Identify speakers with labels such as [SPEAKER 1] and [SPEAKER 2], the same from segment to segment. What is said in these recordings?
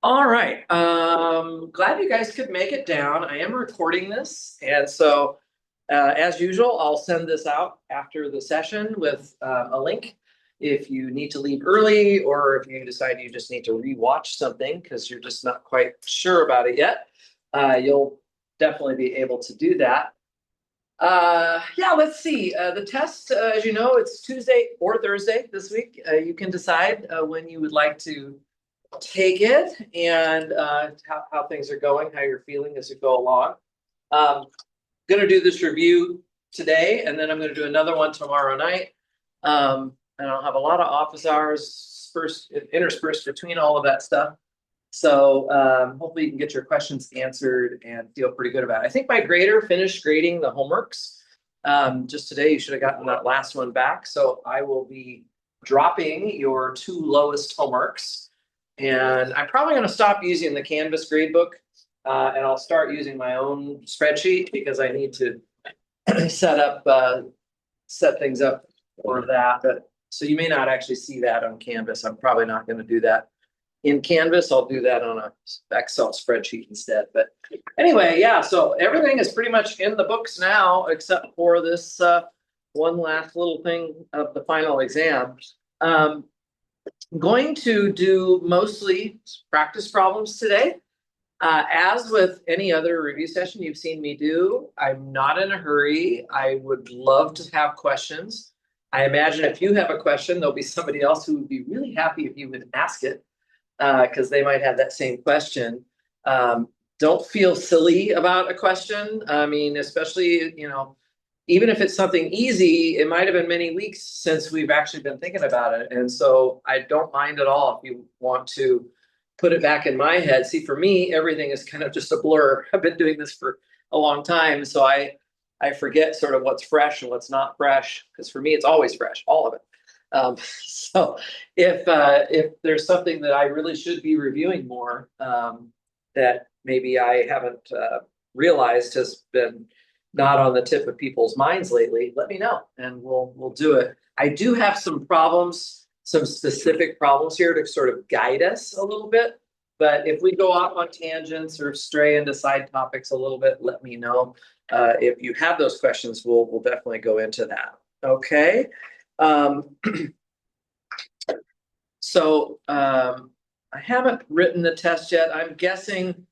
[SPEAKER 1] All right. Glad you guys could make it down. I am recording this, and so as usual, I'll send this out after the session with a link. If you need to leave early, or if you decide you just need to rewatch something because you're just not quite sure about it yet, you'll definitely be able to do that. Yeah, let's see. The test, as you know, it's Tuesday or Thursday this week. You can decide when you would like to take it and how things are going, how you're feeling as you go along. Going to do this review today, and then I'm going to do another one tomorrow night. And I'll have a lot of office hours interspersed between all of that stuff. So hopefully you can get your questions answered and feel pretty good about it. I think my grader finished grading the homeworks. Just today, you should have gotten that last one back. So I will be dropping your two lowest homeworks. And I'm probably going to stop using the Canvas gradebook, and I'll start using my own spreadsheet because I need to set things up for that. But so you may not actually see that on Canvas. I'm probably not going to do that in Canvas. I'll do that on a Excel spreadsheet instead. But anyway, yeah. So everything is pretty much in the books now, except for this one last little thing of the final exam. I'm going to do mostly practice problems today. As with any other review session you've seen me do, I'm not in a hurry. I would love to have questions. I imagine if you have a question, there'll be somebody else who would be really happy if you would ask it, because they might have that same question. Don't feel silly about a question. I mean, especially, even if it's something easy, it might have been many weeks since we've actually been thinking about it. And so I don't mind at all if you want to put it back in my head. See, for me, everything is kind of just a blur. I've been doing this for a long time. So I forget sort of what's fresh and what's not fresh. Because for me, it's always fresh, all of it. So if there's something that I really should be reviewing more, that maybe I haven't realized has been not on the tip of people's minds lately, let me know and we'll do it. I do have some problems, some specific problems here to sort of guide us a little bit. But if we go off on tangents or stray into side topics a little bit, let me know. If you have those questions, we'll definitely go into that. Okay. I haven't written the test yet. I'm guessing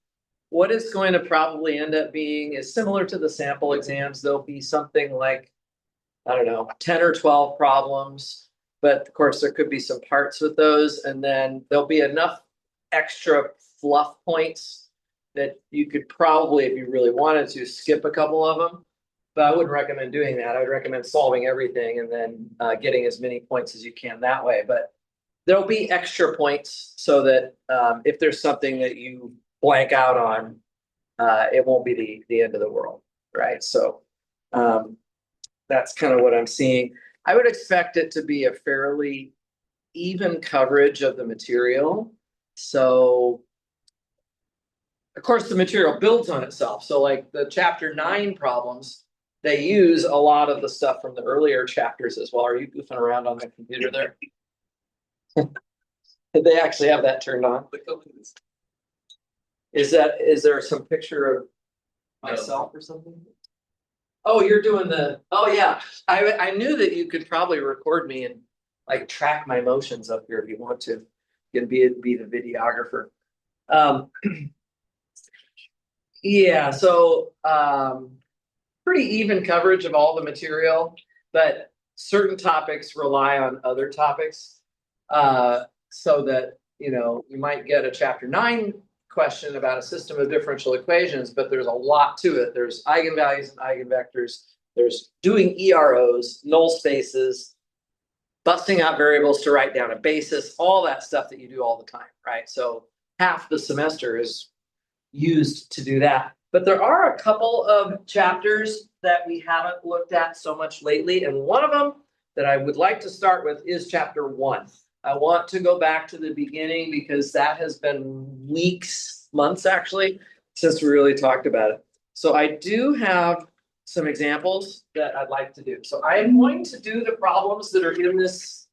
[SPEAKER 1] what it's going to probably end up being is similar to the sample exams. There'll be something like, I don't know, 10 or 12 problems. But of course, there could be some parts with those. And then there'll be enough extra fluff points that you could probably, if you really wanted to, skip a couple of them. But I wouldn't recommend doing that. I would recommend solving everything and then getting as many points as you can that way. But there'll be extra points so that if there's something that you blank out on, it won't be the end of the world, right? So that's kind of what I'm seeing. I would expect it to be a fairly even coverage of the material. So, of course, the material builds on itself. So like the chapter 9 problems, they use a lot of the stuff from the earlier chapters as well. Are you goofing around on the computer there? Did they actually have that turned on? Is there some picture of myself or something? Oh, you're doing oh yeah. I knew that you could probably record me and like track my motions up here if you want to. You can be the videographer. Yeah, so pretty even coverage of all the material, but certain topics rely on other topics. So that, you might get a chapter 9 question about a system of differential equations, but there's a lot to it. There's eigenvalues and eigenvectors. There's doing EROs, null spaces, busting out variables to write down a basis, all that stuff that you do all the time, right? So half the semester is used to do that. But there are a couple of chapters that we haven't looked at so much lately. And one of them that I would like to start with is chapter 1. I want to go back to the beginning because that has been weeks, months actually, since we really talked about it. So I do have some examples that I'd like to do. So I'm going to do the problems that are in this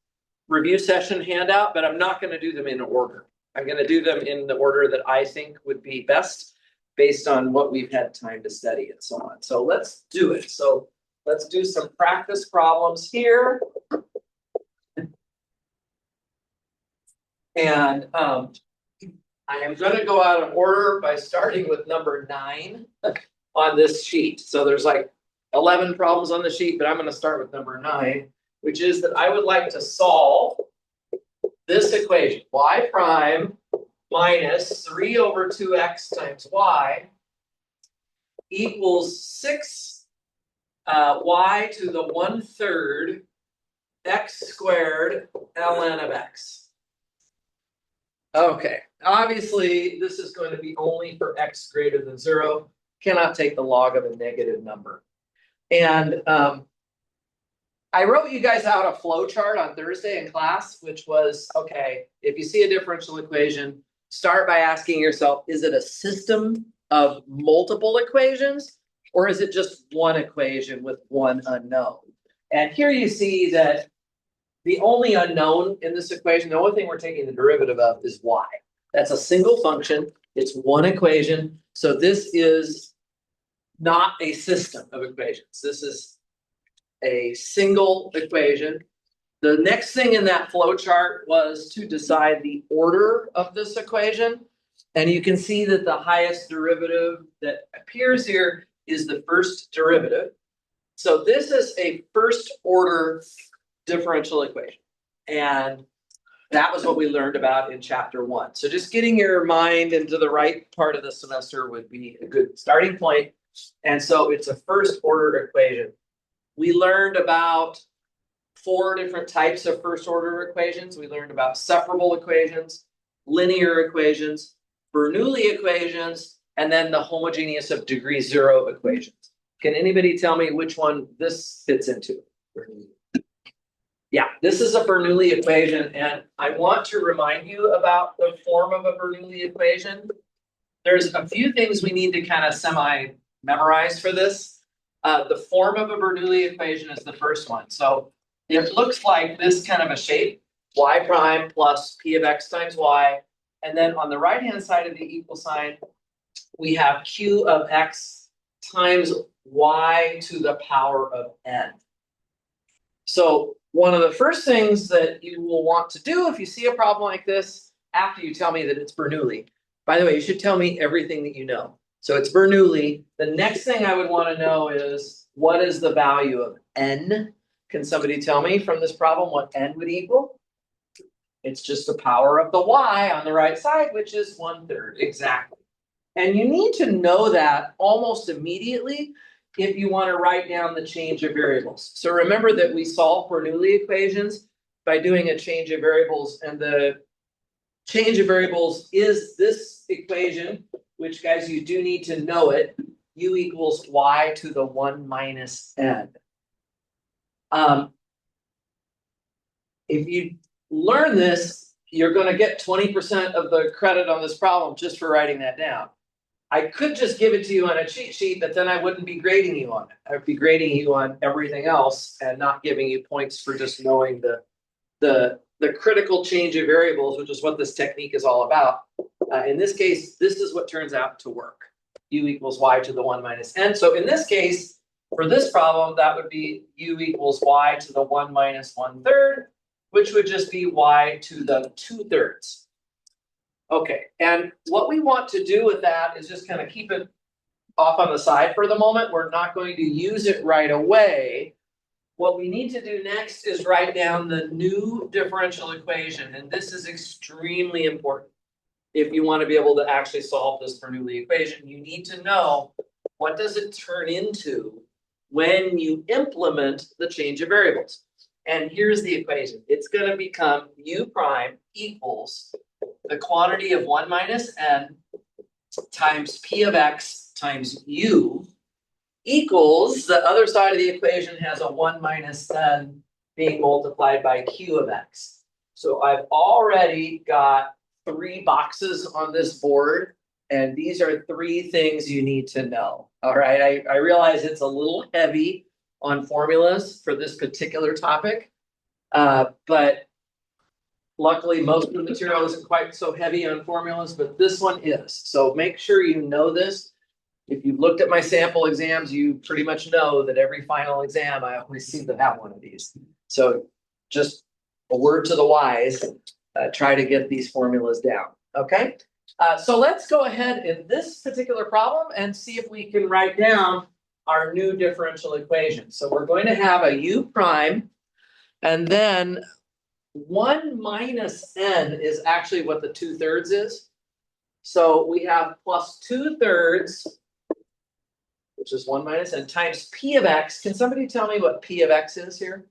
[SPEAKER 1] review session handout, but I'm not going to do them in order. I'm gonna do them in the order that I think would be best based on what we've had time to study and so on. So let's do it. So let's do some practice problems here. And I am gonna go out of order by starting with number 9 on this sheet. So there's like 11 problems on the sheet, but I'm gonna start with number 9, which is that I would like to solve this equation, y prime minus 3 over 2x times y equals 6 y to the 1/3 x squared ln of x. Okay, obviously this is going to be only for x greater than 0. Cannot take the log of a negative number. And I wrote you guys out a flow chart on Thursday in class, which was, okay, if you see a differential equation, start by asking yourself, is it a system of multiple equations, or is it just one equation with one unknown? And here you see that the only unknown in this equation, the only thing we're taking the derivative of is y. That's a single function. It's one equation. So this is not a system of equations. This is a single equation. The next thing in that flow chart was to decide the order of this equation. And you can see that the highest derivative that appears here is the first derivative. So this is a first order differential equation. And that was what we learned about in chapter 1. So just getting your mind into the right part of the semester would be a good starting point. And so it's a first order equation. We learned about 4 different types of first order equations. We learned about separable equations, linear equations, Bernoulli equations, and then the homogeneous of degree 0 equations. Can anybody tell me which one this fits into? Yeah, this is a Bernoulli equation, and I want to remind you about the form of a Bernoulli equation. There's a few things we need to kind of semi-memorize for this. The form of a Bernoulli equation is the first one. So it looks like this kind of a shape, y prime plus p of x times y. And then on the right-hand side of the equal sign, we have q of x times y to the power of n. So one of the first things that you will want to do if you see a problem like this, after you tell me that it's Bernoulli, by the way, you should tell me everything that you know. So it's Bernoulli. The next thing I would want to know is, what is the value of n? Can somebody tell me from this problem what n would equal? It's just the power of the y on the right side, which is 1/3, exactly. And you need to know that almost immediately if you want to write down the change of variables. So remember that we solve Bernoulli equations by doing a change of variables, and the change of variables is this equation, which, guys, you do need to know it. U equals y to the 1 minus n. If you learn this, you're going to get 20% of the credit on this problem just for writing that down. I could just give it to you on a cheat sheet, but then I wouldn't be grading you on it. I would be grading you on everything else and not giving you points for just knowing the critical change of variables, which is what this technique is all about. In this case, this is what turns out to work. U equals y to the 1 minus n. So in this case, for this problem, that would be u equals y to the 1 minus 1/3, which would just be y to the 2/3. Okay, and what we want to do with that is just kind of keep it off on the side for the moment. We're not going to use it right away. What we need to do next is write down the new differential equation, and this is extremely important. If you want to be able to actually solve this Bernoulli equation, you need to know, what does it turn into when you implement the change of variables? And here's the equation. It's going to become u prime equals the quantity of 1 minus n times p of x times u equals, the other side of the equation has a 1 minus n being multiplied by q of x. So I've already got 3 boxes on this board, and these are 3 things you need to know. All right, I realize it's a little heavy on formulas for this particular topic, but Luckily, most of the material isn't quite so heavy on formulas, but this one is. So make sure you know this. If you've looked at my sample exams, you pretty much know that every final exam, I always seem to have one of these. So just a word to the wise, try to get these formulas down, okay? So let's go ahead in this particular problem and see if we can write down our new differential equation. So we're going to have a u prime, and then 1 minus n is actually what the 2/3 is. So we have plus 2/3, which is 1 minus n, times p of x. Can somebody tell me what p of x is here?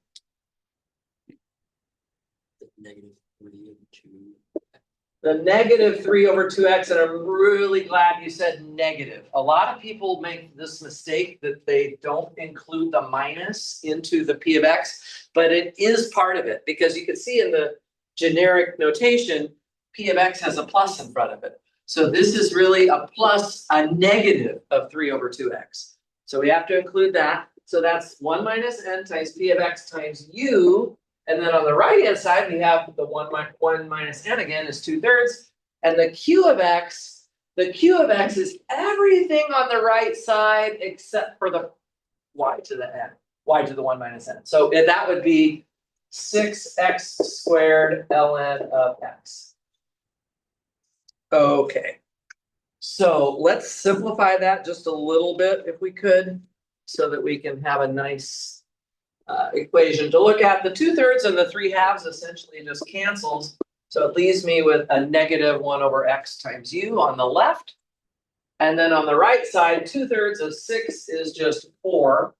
[SPEAKER 1] The negative 3 over 2x, and I'm really glad you said negative. A lot of people make this mistake that they don't include the minus into the p of x, but it is part of it because you can see in the generic notation, p of x has a plus in front of it. So this is really a plus, a negative of 3 over 2x. So we have to include that. So that's 1 minus n times p of x times u. And then on the right-hand side, we have the 1 minus n again is 2/3. And the q of x is everything on the right side except for the y to the n, y to the 1 minus n. So that would be 6x squared ln of x. Okay. So let's simplify that just a little bit if we could, so that we can have a nice equation to look at. The 2/3 and the 3/2 essentially just cancels. So it leaves me with a negative 1 over x times u on the left. And then on the right side, 2/3 of 6 is just 4.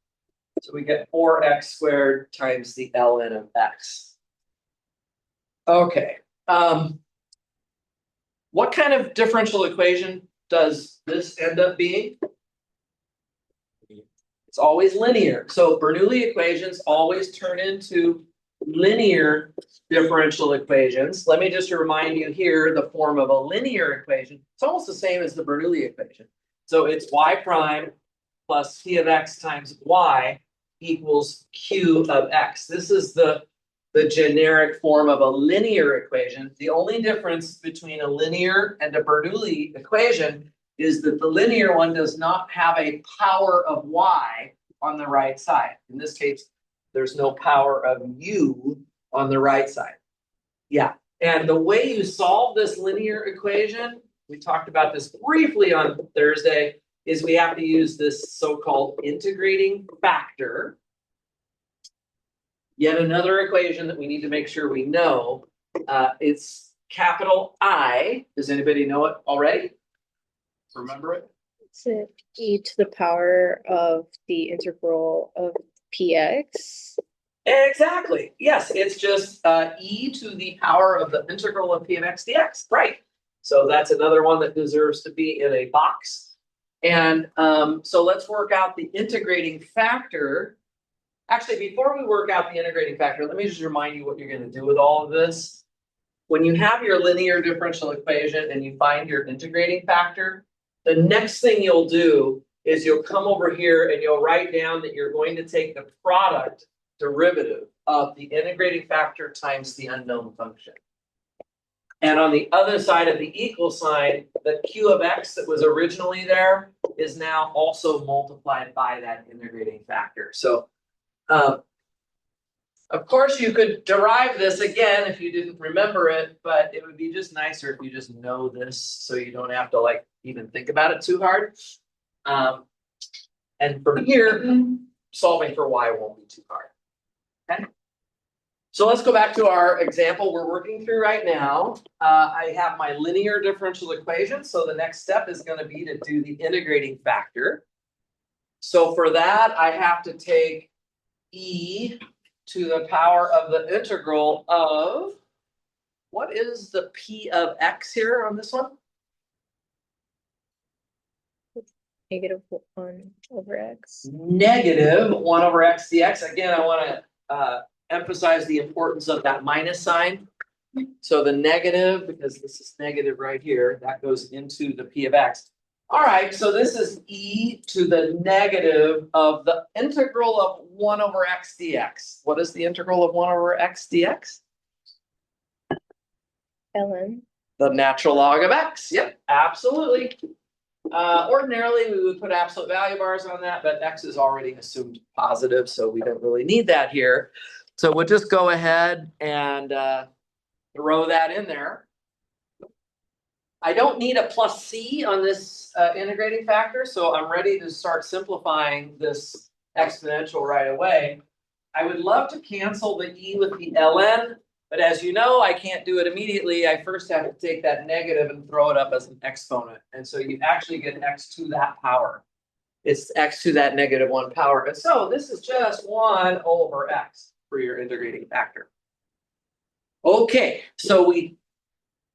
[SPEAKER 1] So we get 4x squared times the ln of x. Okay. What kind of differential equation does this end up being? It's always linear. So Bernoulli equations always turn into linear differential equations. Let me just remind you here the form of a linear equation. It's almost the same as the Bernoulli equation. So it's y prime plus p of x times y equals q of x. This is the generic form of a linear equation. The only difference between a linear and a Bernoulli equation is that the linear one does not have a power of y on the right side. In this case, there's no power of u on the right side. Yeah, and the way you solve this linear equation, we talked about this briefly on Thursday, is we have to use this so-called integrating factor. Yet another equation that we need to make sure we know. It's capital I. Does anybody know it already? Remember it?
[SPEAKER 2] It's e to the power of the integral of px.
[SPEAKER 1] Exactly. Yes, it's just e to the power of the integral of p of x dx. Right. So that's another one that deserves to be in a box. And so let's work out the integrating factor. Actually, before we work out the integrating factor, let me just remind you what you're going to do with all of this. When you have your linear differential equation and you find your integrating factor, the next thing you'll do is you'll come over here and you'll write down that you're going to take the product derivative of the integrating factor times the unknown function. And on the other side of the equal sign, the q of x that was originally there is now also multiplied by that integrating factor. So, of course, you could derive this again if you didn't remember it, but it would be just nicer if you just know this so you don't have to like even think about it too hard. And from here, solving for y won't be too hard. Okay. So let's go back to our example we're working through right now. I have my linear differential equation. So the next step is going to be to do the integrating factor. So for that, I have to take e to the power of the integral of, what is the p of x here on this one?
[SPEAKER 2] Negative 1 over x.
[SPEAKER 1] Negative 1 over x dx. Again, I want to emphasize the importance of that minus sign. So the negative, because this is negative right here, that goes into the p of x. All right, so this is e to the negative of the integral of 1 over x dx. What is the integral of 1 over x dx?
[SPEAKER 2] ln.
[SPEAKER 1] The natural log of X, yep, absolutely. Ordinarily, we would put absolute value bars on that, but X is already assumed positive, so we don't really need that here. So we'll just go ahead and throw that in there. I don't need a plus C on this integrating factor, so I'm ready to start simplifying this exponential right away. I would love to cancel the E with the ln, but as you know, I can't do it immediately. I first have to take that negative and throw it up as an exponent. And so you actually get x to that power. It's x to that -1 power. And so this is just 1 over x for your integrating factor. Okay, so we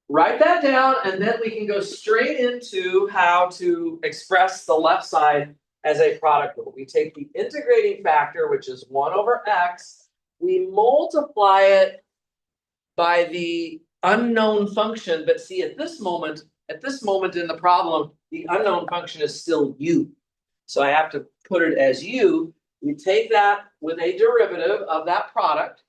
[SPEAKER 1] write that down, and then we can go straight into how to express the left side as a product rule. We take the integrating factor, which is 1 over x, we multiply it by the unknown function, but see at this moment in the problem, the unknown function is still u. So I have to put it as u. We take that with a derivative of that product.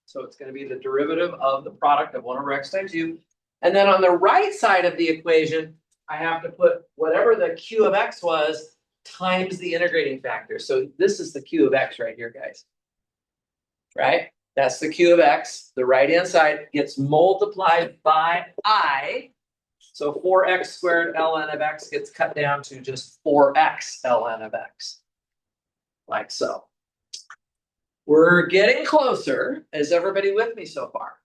[SPEAKER 1] So it's going to be the derivative of the product of 1 over x times u. And then on the right side of the equation, I have to put whatever the q of x was times the integrating factor. So this is the q of x right here, guys. Right? That's the q of x. The right-hand side gets multiplied by I. So 4x squared ln of x gets cut down to just 4x ln of x. Like so. We're getting closer. Is everybody with me so far?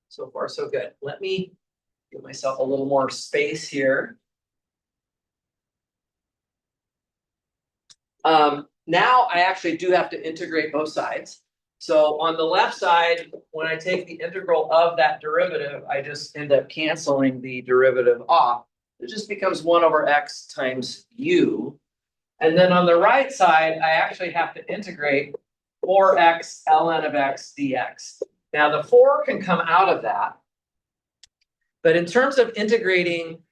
[SPEAKER 1] So far, so good. Let me give myself a little more space here. Now I actually do have to integrate both sides. So on the left side, when I take the integral of that derivative, I just end up canceling the derivative off. It just becomes 1 over x times u. And then on the right side, I actually have to integrate 4x ln of x dx. Now the 4 can come out of that. But in terms of integrating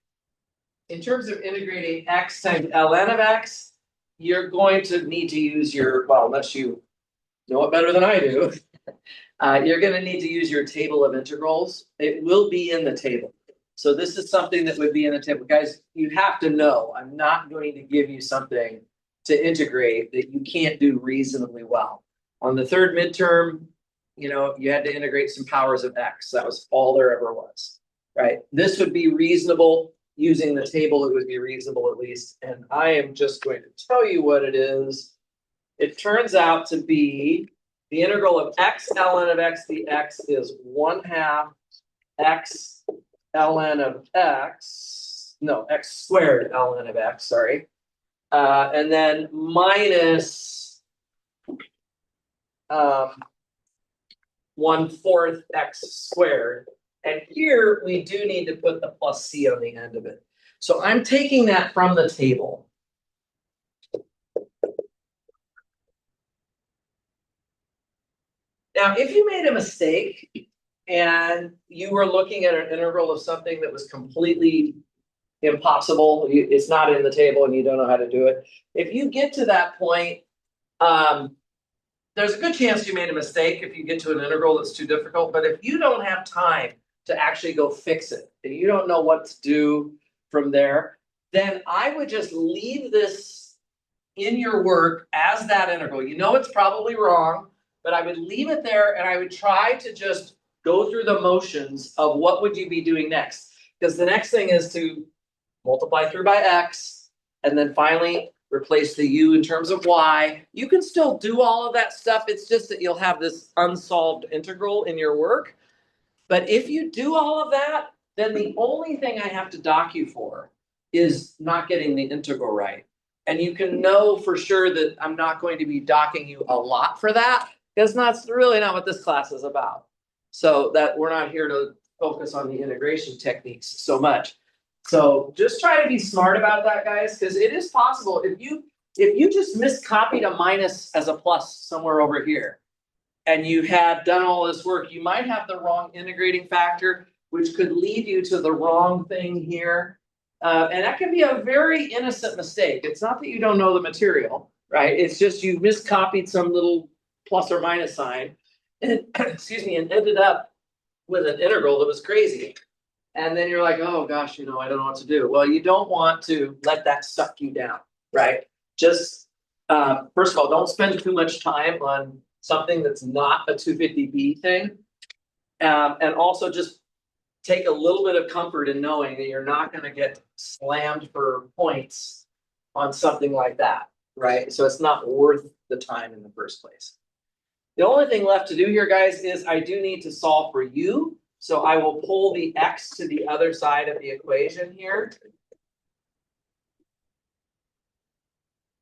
[SPEAKER 1] x times ln of x, you're going to need to use your, well, unless you know it better than I do, you're going to need to use your table of integrals. It will be in the table. So this is something that would be in the table. Guys, you have to know, I'm not going to give you something to integrate that you can't do reasonably well. On the third midterm, you know, you had to integrate some powers of x. That was all there ever was, right? This would be reasonable. Using the table, it would be reasonable at least. And I am just going to tell you what it is. It turns out to be the integral of x ln of x dx is 1/2 x ln of x, no, x squared ln of x, sorry. And then minus 1/4 x squared. And here we do need to put the plus c on the end of it. So I'm taking that from the table. Now, if you made a mistake and you were looking at an integral of something that was completely impossible, it's not in the table and you don't know how to do it. If you get to that point, there's a good chance you made a mistake if you get to an integral that's too difficult. But if you don't have time to actually go fix it, and you don't know what to do from there, then I would just leave this in your work as that integral. You know it's probably wrong, but I would leave it there and I would try to just go through the motions of what would you be doing next. Because the next thing is to multiply through by x, and then finally replace the u in terms of y. You can still do all of that stuff. It's just that you'll have this unsolved integral in your work. But if you do all of that, then the only thing I have to dock you for is not getting the integral right. And you can know for sure that I'm not going to be docking you a lot for that, because that's really not what this class is about. So that we're not here to focus on the integration techniques so much. So just try to be smart about that, guys, because it is possible if you just miscopied a minus as a plus somewhere over here, and you had done all this work, you might have the wrong integrating factor, which could lead you to the wrong thing here. And that can be a very innocent mistake. It's not that you don't know the material, right? It's just you miscopied some little plus or minus sign, and excuse me, and ended up with an integral that was crazy. And then you're like, oh gosh, I don't know what to do. Well, you don't want to let that suck you down, right? Just, first of all, don't spend too much time on something that's not a 250B thing. And also just take a little bit of comfort in knowing that you're not going to get slammed for points on something like that, right? So it's not worth the time in the first place. The only thing left to do here, guys, is I do need to solve for u. So I will pull the x to the other side of the equation here.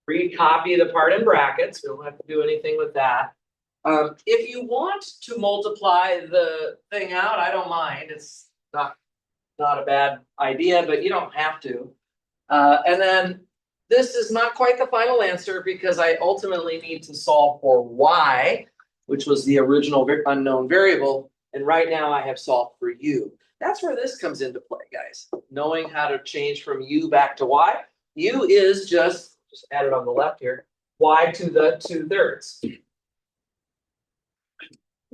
[SPEAKER 1] Recopy the part in brackets. We don't have to do anything with that. If you want to multiply the thing out, I don't mind. It's not a bad idea, but you don't have to. And then this is not quite the final answer because I ultimately need to solve for y, which was the original unknown variable. And right now I have solved for u. That's where this comes into play, guys. Knowing how to change from u back to y. U is just add it on the left here, y to the 2/3.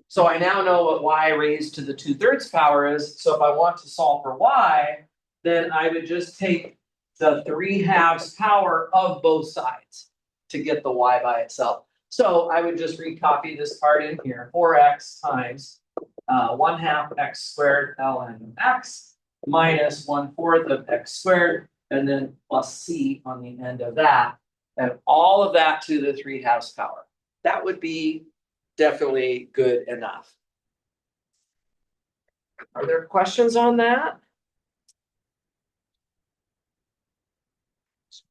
[SPEAKER 1] So I now know what y raised to the 2/3 power is. So if I want to solve for y, then I would just take the 3/2 power of both sides to get the y by itself. So I would just recopy this part in here, 4x times 1/2 x squared ln of x minus 1/4 of x squared, and then plus c on the end of that, and all of that to the 3/2 power. That would be definitely good enough. Are there questions on that?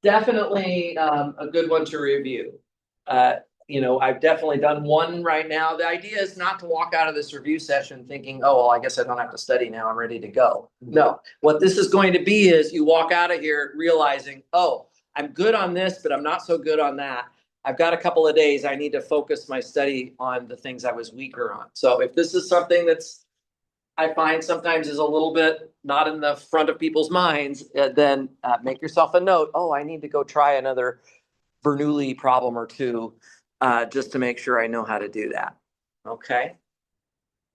[SPEAKER 1] Definitely a good one to review. I've definitely done one right now. The idea is not to walk out of this review session thinking, oh, well, I guess I don't have to study now. I'm ready to go. No, what this is going to be is you walk out of here realizing, oh, I'm good on this, but I'm not so good on that. I've got a couple of days. I need to focus my study on the things I was weaker on. So if this is something that's I find sometimes is a little bit not in the front of people's minds, then make yourself a note. Oh, I need to go try another Bernoulli problem or two just to make sure I know how to do that. Okay.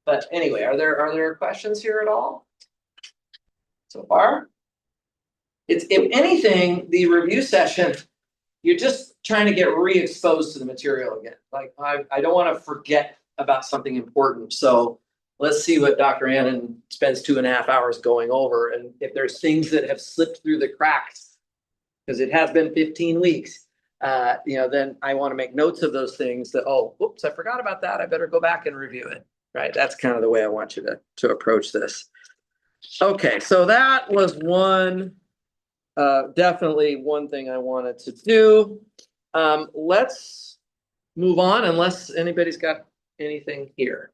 [SPEAKER 1] But anyway, are there questions here at all so far? It's, if anything, the review session, you're just trying to get re-exposed to the material again. Like I don't want to forget about something important. So let's see what Dr. Annan spends 2.5 hours going over. And if there's things that have slipped through the cracks, because it has been 15 weeks, then I want to make notes of those things that, oh, whoops, I forgot about that. I better go back and review it, right? That's kind of the way I want you to approach this. Okay, so that was definitely one thing I wanted to do. Let's move on unless anybody's got anything here.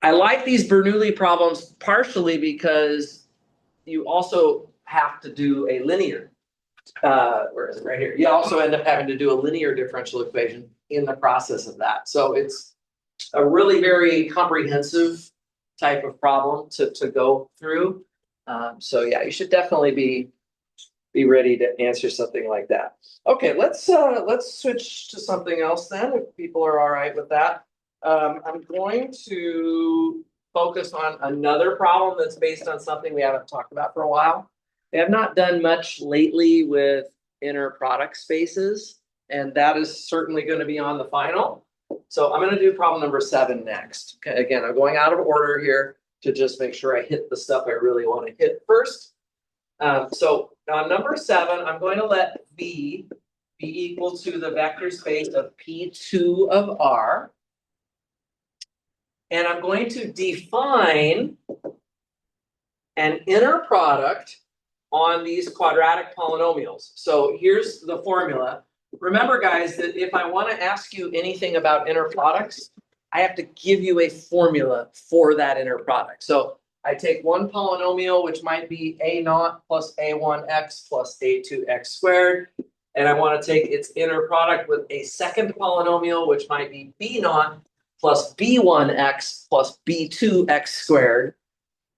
[SPEAKER 1] I like these Bernoulli problems partially because you also have to do a linear. Where is it? Right here. You also end up having to do a linear differential equation in the process of that. So it's a really very comprehensive type of problem to go through. So yeah, you should definitely be ready to answer something like that. Okay, let's switch to something else then, if people are all right with that. I'm going to focus on another problem that's based on something we haven't talked about for a while. We have not done much lately with inner product spaces, and that is certainly going to be on the final. So I'm going to do problem number 7 next. Okay, again, I'm going out of order here to just make sure I hit the stuff I really want to hit first. So on number 7, I'm going to let V be equal to the vector space of P2 of R. And I'm going to define an inner product on these quadratic polynomials. So here's the formula. Remember, guys, that if I want to ask you anything about inner products, I have to give you a formula for that inner product. So I take one polynomial, which might be a0 plus a1x plus a2x squared. And I want to take its inner product with a second polynomial, which might be b0 plus b1x plus b2x squared.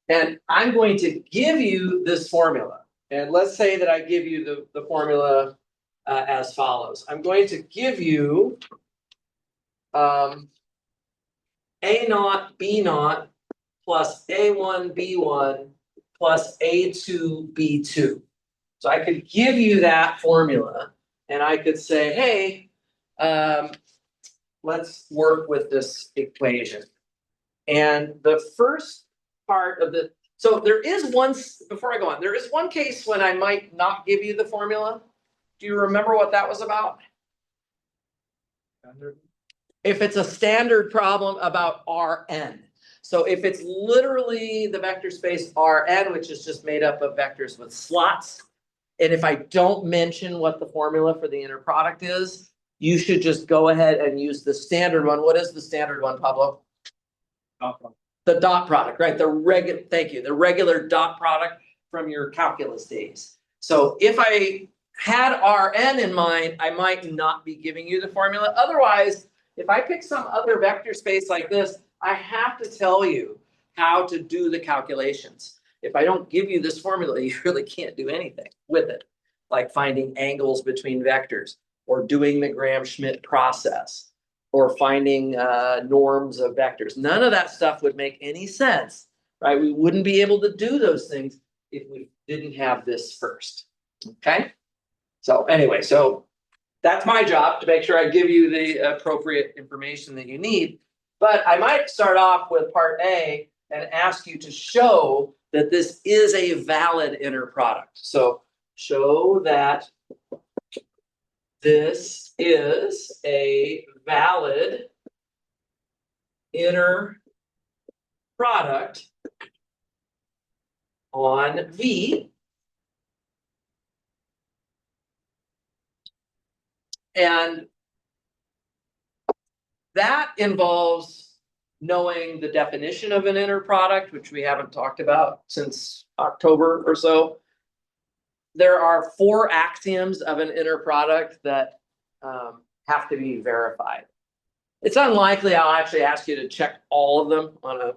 [SPEAKER 1] And I'm going to give you this formula. And let's say that I give you the formula as follows. I'm going to give you A naught, B naught, plus A1, B1, plus A2, B2. So I could give you that formula and I could say, hey, let's work with this equation. And the first part of the, so there is one, before I go on, there is one case when I might not give you the formula. Do you remember what that was about? If it's a standard problem about Rn. So if it's literally the vector space Rn, which is just made up of vectors with slots, and if I don't mention what the formula for the inner product is, you should just go ahead and use the standard one. What is the standard one, Pablo? The dot product, right? Thank you, the regular dot product from your calculus days. So if I had Rn in mind, I might not be giving you the formula. Otherwise, if I pick some other vector space like this, I have to tell you how to do the calculations. If I don't give you this formula, you really can't do anything with it, like finding angles between vectors or doing the Gram-Schmidt process or finding norms of vectors. None of that stuff would make any sense, right? We wouldn't be able to do those things if we didn't have this first, okay? So anyway, so that's my job to make sure I give you the appropriate information that you need. But I might start off with part A and ask you to show that this is a valid inner product. So show that this is a valid inner product on V. And that involves knowing the definition of an inner product, which we haven't talked about since October or so. There are 4 axioms of an inner product that have to be verified. It's unlikely I'll actually ask you to check all of them on a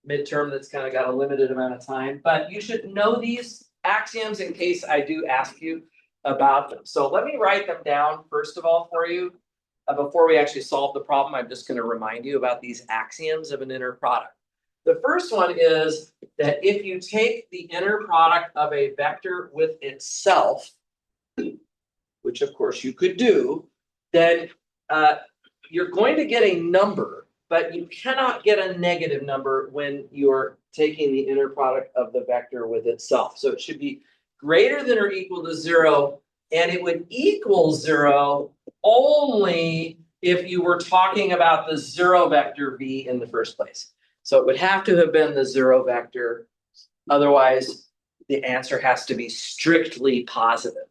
[SPEAKER 1] midterm that's kind of got a limited amount of time, but you should know these axioms in case I do ask you about them. So let me write them down first of all for you. Before we actually solve the problem, I'm just going to remind you about these axioms of an inner product. The first one is that if you take the inner product of a vector with itself, which of course you could do, then you're going to get a number, but you cannot get a negative number when you're taking the inner product of the vector with itself. So it should be greater than or equal to 0, and it would equal 0 only if you were talking about the 0 vector v in the first place. So it would have to have been the 0 vector. Otherwise, the answer has to be strictly positive.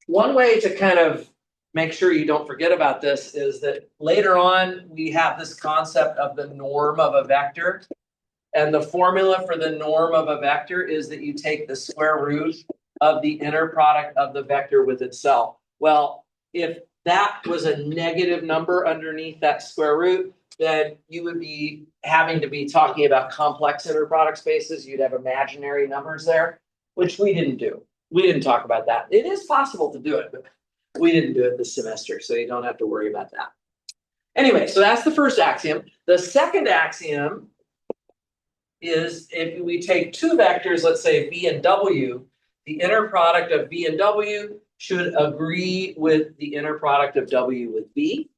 [SPEAKER 1] One way to kind of make sure you don't forget about this is that later on, we have this concept of the norm of a vector. And the formula for the norm of a vector is that you take the square root of the inner product of the vector with itself. Well, if that was a negative number underneath that square root, then you would be having to be talking about complex inner product spaces. You'd have imaginary numbers there, which we didn't do. We didn't talk about that. It is possible to do it, but we didn't do it this semester, so you don't have to worry about that. Anyway, so that's the first axiom. The second axiom is if we take 2 vectors, let's say v and w, the inner product of v and w should agree with the inner product of w with v.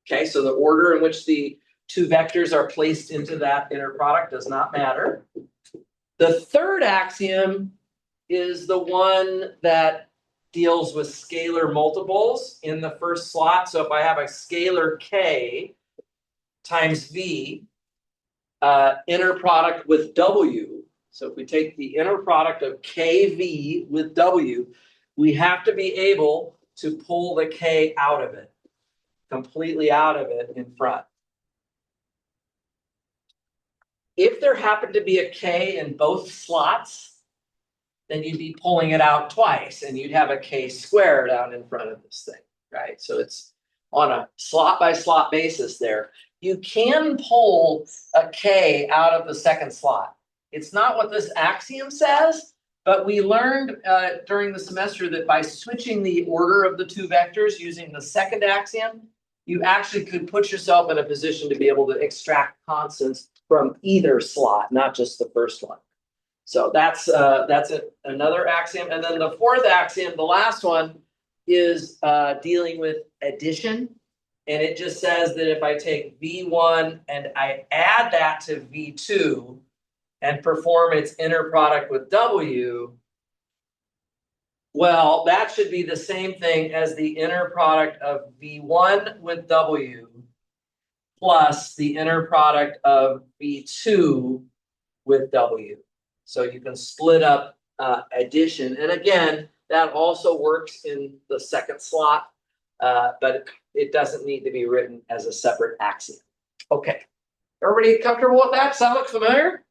[SPEAKER 1] Okay, so the order in which the 2 vectors are placed into that inner product does not matter. The third axiom is the one that deals with scalar multiples in the first slot. So if I have a scalar k times v, inner product with w, so if we take the inner product of kv with w, we have to be able to pull the k out of it, completely out of it in front. If there happened to be a k in both slots, then you'd be pulling it out twice, and you'd have a k squared out in front of this thing, right? So it's on a slot by slot basis there. You can pull a k out of the second slot. It's not what this axiom says, but we learned during the semester that by switching the order of the 2 vectors using the second axiom, you actually could put yourself in a position to be able to extract constants from either slot, not just the first one. So that's another axiom. And then the fourth axiom, the last one, is dealing with addition. And it just says that if I take V1 and I add that to V2 and perform its inner product with W, well, that should be the same thing as the inner product of V1 with W plus the inner product of V2 with W. So you can split up addition. And again, that also works in the second slot, but it doesn't need to be written as a separate axiom. Okay, everybody comfortable with that? Does that look familiar?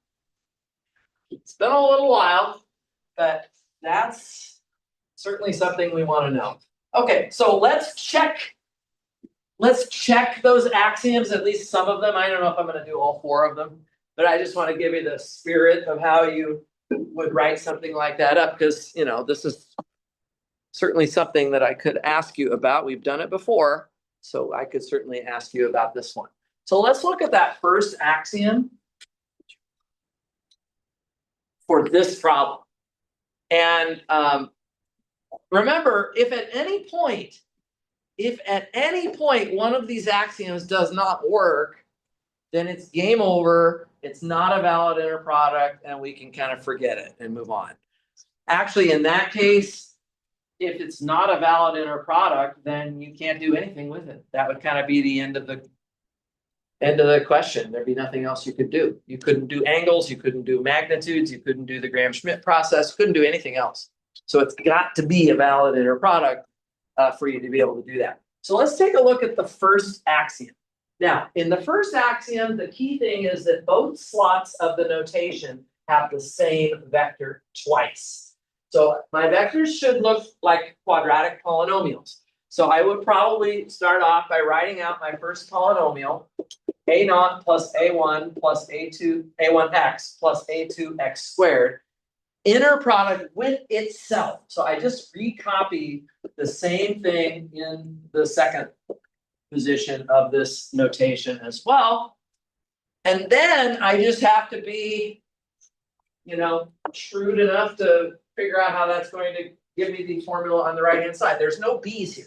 [SPEAKER 1] It's been a little while, but that's certainly something we want to know. Okay, so let's check those axioms, at least some of them. I don't know if I'm going to do all four of them, but I just want to give you the spirit of how you would write something like that up, because, you know, this is certainly something that I could ask you about. We've done it before, so I could certainly ask you about this one. So let's look at that first axiom for this problem. And remember, if at any point one of these axioms does not work, then it's game over. It's not a valid inner product, and we can kind of forget it and move on. Actually, in that case, if it's not a valid inner product, then you can't do anything with it. That would kind of be the end of the question. There'd be nothing else you could do. You couldn't do angles, you couldn't do magnitudes, you couldn't do the Gram-Schmidt process, couldn't do anything else. So it's got to be a valid inner product for you to be able to do that. So let's take a look at the first axiom. Now, in the first axiom, the key thing is that both slots of the notation have the same vector twice. So my vectors should look like quadratic polynomials. So I would probably start off by writing out my first polynomial, a0 plus a1 plus a1x plus a2x squared, inner product with itself. So I just recopy the same thing in the second position of this notation as well. And then I just have to be, you know, shrewd enough to figure out how that's going to give me the formula on the right-hand side. There's no b's here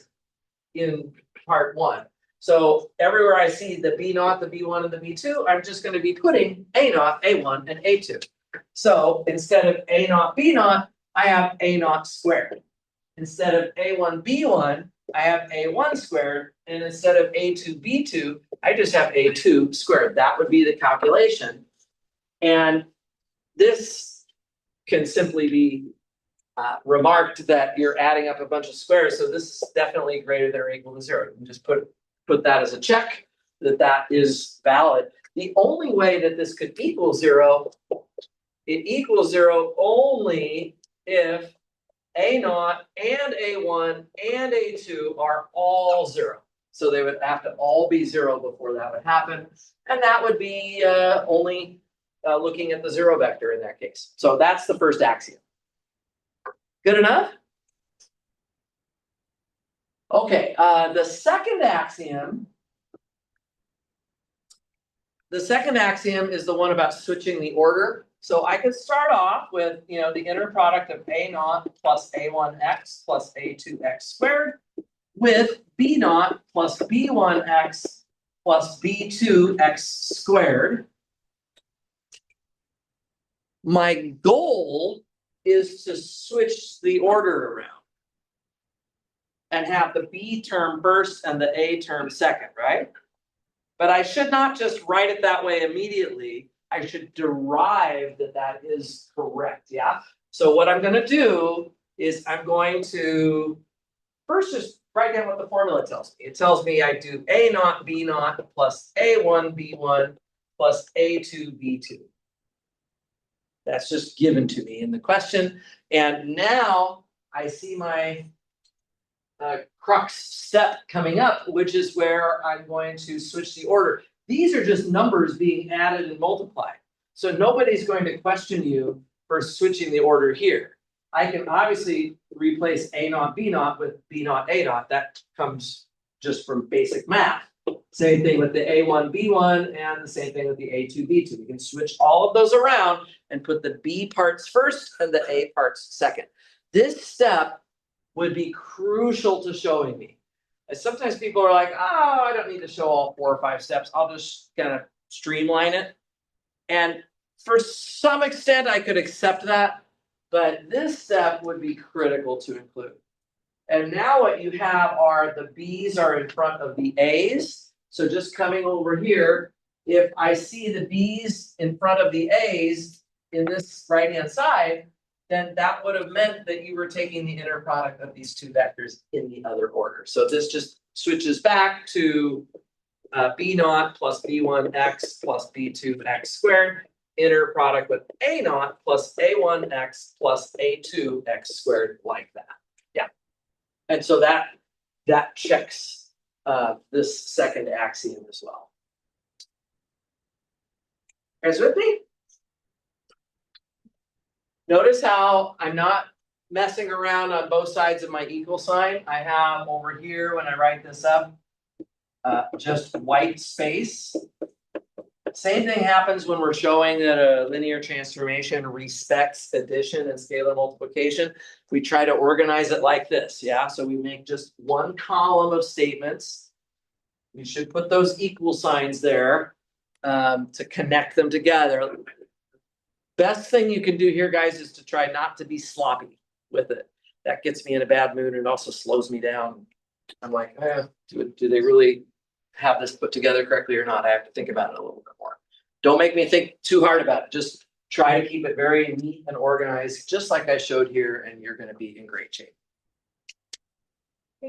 [SPEAKER 1] in part one. So everywhere I see the B0, the B1, and the B2, I'm just going to be putting A0, A1, and A2. So instead of A0, B0, I have A0 squared. Instead of A1, B1, I have A1 squared. And instead of A2, B2, I just have A2 squared. That would be the calculation. And this can simply be remarked that you're adding up a bunch of squares. So this is definitely greater than or equal to 0. You can just put that as a check that is valid. The only way that this could equal 0, it equals 0 only if A0 and A1 and A2 are all 0. So they would have to all be 0 before that would happen. And that would be only looking at the 0 vector in that case. So that's the first axiom. Good enough? Okay, the second axiom is the one about switching the order. So I could start off with, you know, the inner product of A0 plus A1x plus A2x squared with B0 plus B1x plus B2x squared. My goal is to switch the order around and have the B term first and the A term second, right? But I should not just write it that way immediately. I should derive that that is correct, yeah? So what I'm going to do is I'm going to first just write down what the formula tells me. It tells me I do A0 B0 plus A1 B1 plus A2 B2. That's just given to me in the question. And now I see my crux step coming up, which is where I'm going to switch the order. These are just numbers being added and multiplied. So nobody's going to question you for switching the order here. I can obviously replace A0 B0 with B0 A0. That comes just from basic math. Same thing with the A1, B1, and the same thing with the A2, B2. You can switch all of those around and put the B parts first and the A parts second. This step would be crucial to showing me. And sometimes people are like, oh, I don't need to show all 4 or 5 steps. I'll just kind of streamline it. And for some extent, I could accept that, but this step would be critical to include. And now what you have are the B's are in front of the A's. So just coming over here, if I see the B's in front of the A's in this right-hand side, then that would have meant that you were taking the inner product of these 2 vectors in the other order. So this just switches back to B naught plus B1x plus B2x squared, inner product with A naught plus A1x plus A2x squared, like that. Yeah. And so that checks this second axiom as well. You guys with me? Notice how I'm not messing around on both sides of my equal sign. I have over here, when I write this up, just white space. Same thing happens when we're showing that a linear transformation respects addition and scalar multiplication. We try to organize it like this, yeah? So we make just one column of statements. We should put those equal signs there to connect them together. Best thing you can do here, guys, is to try not to be sloppy with it. That gets me in a bad mood, and it also slows me down. I'm like, do they really have this put together correctly or not? I have to think about it a little bit more. Don't make me think too hard about it. Just try to keep it very neat and organized, just like I showed here, and you're going to be in great shape.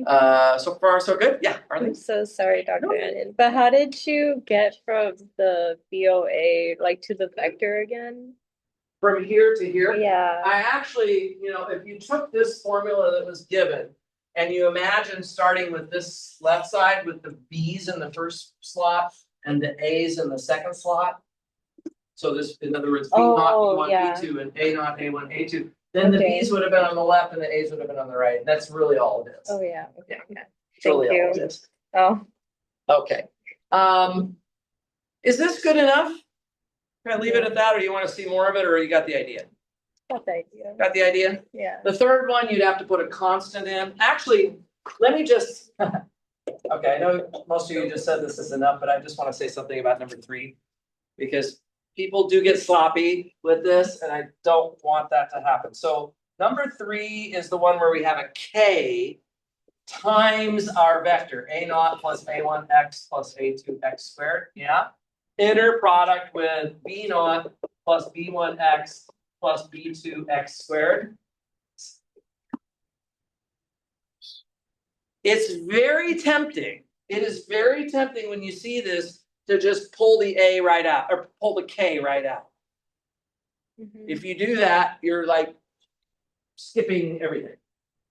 [SPEAKER 1] So far, so good. Yeah,
[SPEAKER 2] I'm
[SPEAKER 1] Arlene?
[SPEAKER 2] so sorry, Dr. Annan, but how did you get from the BOA like to the vector again?
[SPEAKER 1] From here to here?
[SPEAKER 2] Yeah.
[SPEAKER 1] I actually, if you took this formula that was given and you imagine starting with this left side with the B's in the first slot and the A's in the second slot. So this, in other words, B naught, B1,
[SPEAKER 2] yeah.
[SPEAKER 1] B2, and A naught, A1, A2. Then the
[SPEAKER 2] Okay.
[SPEAKER 1] B's would have been on the left and the A's would have been on the right. That's really all it is.
[SPEAKER 2] Oh, yeah. Okay.
[SPEAKER 1] Yeah.
[SPEAKER 2] Thank
[SPEAKER 1] Really all
[SPEAKER 2] you.
[SPEAKER 1] it is.
[SPEAKER 2] Oh,
[SPEAKER 1] Okay. Is this good enough? Can I leave it at that, or you want to see more of it, or you got the idea?
[SPEAKER 2] got the idea.
[SPEAKER 1] Got the idea?
[SPEAKER 2] Yeah.
[SPEAKER 1] The third one, you'd have to put a constant in. Actually, let me just, okay, I know most of you just said this is enough, but I just want to say something about number 3. Because people do get sloppy with this, and I don't want that to happen. So number 3 is the one where we have a K times our vector, A naught plus A1x plus A2x squared, yeah? Inner product with B naught plus B1x plus B2x squared. It's very tempting. It is very tempting when you see this to just pull the A right out, or pull the K right out. If you do that, you're like skipping everything,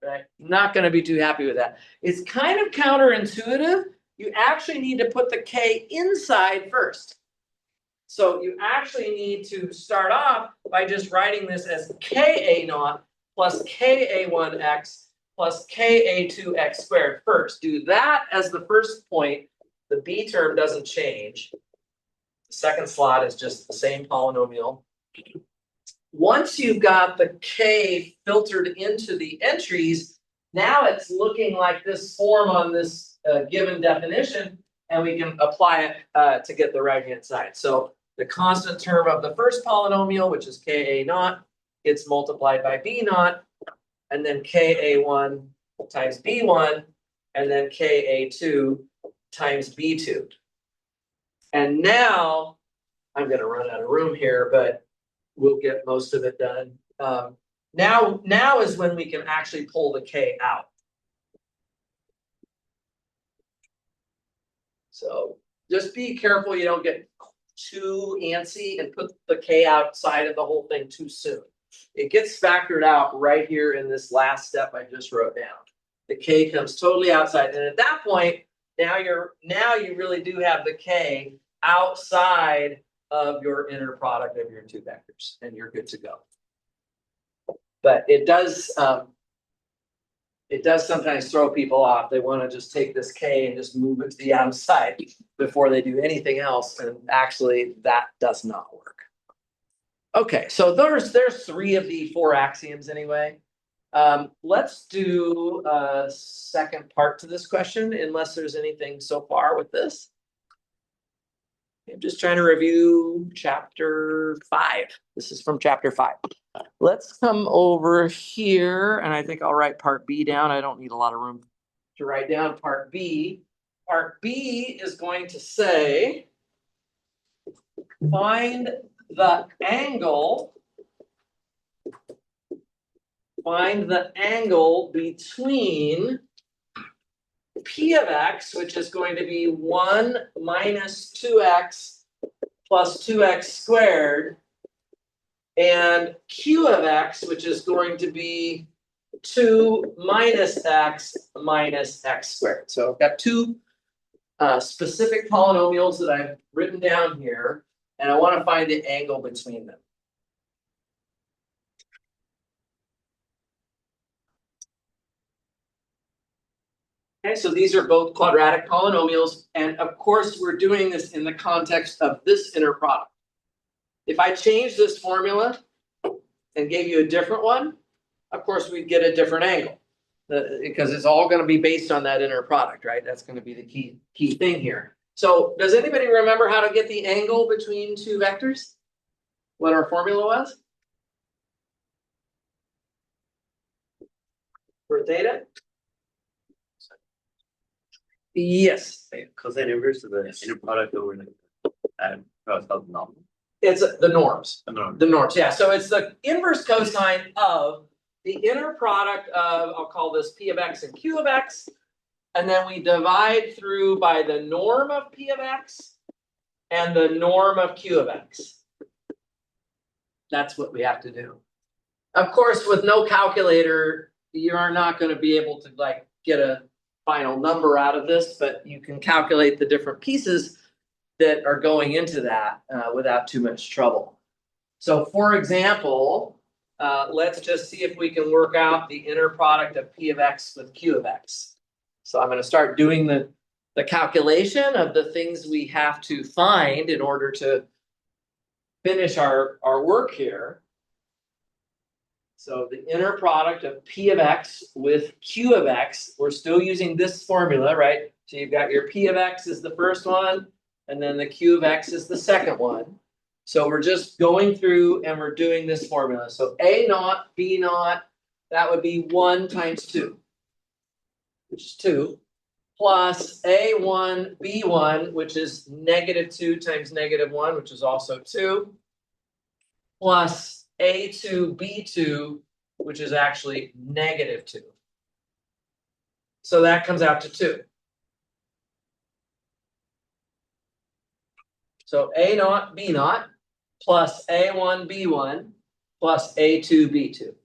[SPEAKER 1] right? Not going to be too happy with that. It's kind of counterintuitive. You actually need to put the K inside first. So you actually need to start off by just writing this as Ka naught plus Ka1x plus Ka2x squared first. Do that as the first point. The B term doesn't change. The second slot is just the same polynomial. Once you've got the K filtered into the entries, now it's looking like this form on this given definition, and we can apply it to get the right-hand side. So the constant term of the first polynomial, which is Ka naught, gets multiplied by B naught, and then Ka1 times B1, and then Ka2 times B2. And now, I'm going to run out of room here, but we'll get most of it done. Now is when we can actually pull the K out. So just be careful you don't get too antsy and put the K outside of the whole thing too soon. It gets factored out right here in this last step I just wrote down. The K comes totally outside, and at that point, now you really do have the K outside of your inner product of your 2 vectors, and you're good to go. But it does it does sometimes throw people off. They want to just take this K and just move it to the outside before they do anything else. And actually that does not work. Okay, so there's 3 of the 4 axioms anyway. Let's do a second part to this question, unless there's anything so far with this. I'm just trying to review chapter 5. This is from chapter 5. Let's come over here, and I think I'll write part B down. I don't need a lot of room to write down part B. Part B is going to say, find the angle between P of X, which is going to be 1 minus 2x plus 2x squared, and Q of X, which is going to be 2 minus x squared. So I've got 2 specific polynomials that I've written down here, and I want to find the angle between them. Okay, so these are both quadratic polynomials, and of course we're doing this in the context of this inner product. If I change this formula and gave you a different one, of course we'd get a different angle, because it's all going to be based on that inner product, right? That's going to be the key thing here. So does anybody remember how to get the angle between 2 vectors? What our formula was? For theta? Yes.
[SPEAKER 3] Cosine inverse of the inner product over the cross of the norm.
[SPEAKER 1] It's the norms.
[SPEAKER 3] The norm.
[SPEAKER 1] The norms, yeah. So it's the inverse cosine of the inner product of, I'll call this P of X and Q of X. And then we divide through by the norm of P of X and the norm of Q of X. That's what we have to do. Of course, with no calculator, you are not going to be able to like get a final number out of this, but you can calculate the different pieces that are going into that without too much trouble. So for example, let's just see if we can work out the inner product of P of X with Q of X. So I'm going to start doing the calculation of the things we have to find in order to finish our work here. So the inner product of P of X with Q of X, we're still using this formula, right? So you've got your P of X is the first one, and then the Q of X is the second one. So we're just going through and we're doing this formula. So A naught, B naught, that would be 1 times 2, which is 2, plus A1, B1, which is -2 times -1, which is also 2, plus A2, B2, which is actually -2. So that comes out to 2. So A naught, B naught, plus A1, B1, plus A2, B2.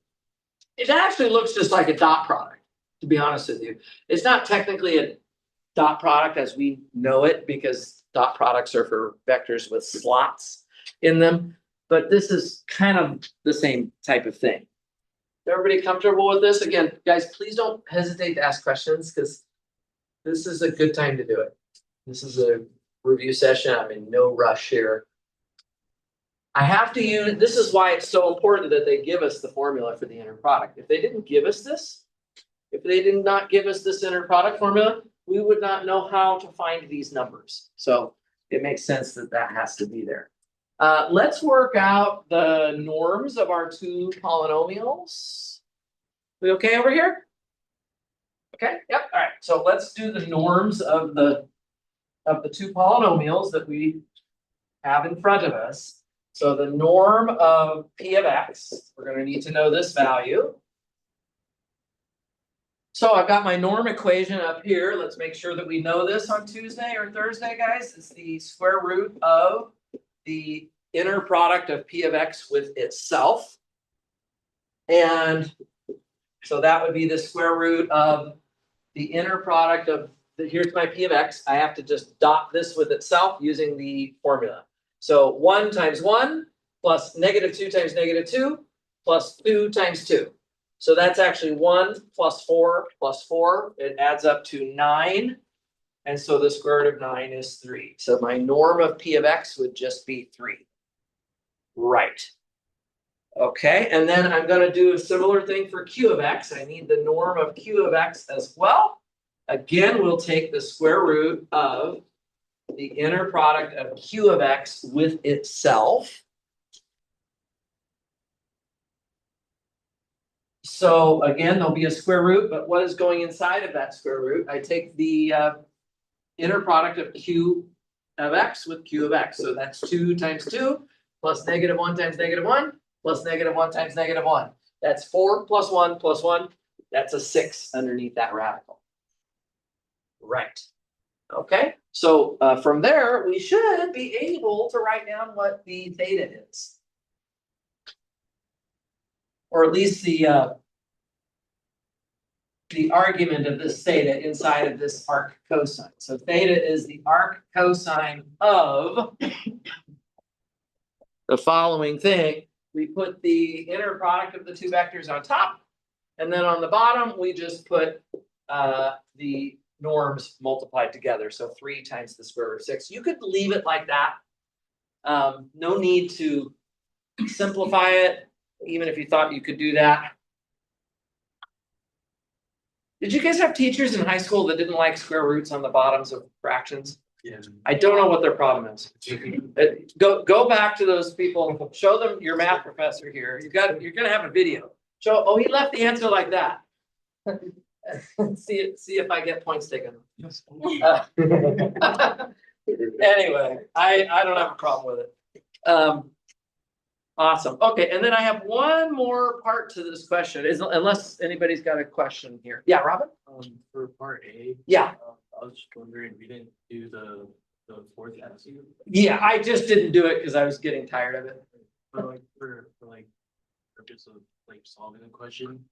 [SPEAKER 1] It actually looks just like a dot product, to be honest with you. It's not technically a dot product as we know it, because dot products are for vectors with slots in them. But this is kind of the same type of thing. Everybody comfortable with this? Again, guys, please don't hesitate to ask questions, because this is a good time to do it. This is a review session. I'm in no rush here. I have to use, this is why it's so important that they give us the formula for the inner product. If they didn't give us this, if they did not give us this inner product formula, we would not know how to find these numbers. So it makes sense that that has to be there. Let's work out the norms of our 2 polynomials. We okay over here? Okay, yep, all right. So let's do the norms of the 2 polynomials that we have in front of us. So the norm of P of X, we're going to need to know this value. So I've got my norm equation up here. Let's make sure that we know this on Tuesday or Thursday, guys. It's the square root of the inner product of P of X with itself. And so that would be the square root of the inner product of, here's my P of X. I have to just dot this with itself using the formula. So 1 times 1 plus -2 times -2 plus 2 times 2. So that's actually 1 plus 4 plus 4, it adds up to 9. And so the square root of 9 is 3. So my norm of P of X would just be 3. Right. Okay, and then I'm gonna do a similar thing for Q of X. I need the norm of Q of X as well. Again, we'll take the square root of the inner product of Q of X with itself. So again, there'll be a square root, but what is going inside of that square root? I take the inner product of Q of X with Q of X. So that's 2 times 2 plus -1 times -1 plus -1 times -1. That's 4 plus 1 plus 1. That's a 6 underneath that radical. Right. Okay, so from there, we should be able to write down what the theta is. Or at least the argument of this theta inside of this arc cosine. So theta is the arc cosine of the following thing. We put the inner product of the two vectors on top, and then on the bottom, we just put the norms multiplied together. So 3 times the square root of 6. You could leave it like that. No need to simplify it, even if you thought you could do that. Did you guys have teachers in high school that didn't like square roots on the bottoms of fractions?
[SPEAKER 3] Yeah.
[SPEAKER 1] I don't know what their problem is. Go back to those people, show them your math professor here. You're gonna have a video. Show, oh, he left the answer like that. See if I get points taken. Anyway, I don't have a problem with it. Awesome. Okay, and then I have one more part to this question, unless anybody's got a question here. Yeah, Robin?
[SPEAKER 3] For part A.
[SPEAKER 1] Yeah.
[SPEAKER 3] I was just wondering, we didn't do the fourth axiom.
[SPEAKER 1] Yeah, I just didn't do it because I was getting tired of it.
[SPEAKER 3] But like for like purpose of like solving the question,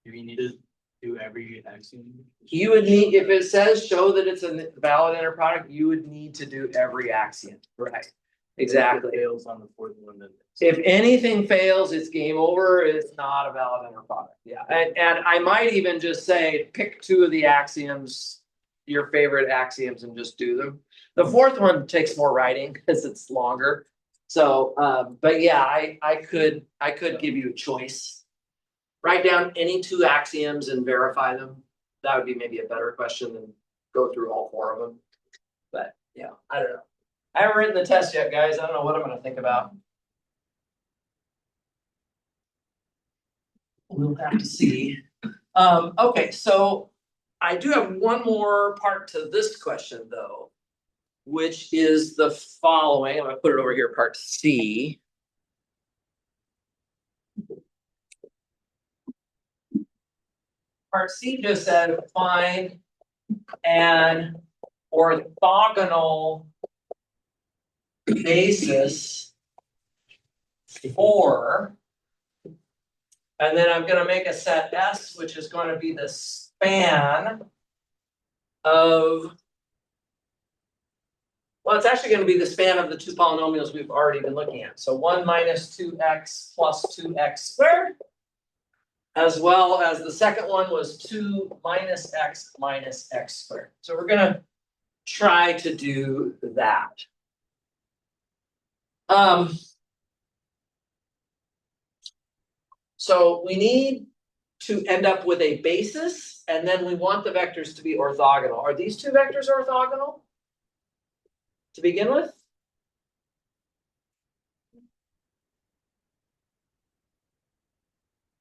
[SPEAKER 3] do we need to do every axiom?
[SPEAKER 1] You would need, if it says show that it's a valid inner product, you would need to do every axiom. Right. Exactly.
[SPEAKER 3] If it fails on the fourth one, then.
[SPEAKER 1] If anything fails, it's game over. It's not a valid inner product. Yeah, and I might even just say pick 2 of the axioms, your favorite axioms, and just do them. The fourth one takes more writing because it's longer. So, but yeah, I could give you a choice. Write down any 2 axioms and verify them. That would be maybe a better question than go through all 4 of them. But yeah, I don't know. I haven't written the test yet, guys. I don't know what I'm gonna think about. We'll have to see. Okay, so I do have one more part to this question though, which is the following. I'm gonna put it over here, part C. Part C just said find an orthogonal basis for, and then I'm gonna make a set S, which is going to be the span of, well, it's actually going to be the span of the 2 polynomials we've already been looking at. So 1 minus 2x plus 2x squared, as well as the second one was 2 minus x squared. So we're gonna try to do that. So we need to end up with a basis, and then we want the vectors to be orthogonal. Are these 2 vectors orthogonal to begin with?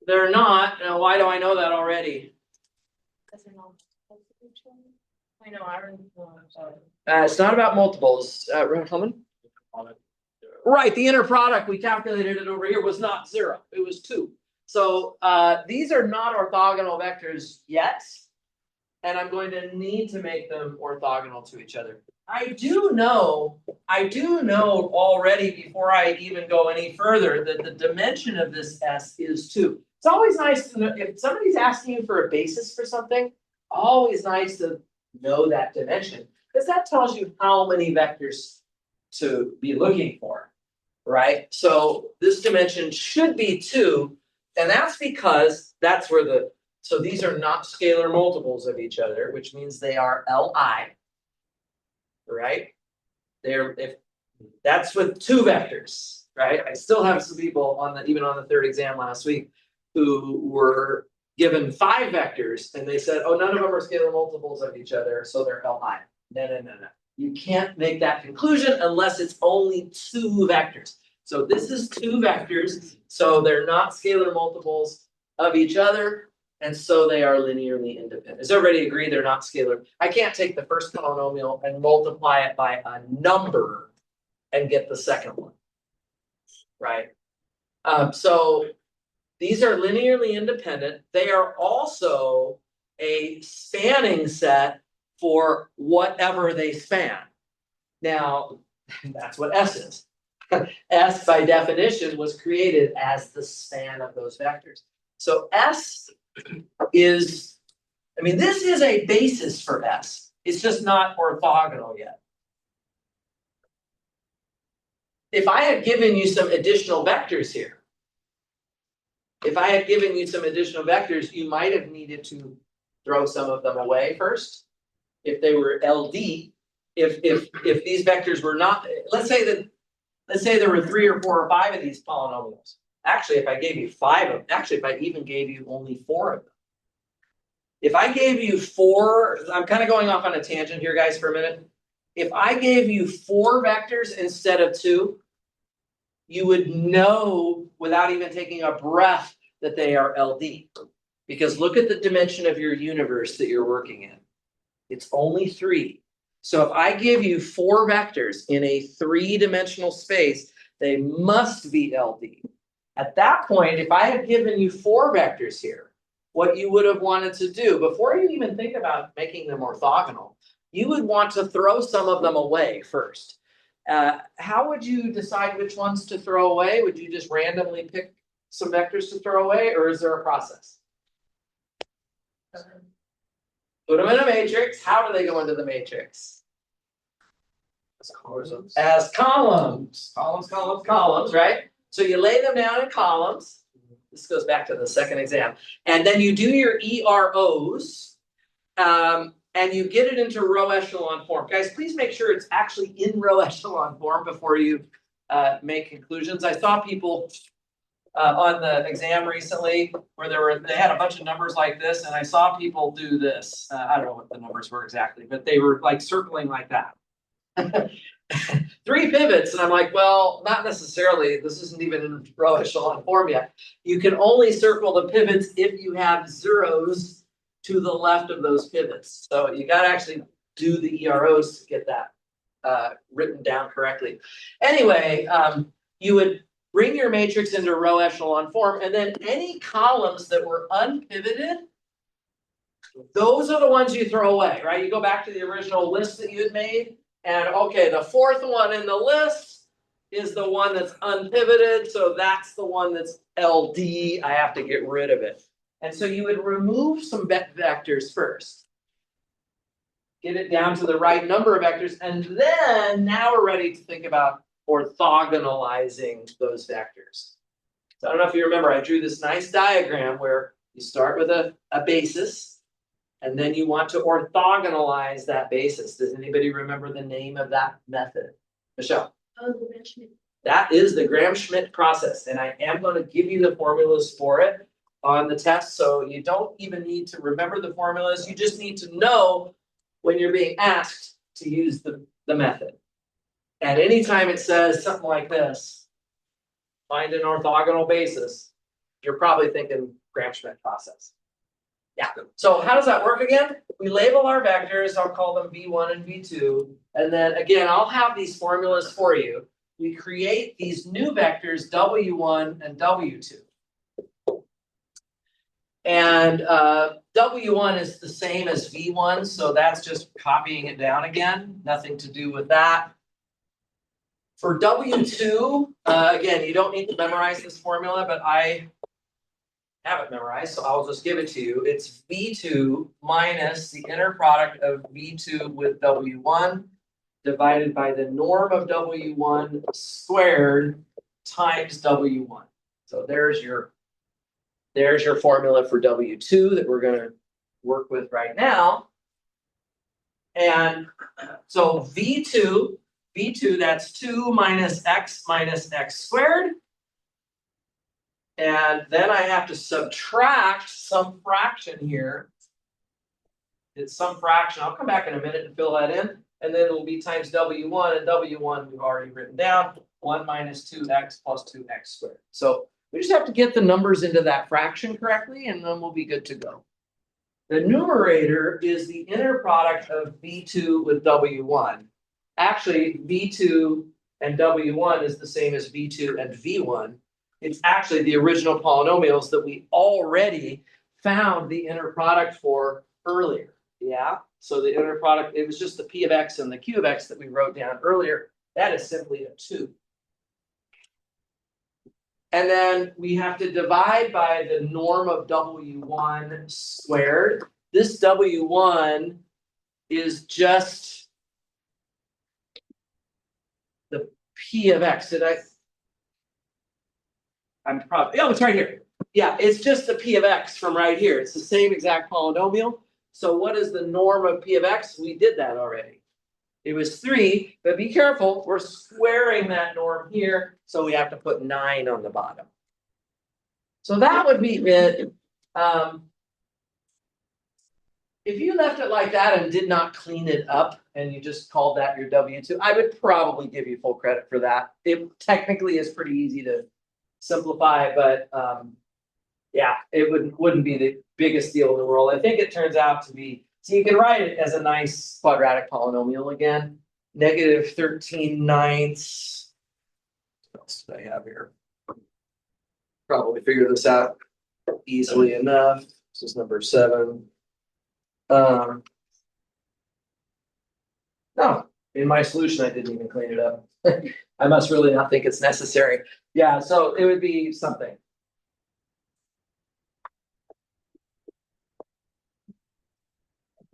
[SPEAKER 1] They're not. Now, why do I know that already?
[SPEAKER 2] I know, I don't.
[SPEAKER 1] It's not about multiples, Hellman? Right, the inner product, we calculated it over here, was not 0, it was 2. So these are not orthogonal vectors yet, and I'm going to need to make them orthogonal to each other. I do know already before I even go any further that the dimension of this S is 2. It's always nice to know, if somebody's asking you for a basis for something, always nice to know that dimension, because that tells you how many vectors to be looking for, right? So this dimension should be 2, And that's because that's where so these are not scalar multiples of each other, which means they are Li. Right? That's with two vectors, right? I still have some people even on the third exam last week who were given 5 vectors and they said, oh, none of them are scalar multiples of each other, so they're Li. No. You can't make that conclusion unless it's only 2 vectors. So this is 2 vectors, so they're not scalar multiples of each other, and so they are linearly independent. Does everybody agree they're not scalar? I can't take the first polynomial and multiply it by a number and get the second one, right? So these are linearly independent. They are also a spanning set for whatever they span. Now, that's what S is. S by definition was created as the span of those vectors. So S is, this is a basis for S. It's just not orthogonal yet. If I had given you some additional vectors here, you might have needed to throw some of them away first. If they were LD, if these vectors were not, let's say there were 3 or 4 or 5 of these polynomials. Actually, if I gave you 5 of them, if I even gave you only 4 of them. If I gave you 4, I'm kind of going off on a tangent here, guys, for a minute. If I gave you 4 vectors instead of 2, you would know without even taking a breath that they are LD. Because look at the dimension of your universe that you're working in. It's only 3. So if I give you 4 vectors in a 3-dimensional space, they must be LD. At that point, if I had given you 4 vectors here, what you would have wanted to do, before you even think about making them orthogonal, you would want to throw some of them away first. How would you decide which ones to throw away? Would you just randomly pick some vectors to throw away, or is there a process? Put them in a matrix. How do they go into the matrix? As columns. Columns, right? So you lay them down in columns. This goes back to the second exam. And then you do your EROs, and you get it into row echelon form. Guys, please make sure it's actually in row echelon form before you make conclusions. I saw people on the exam recently where they had a bunch of numbers like this, and I saw people do this. I don't know what the numbers were exactly, but they were like circling like that. 3 pivots, and I'm like, well, not necessarily. This isn't even in row echelon form yet. You can only circle the pivots if you have zeros to the left of those pivots. So you got to actually do the EROs to get that written down correctly. Anyway, you would bring your matrix into row echelon form, and then any columns that were unpivoted, those are the ones you throw away, right? You go back to the original list that you had made, and okay, the 4th one in the list is the one that's unpivoted, so that's the one that's LD. I have to get rid of it. And so you would remove some vectors first. Get it down to the right number of vectors, and then now we're ready to think about orthogonalizing those vectors. So I don't know if you remember, I drew this nice diagram where you start with a basis, and then you want to orthogonalize that basis. Does anybody remember the name of that method? Michelle?
[SPEAKER 2] Oh, the Gram-Schmidt.
[SPEAKER 1] That is the Gram-Schmidt process, and I am going to give you the formulas for it on the test, so you don't even need to remember the formulas. You just need to know when you're being asked to use the method. And anytime it says something like this, find an orthogonal basis, you're probably thinking Gram-Schmidt process. Yeah. So how does that work again? We label our vectors. I'll call them V1 and V2. And then again, I'll have these formulas for you. We create these new vectors, W1 and W2. And W1 is the same as V1, so that's just copying it down again. Nothing to do with that. For W2, again, you don't need to memorize this formula, but I have it memorized, so I'll just give it to you. It's V2 minus the inner product of V2 with W1 divided by the norm of W1 squared times W1. So there's your There's your formula for W2 that we're gonna work with right now. And so V2, that's 2 minus x squared. And then I have to subtract some fraction here. It's some fraction. I'll come back in a minute and fill that in. And then it'll be times W1, and W1 we've already written down. 1 minus 2x plus 2x squared. So we just have to get the numbers into that fraction correctly, and then we'll be good to go. The numerator is the inner product of V2 with W1. Actually, V2 and W1 is the same as V2 and V1. It's actually the original polynomials that we already found the inner product for earlier. Yeah, so the inner product, it was just the P of x and the Q of x that we wrote down earlier. That is simply a 2. And then we have to divide by the norm of W1 squared. This W1 is just the P of x. I'm probably, oh, it's right here. Yeah, it's just the P of x from right here. It's the same exact polynomial. So what is the norm of P of x? We did that already. It was 3, but be careful, we're squaring that norm here, so we have to put 9 on the bottom. So that would be it. If you left it like that and did not clean it up and you just called that your W2, I would probably give you full credit for that. It technically is pretty easy to simplify, but yeah, it wouldn't be the biggest deal in the world. I think it turns out to be, so you can write it as a nice quadratic polynomial again. Negative 13/9. What else did I have here? Probably figure this out easily enough. This is number 7. No, in my solution, I didn't even clean it up. I must really not think it's necessary. Yeah, so it would be something.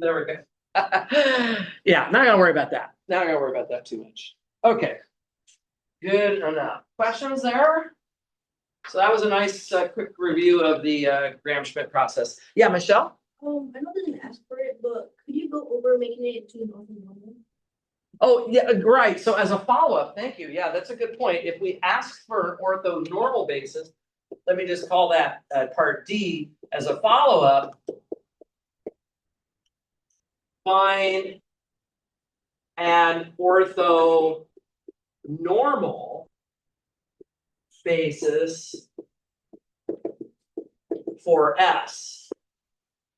[SPEAKER 1] There we go. Yeah, not gonna worry about that. Not gonna worry about that too much. Okay. Good enough. Questions there? So that was a nice quick review of the Gram-Schmidt process. Yeah, Michelle?
[SPEAKER 4] I know they didn't ask for it, but could you go over making it into an orthogonal?
[SPEAKER 1] Oh, yeah, right. So as a follow-up, thank you. Yeah, that's a good point. If we ask for an orthonormal basis, let me just call that part D as a follow-up. Find an orthonormal basis for S.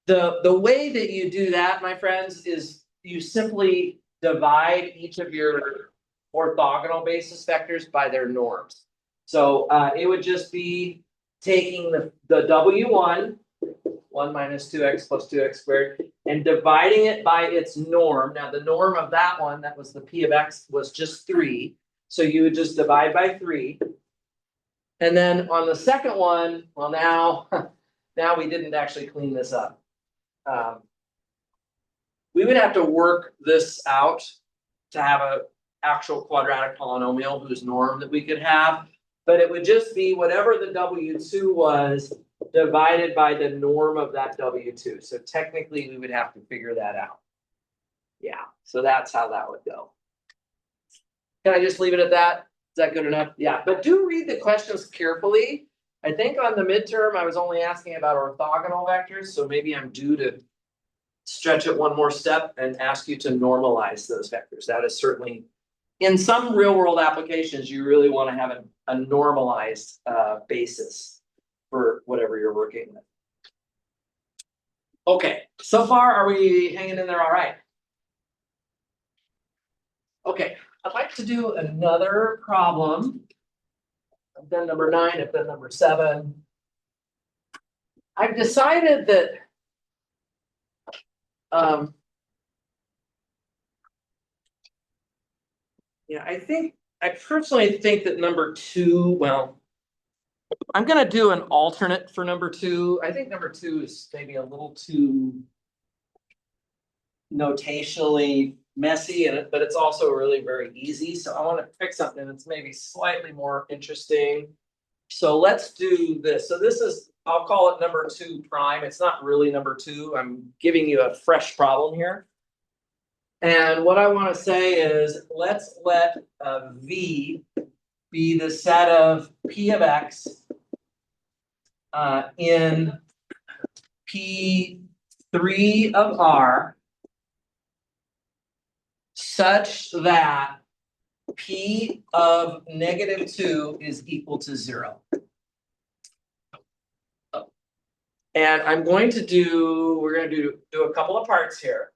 [SPEAKER 1] The way that you do that, my friends, is you simply divide each of your orthogonal basis vectors by their norms. So it would just be taking the W1, 1 minus 2x plus 2x squared, and dividing it by its norm. Now the norm of that one, that was the P of x, was just 3. So you would just divide by 3. And then on the second one, well now we didn't actually clean this up. We would have to work this out to have an actual quadratic polynomial whose norm that we could have, but it would just be whatever the W2 was divided by the norm of that W2. So technically we would have to figure that out. Yeah, so that's how that would go. Can I just leave it at that? Is that good enough? Yeah, but do read the questions carefully. I think on the midterm, I was only asking about orthogonal vectors, so maybe I'm due to stretch it one more step and ask you to normalize those vectors. That is certainly, in some real world applications, you really want to have a normalized basis for whatever you're working with. Okay, so far, are we hanging in there all right? Okay, I'd like to do another problem. I've done number 9, I've done number 7. I've decided that yeah, I personally think that number 2, well, I'm gonna do an alternate for number 2. I think number 2 is maybe a little too notationally messy, but it's also really very easy. So I want to pick something that's maybe slightly more interesting. So let's do this. So this is, I'll call it number 2 prime. It's not really number 2. I'm giving you a fresh problem here. And what I want to say is, let's let V be the set of P of X in P3 of R such that P of -2 is equal to 0. And I'm going to do, we're going to do a couple of parts here.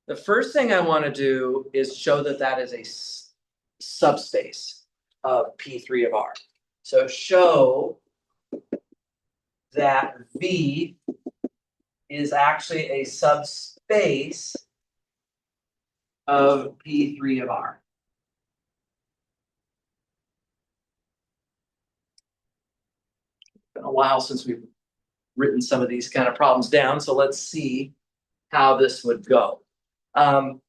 [SPEAKER 1] The first thing I want to do is show that that is a subspace of P3 of R. So show that V is actually a subspace of P3 of R. It's been a while since we've written some of these kind of problems down, so let's see how this would go. Can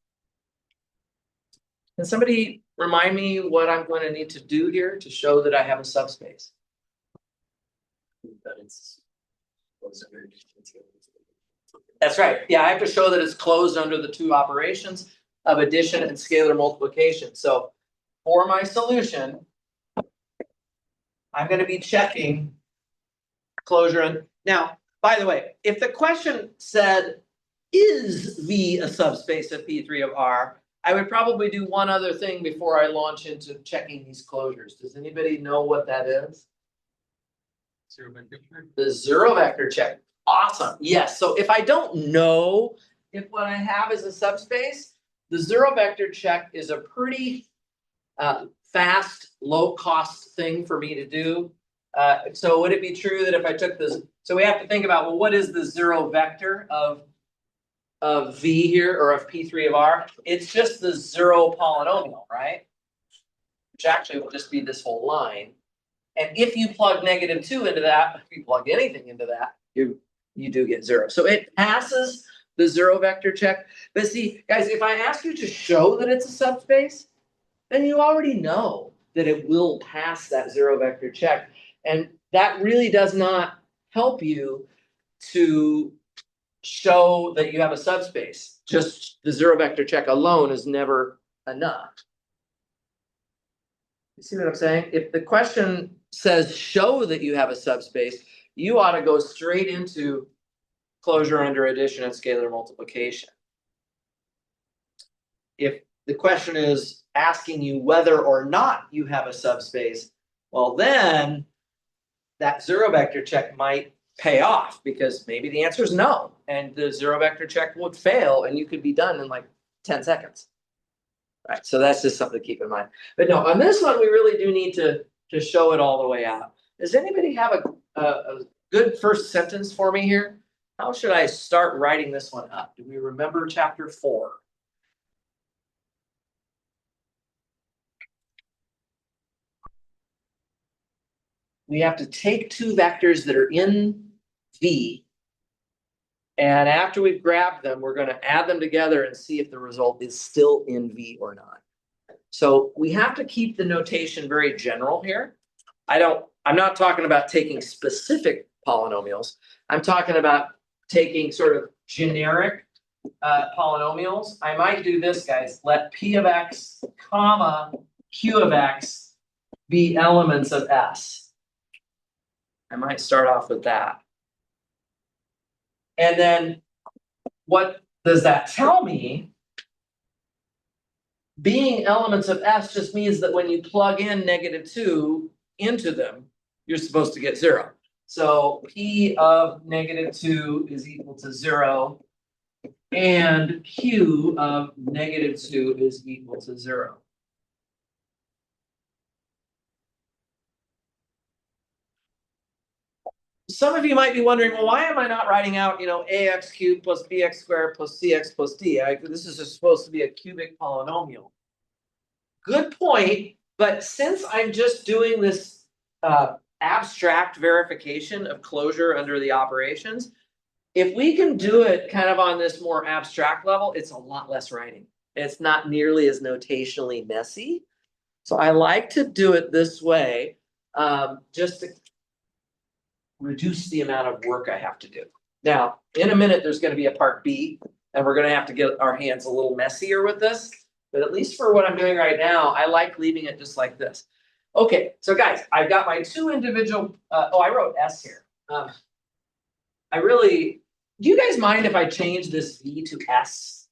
[SPEAKER 1] somebody remind me what I'm going to need to do here to show that I have a subspace? That's right. Yeah, I have to show that it's closed under the 2 operations of addition and scalar multiplication. So for my solution, I'm going to be checking closure. And now, by the way, if the question said, is V a subspace of P3 of R? I would probably do one other thing before I launch into checking these closures. Does anybody know what that is?
[SPEAKER 3] Zero vector check.
[SPEAKER 1] The 0 vector check. Awesome. Yes. So if I don't know if what I have is a subspace, the 0 vector check is a pretty fast, low cost thing for me to do. So would it be true that if I took this, so we have to think about, well, what is the 0 vector of V here, or of P3 of R? It's just the 0 polynomial, right? Which actually will just be this whole line. And if you plug -2 into that, if you plug anything into that, you do get 0. So it passes the 0 vector check. But see, guys, if I ask you to show that it's a subspace, then you already know that it will pass that 0 vector check. And that really does not help you to show that you have a subspace. Just the 0 vector check alone is never enough. You see what I'm saying? If the question says show that you have a subspace, you ought to go straight into closure under addition and scalar multiplication. If the question is asking you whether or not you have a subspace, well then that 0 vector check might pay off, because maybe the answer is no, and the 0 vector check would fail and you could be done in like 10 seconds. Right, so that's just something to keep in mind. But no, on this one, we really do need to show it all the way out. Does anybody have a good first sentence for me here? How should I start writing this one up? Do we remember chapter 4? We have to take 2 vectors that are in V, and after we've grabbed them, we're going to add them together and see if the result is still in V or not. So we have to keep the notation very general here. I'm not talking about taking specific polynomials. I'm talking about taking sort of generic polynomials. I might do this, guys. Let P of X, comma, Q of X be elements of S. I might start off with that. And then what does that tell me? Being elements of S just means that when you plug in -2 into them, you're supposed to get 0. So P of -2 is equal to 0, and Q of -2 is equal to 0. Some of you might be wondering, well, why am I not writing out, ax cubed plus bx squared plus cx plus d? This is just supposed to be a cubic polynomial. Good point, but since I'm just doing this abstract verification of closure under the operations, if we can do it kind of on this more abstract level, it's a lot less writing. It's not nearly as notationally messy. So I like to do it this way. just to reduce the amount of work I have to do. Now, in a minute, there's gonna be a part B, and we're gonna have to get our hands a little messier with this. But at least for what I'm doing right now, I like leaving it just like this. Okay, so guys, I've got my two individual, I wrote S here. Do you guys mind if I change this V to S?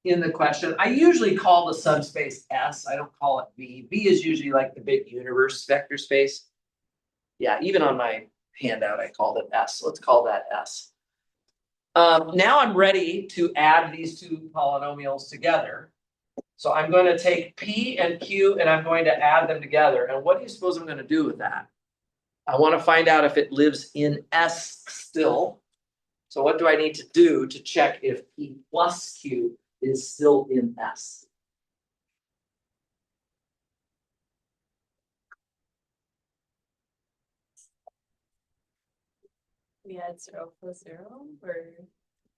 [SPEAKER 1] In the question, I usually call the subspace S, I don't call it V. V is usually like the big universe vector space. Yeah, even on my handout, I called it S, let's call that S. Now I'm ready to add these two polynomials together. So I'm going to take P and Q and I'm going to add them together. And what do you suppose I'm going to do with that? I want to find out if it lives in S still. So what do I need to do to check if P plus Q is still in S?
[SPEAKER 2] We had 0 plus 0, or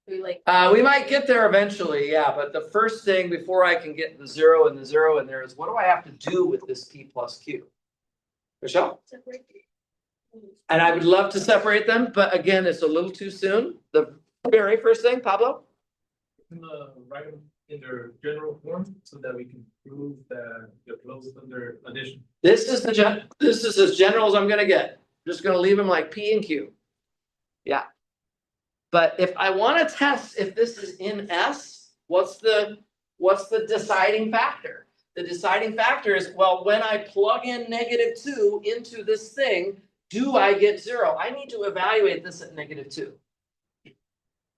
[SPEAKER 2] we like.
[SPEAKER 1] We might get there eventually, yeah, but the first thing before I can get the 0 and the 0 in there is what do I have to do with this P plus Q? Michelle?
[SPEAKER 4] Separate.
[SPEAKER 1] And I would love to separate them, but again, it's a little too soon. The very first thing, Pablo?
[SPEAKER 5] Write them in their general form so that we can prove that they're closed under addition.
[SPEAKER 1] This is as general as I'm gonna get. Just gonna leave them like P and Q. Yeah. But if I wanna test if this is in S, what's the deciding factor? The deciding factor is, well, when I plug in -2 into this thing, do I get 0? I need to evaluate this at -2.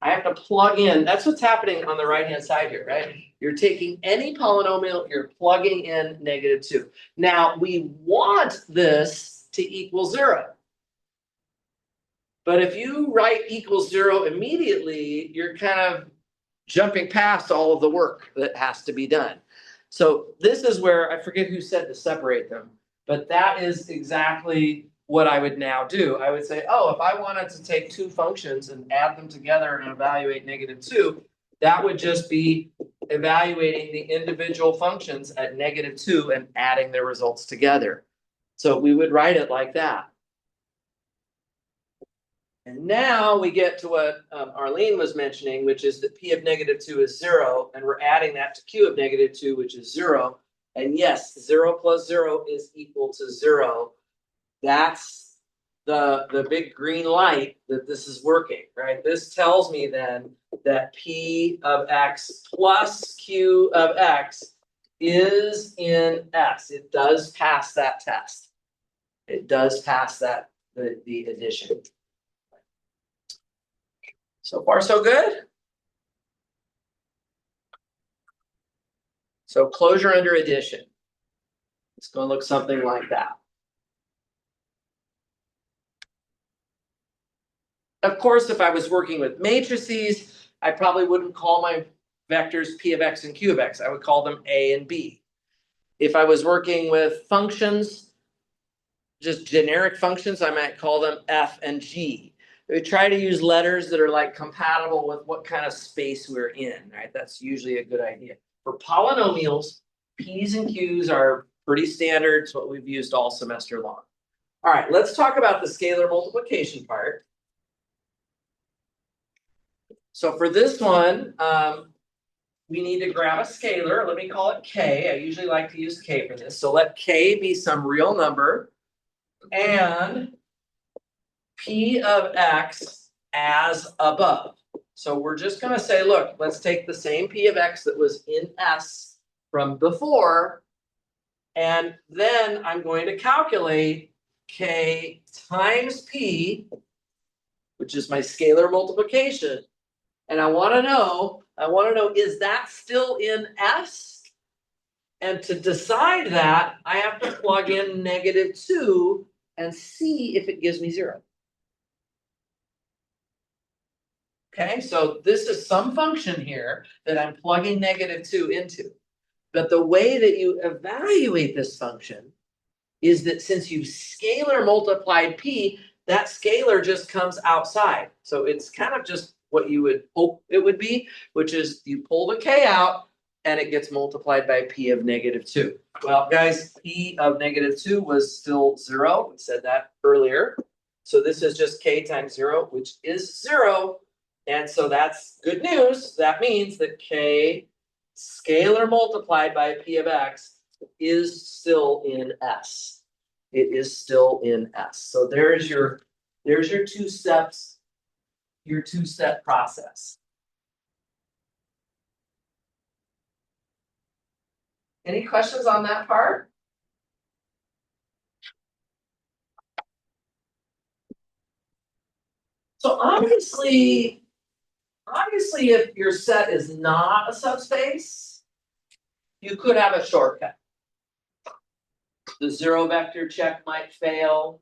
[SPEAKER 1] I have to plug in, that's what's happening on the right-hand side here, right? You're taking any polynomial, you're plugging in -2. Now, we want this to equal 0. But if you write equals 0 immediately, you're kind of jumping past all of the work that has to be done. So this is where, I forget who said to separate them, but that is exactly what I would now do. I would say, oh, if I wanted to take two functions and add them together and evaluate -2, that would just be evaluating the individual functions at -2 and adding their results together. So we would write it like that. And now we get to what Arlene was mentioning, which is that P of -2 is 0, and we're adding that to Q of -2, which is 0. And yes, 0 plus 0 is equal to 0. That's the big green light that this is working, right? This tells me then that P of X plus Q of X is in S. It does pass that test. It does pass that, the addition. So far, so good? So closure under addition. It's going to look something like that. Of course, if I was working with matrices, I probably wouldn't call my vectors P of X and Q of X. I would call them A and B. If I was working with functions, just generic functions, I might call them F and G. We try to use letters that are like compatible with what kind of space we're in, right? That's usually a good idea. For polynomials, P's and Q's are pretty standard. It's what we've used all semester long. All right, let's talk about the scalar multiplication part. So for this one, we need to grab a scalar. Let me call it K. I usually like to use K for this. So let K be some real number. And P of X as above. So we're just going to say, look, let's take the same P of X that was in S from before, and then I'm going to calculate K times P, which is my scalar multiplication. And I want to know, is that still in S? And to decide that, I have to plug in -2 and see if it gives me 0. Okay, so this is some function here that I'm plugging -2 into. But the way that you evaluate this function is that since you've scalar multiplied P, that scalar just comes outside. So it's kind of just what you would hope it would be, which is you pull the K out and it gets multiplied by p of -2. Well, guys, p of -2 was still 0. We said that earlier. So this is just k times 0, which is 0. And so that's good news. That means that k scalar multiplied by p of x is still in S. It is still in S. So there's your two steps, your two-step process. Any questions on that part? So obviously, if your set is not a subspace, you could have a shortcut. The zero vector check might fail.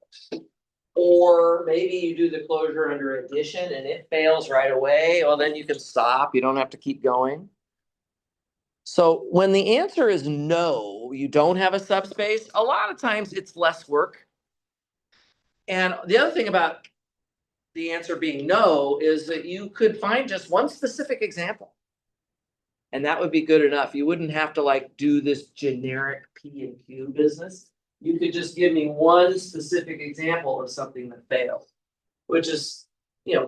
[SPEAKER 1] Or maybe you do the closure under addition and it fails right away. Well, then you can stop. You don't have to keep going. So when the answer is no, you don't have a subspace, a lot of times it's less work. And the other thing about the answer being no is that you could find just one specific example. And that would be good enough. You wouldn't have to like do this generic P and Q business. You could just give me one specific example of something that failed, which is,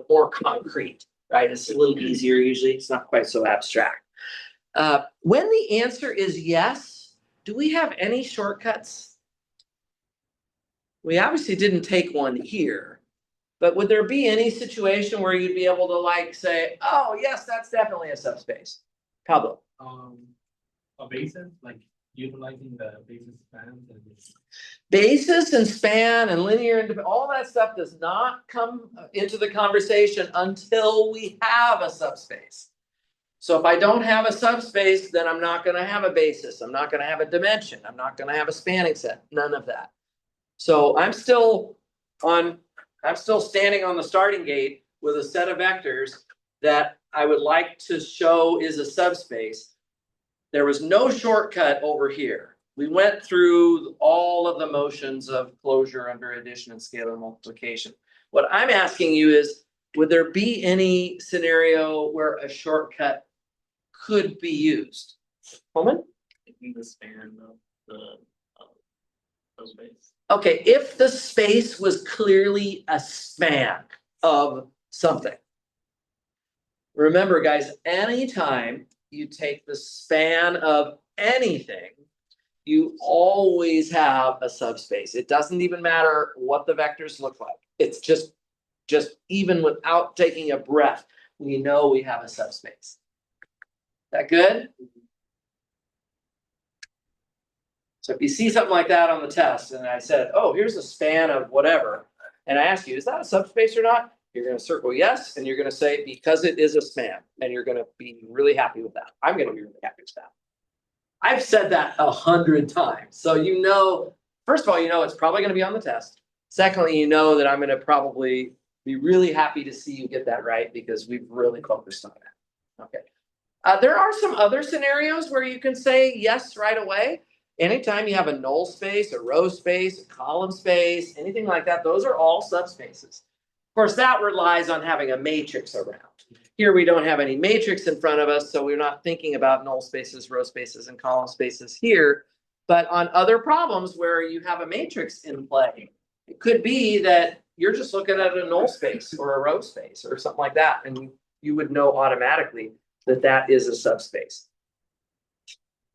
[SPEAKER 1] more concrete, right? It's a little easier usually. It's not quite so abstract. When the answer is yes, do we have any shortcuts? We obviously didn't take one here, but would there be any situation where you'd be able to like say, oh, yes, that's definitely a subspace? Pablo.
[SPEAKER 5] A basis, like utilizing the basis span and
[SPEAKER 1] Basis and span and linear and all that stuff does not come into the conversation until we have a subspace. So if I don't have a subspace, then I'm not going to have a basis. I'm not going to have a dimension. I'm not going to have a spanning set. None of that. So I'm still standing on the starting gate with a set of vectors that I would like to show is a subspace. There was no shortcut over here. We went through all of the motions of closure under addition and scalar multiplication. What I'm asking you is, would there be any scenario where a shortcut could be used? Holman?
[SPEAKER 3] In the span of the subspace.
[SPEAKER 1] Okay, if the space was clearly a span of something. Remember, guys, anytime you take the span of anything, you always have a subspace. It doesn't even matter what the vectors look like. It's just even without taking a breath, we know we have a subspace. That good? So if you see something like that on the test, and I said, oh, here's a span of whatever, and I ask you, is that a subspace or not? You're going to circle yes, and you're going to say, because it is a span, and you're going to be really happy with that. I'm going to be really happy with that. I've said that 100 times. So first of all, it's probably going to be on the test. Secondly, that I'm going to probably be really happy to see you get that right because we've really focused on that. Okay. There are some other scenarios where you can say yes right away. Anytime you have a null space, a row space, a column space, anything like that, those are all subspaces. Of course, that relies on having a matrix around. Here we don't have any matrix in front of us, so we're not thinking about null spaces, row spaces, and column spaces here. But on other problems where you have a matrix in play, it could be that you're just looking at a null space or a row space or something like that, and you would know automatically that that is a subspace.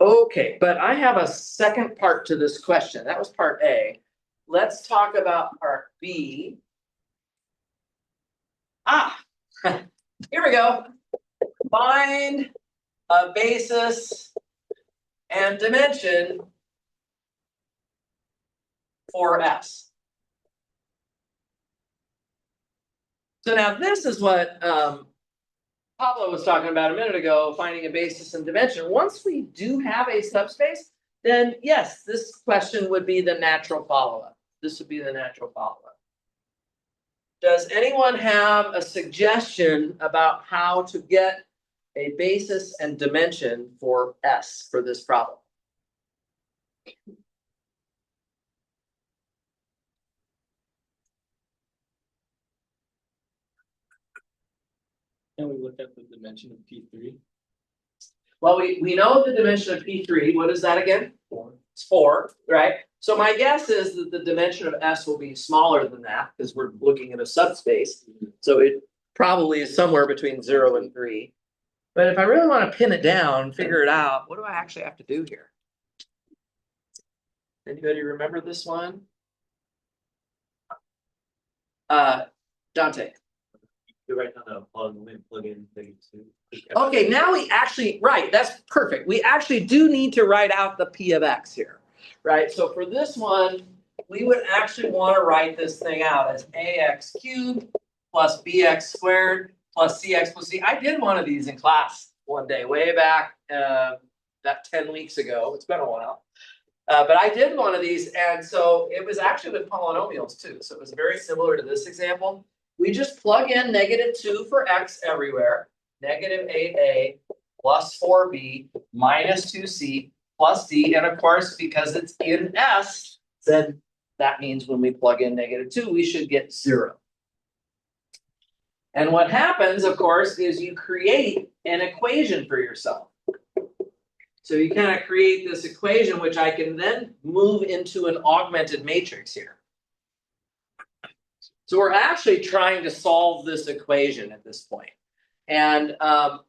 [SPEAKER 1] Okay, but I have a second part to this question. That was part A. Let's talk about part B. Here we go. Find a basis and dimension for S. So now this is what Pablo was talking about a minute ago, finding a basis and dimension. Once we do have a subspace, then yes, this question would be the natural follow-up. This would be the natural follow-up. Does anyone have a suggestion about how to get a basis and dimension for S for this problem?
[SPEAKER 3] Can we look at the dimension of P3?
[SPEAKER 1] Well, we know the dimension of P3, what is that again? It's 4, right? So my guess is that the dimension of S will be smaller than that, because we're looking at a subspace. So it probably is somewhere between 0 and 3. But if I really want to pin it down, figure it out, what do I actually have to do here? Anybody remember this one? Dante.
[SPEAKER 3] You're right on the plug in thing too.
[SPEAKER 1] Okay, now we actually, right, that's perfect. We actually do need to write out the P of X here, right? So for this one, we would actually want to write this thing out as AX cubed plus BX squared plus CX plus C. I did one of these in class one day, way back, that 10 weeks ago. It's been a while. But I did one of these, and so it was actually with polynomials too. So it was very similar to this example. We just plug in -2 for X everywhere. -8a plus 4b minus 2c plus d. And of course, because it's in S, then that means when we plug in -2, we should get 0. And what happens, of course, is you create an equation for yourself. So you kind of create this equation, which I can then move into an augmented matrix here. So we're actually trying to solve this equation at this point. And I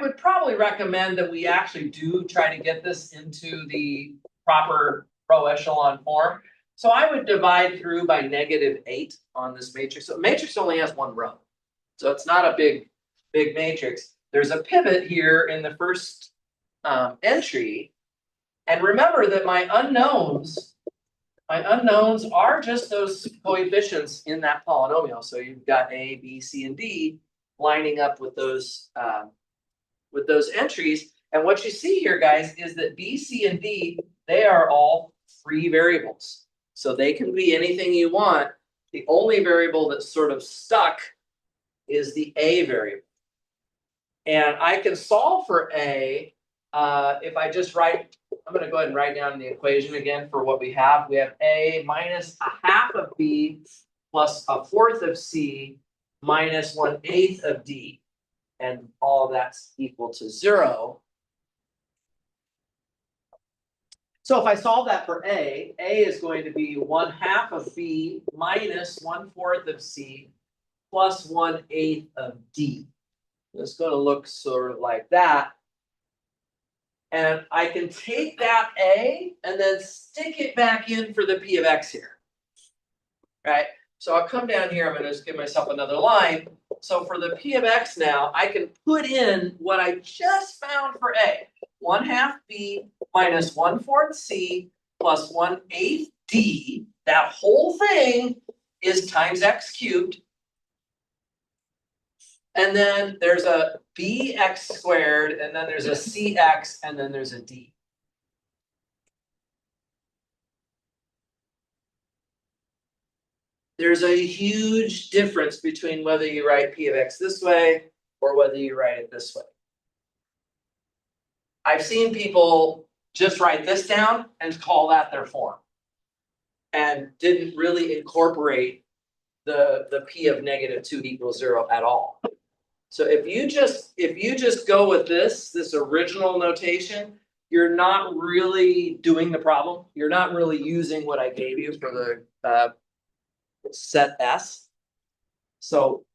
[SPEAKER 1] would probably recommend that we actually do try to get this into the proper row echelon form. So I would divide through by -8 on this matrix. So matrix only has one row. So it's not a big matrix. There's a pivot here in the first entry. And remember that my unknowns are just those coefficients in that polynomial. So you've got A, B, C, and D lining up with those entries. And what you see here, guys, is that B, C, and D, they are all free variables. So they can be anything you want. The only variable that's sort of stuck is the A variable. And I can solve for A if I just write, I'm going to go ahead and write down the equation again for what we have. We have A minus 1/2 of B plus 1/4 of C minus 1/8 of D. And all of that's equal to 0. So if I solve that for A is going to be 1/2 of B minus 1/4 of C plus 1/8 of D. It's going to look sort of like that. And I can take that A and then stick it back in for the P of X here. Right? So I'll come down here, I'm going to just give myself another line. So for the P of X now, I can put in what I just found for A. 1/2 B minus 1/4 C plus 1/8 D. That whole thing is times X cubed. And then there's a bx squared, and then there's a cx, and then there's a d. There's a huge difference between whether you write P of X this way or whether you write it this way. I've seen people just write this down and call that their form, and didn't really incorporate the P of -2 equals 0 at all. So if you just go with this original notation, you're not really doing the problem. You're not really using what I gave you for the set S. So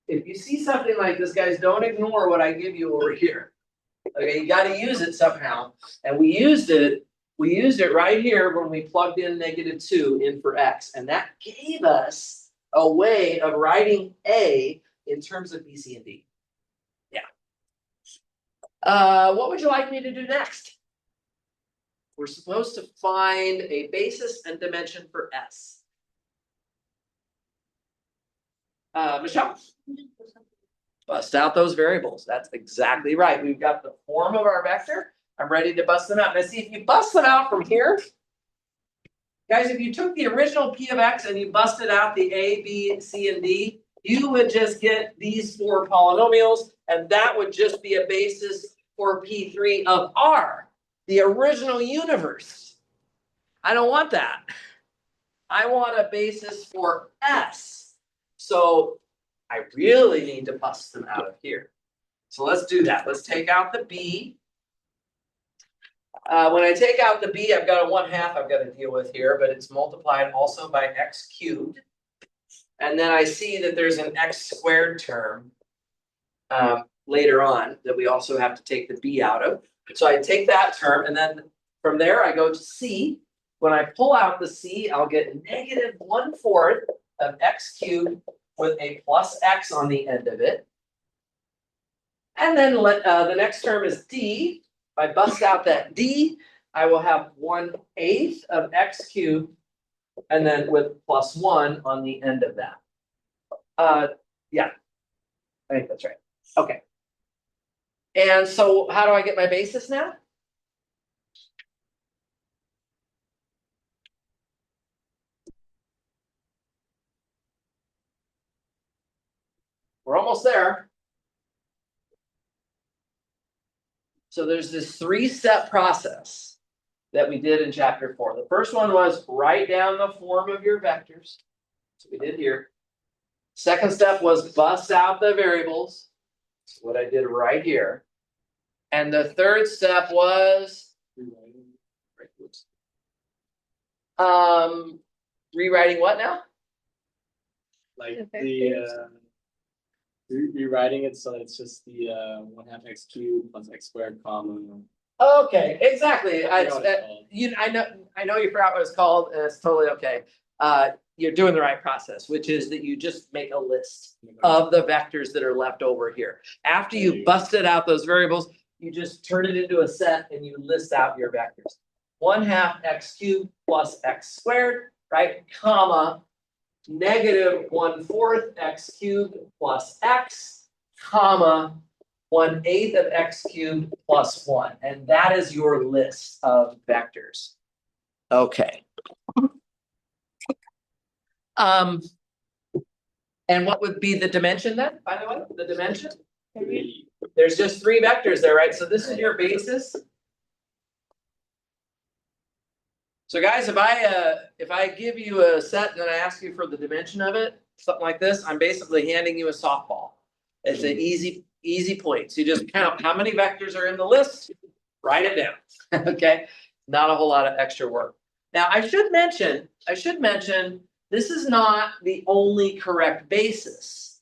[SPEAKER 1] if you see something like this, guys, don't ignore what I give you over here. Okay, you got to use it somehow, and we used it right here when we plugged in -2 in for X, and that gave us a way of writing A in terms of B, C, and D. Yeah. What would you like me to do next? We're supposed to find a basis and dimension for S. Michelle? Bust out those variables. That's exactly right. We've got the form of our vector. I'm ready to bust them out. Now see, if you bust them out from here, guys, if you took the original P of X and you busted out the A, B, C, and D, you would just get these 4 polynomials, and that would just be a basis for P3 of R, the original universe. I don't want that. I want a basis for S. So I really need to bust them out of here. So let's do that. Let's take out the b. When I take out the b, I've got a 1/2 I've got to deal with here, but it's multiplied also by x cubed. And then I see that there's an x squared term later on that we also have to take the b out of. So I take that term, and then from there I go to c. When I pull out the c, I'll get negative 1/4 of x cubed with a plus x on the end of it. And then the next term is d. If I bust out that d, I will have 1/8 of x cubed, and then with plus 1 on the end of that. Yeah, I think that's right. Okay. And so how do I get my basis now? We're almost there. So there's this 3-step process that we did in chapter 4. The first one was write down the form of your vectors. So we did here. Second step was bust out the variables. That's what I did right here. And the third step was rewriting what now?
[SPEAKER 3] Like
[SPEAKER 2] The
[SPEAKER 3] the rewriting it so that it's just the 1/2 x cubed plus x squared comma.
[SPEAKER 1] Okay, exactly.
[SPEAKER 3] I forgot what it's called.
[SPEAKER 1] I know you forgot what it's called, and it's totally okay. You're doing the right process, which is that you just make a list of the vectors that are left over here. After you've busted out those variables, you just turn it into a set and you list out your vectors. 1/2 x cubed plus x squared, right? Comma, negative 1/4 x cubed plus x, comma, 1/8 of x cubed plus 1. And that is your list of vectors. Okay. And what would be the dimension then, by the way, the dimension? There's just 3 vectors there, right? So this is your basis. So guys, if I give you a set and then I ask you for the dimension of it, something like this, I'm basically handing you a softball. It's an easy point. So you just count how many vectors are in the list, write it down. Okay, not a whole lot of extra work. Now I should mention this is not the only correct basis.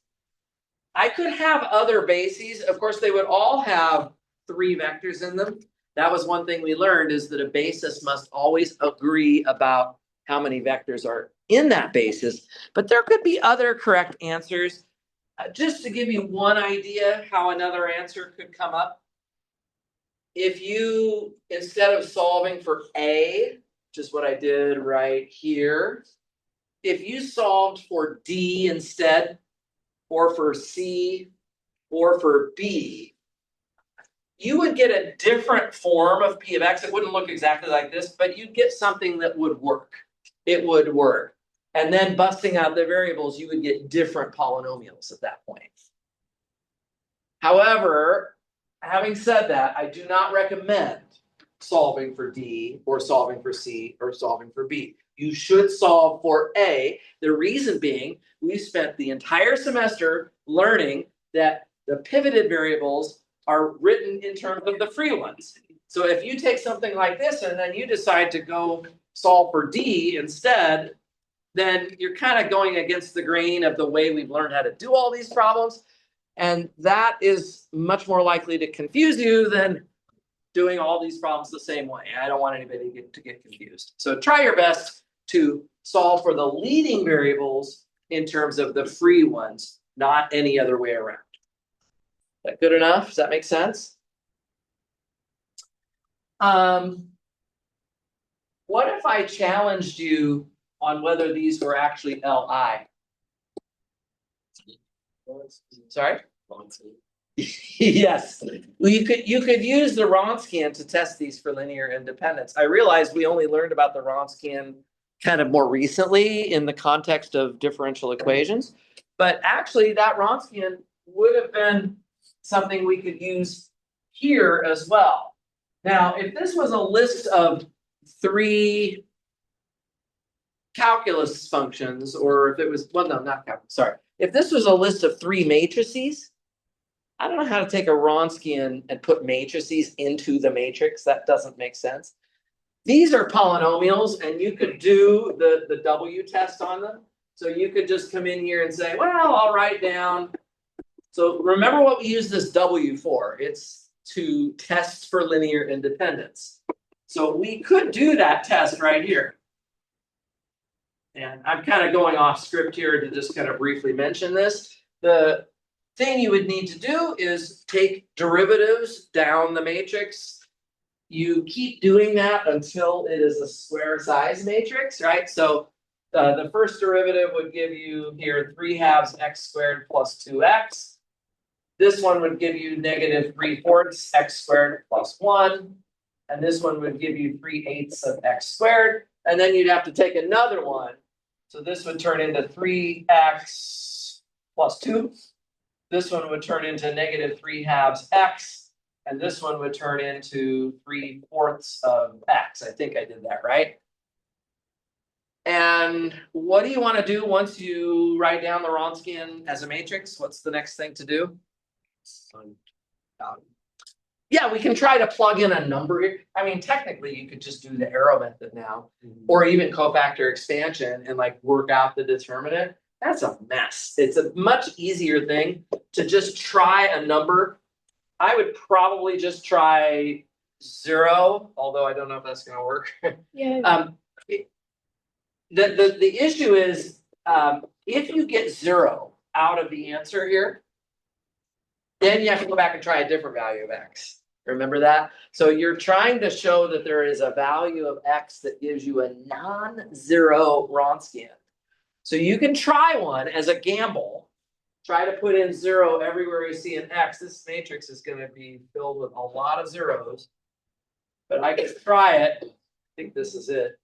[SPEAKER 1] I could have other bases. Of course, they would all have 3 vectors in them. That was one thing we learned, is that a basis must always agree about how many vectors are in that basis. But there could be other correct answers. Just to give you one idea how another answer could come up. If you, instead of solving for A, which is what I did right here, if you solved for D instead, or for C, or for B, you would get a different form of P of X. It wouldn't look exactly like this, but you'd get something that would work. It would work. And then busting out the variables, you would get different polynomials at that point. However, having said that, I do not recommend solving for D or solving for C or solving for B. You should solve for A. The reason being, we spent the entire semester learning that the pivoted variables are written in terms of the free ones. So if you take something like this and then you decide to go solve for D instead, then you're kind of going against the grain of the way we've learned how to do all these problems. And that is much more likely to confuse you than doing all these problems the same way. I don't want anybody to get confused. So try your best to solve for the leading variables in terms of the free ones, not any other way around. Is that good enough? Does that make sense? What if I challenged you on whether these were actually Li? Sorry? Yes, well, you could use the Wronskian to test these for linear independence. I realize we only learned about the Wronskian kind of more recently in the context of differential equations, but actually that Wronskian would have been something we could use here as well. Now, if this was a list of 3 calculus functions, or if it was, well, no, not calculus, sorry. If this was a list of 3 matrices, I don't know how to take a Wronskian and put matrices into the matrix. That doesn't make sense. These are polynomials and you could do the W test on them. So you could just come in here and say, well, I'll write down. So remember what we use this W for. It's to test for linear independence. So we could do that test right here. And I'm kind of going off script here to just kind of briefly mention this. The thing you would need to do is take derivatives down the matrix. You keep doing that until it is a square size matrix, right? So the first derivative would give you here 3/2 x squared plus 2x. This one would give you -3/4 x squared plus 1. And this one would give you 3/8 of x squared. And then you'd have to take another one. So this would turn into 3x plus 2. This one would turn into -3/2 x. And this one would turn into 3/4 of x. I think I did that right. And what do you want to do once you write down the Wronskian as a matrix? What's the next thing to do? Yeah, we can try to plug in a number here. I mean, technically, you could just do the arrow method now, or even cofactor expansion and like work out the determinant. That's a mess. It's a much easier thing to just try a number. I would probably just try 0, although I don't know if that's going to work.
[SPEAKER 2] Yeah.
[SPEAKER 1] The issue is if you get 0 out of the answer here, then you have to go back and try a different value of x. Remember that? So you're trying to show that there is a value of x that gives you a non-zero Wronskian. So you can try one as a gamble. Try to put in 0 everywhere you see an x. This matrix is going to be filled with a lot of zeros. But I can try it. I think this is it.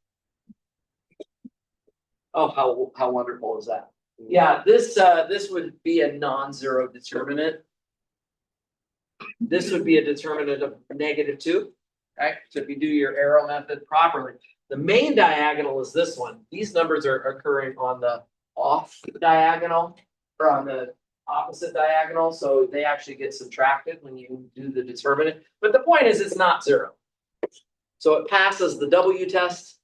[SPEAKER 1] Oh, how wonderful is that? Yeah, this would be a non-zero determinant. This would be a determinant of -2. Right? So if you do your arrow method properly, the main diagonal is this one. These numbers are occurring on the off diagonal or on the opposite diagonal. So they actually get subtracted when you do the determinant. But the point is it's not 0. So it passes the W test.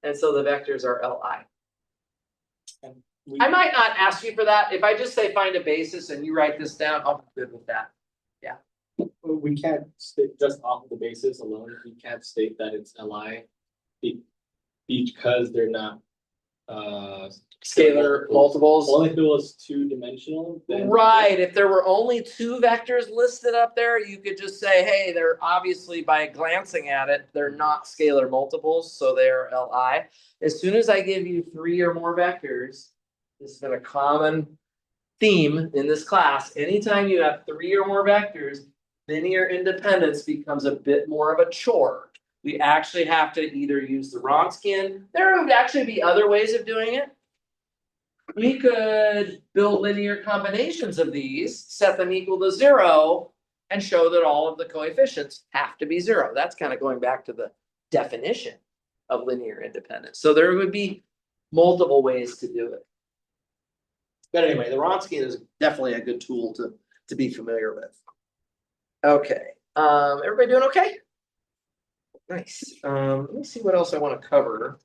[SPEAKER 1] And so the vectors are Li. I might not ask you for that. If I just say find a basis and you write this down, I'll be good with that.
[SPEAKER 3] We can't state just off the basis alone, we can't state that it's Li. Because they're not
[SPEAKER 1] Scalar multiples.
[SPEAKER 3] Only if it was 2-dimensional, then.
[SPEAKER 1] Right, if there were only 2 vectors listed up there, you could just say, hey, they're obviously by glancing at it, they're not scalar multiples, so they're Li. As soon as I give you 3 or more vectors, this has been a common theme in this class. Anytime you have 3 or more vectors, linear independence becomes a bit more of a chore. We actually have to either use the Wronskian. There would actually be other ways of doing it. We could build linear combinations of these, set them equal to 0, and show that all of the coefficients have to be 0. That's kind of going back to the definition of linear independence. So there would be multiple ways to do it. But anyway, the Wronskian is definitely a good tool to be familiar with. Okay, everybody doing okay? Nice. Let me see what else I want to cover.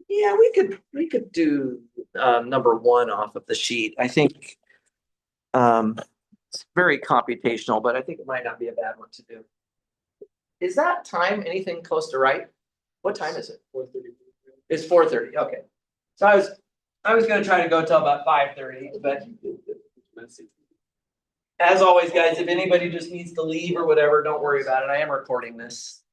[SPEAKER 1] Yeah, we could do number 1 off of the sheet. I think it's very computational, but I think it might not be a bad one to do. Is that time anything close to right? What time is it?
[SPEAKER 3] 4:30.
[SPEAKER 1] It's 4:30. Okay. So I was going to try to go till about 5:30, but as always, guys, if anybody just needs to leave or whatever, don't worry about it. I am recording this.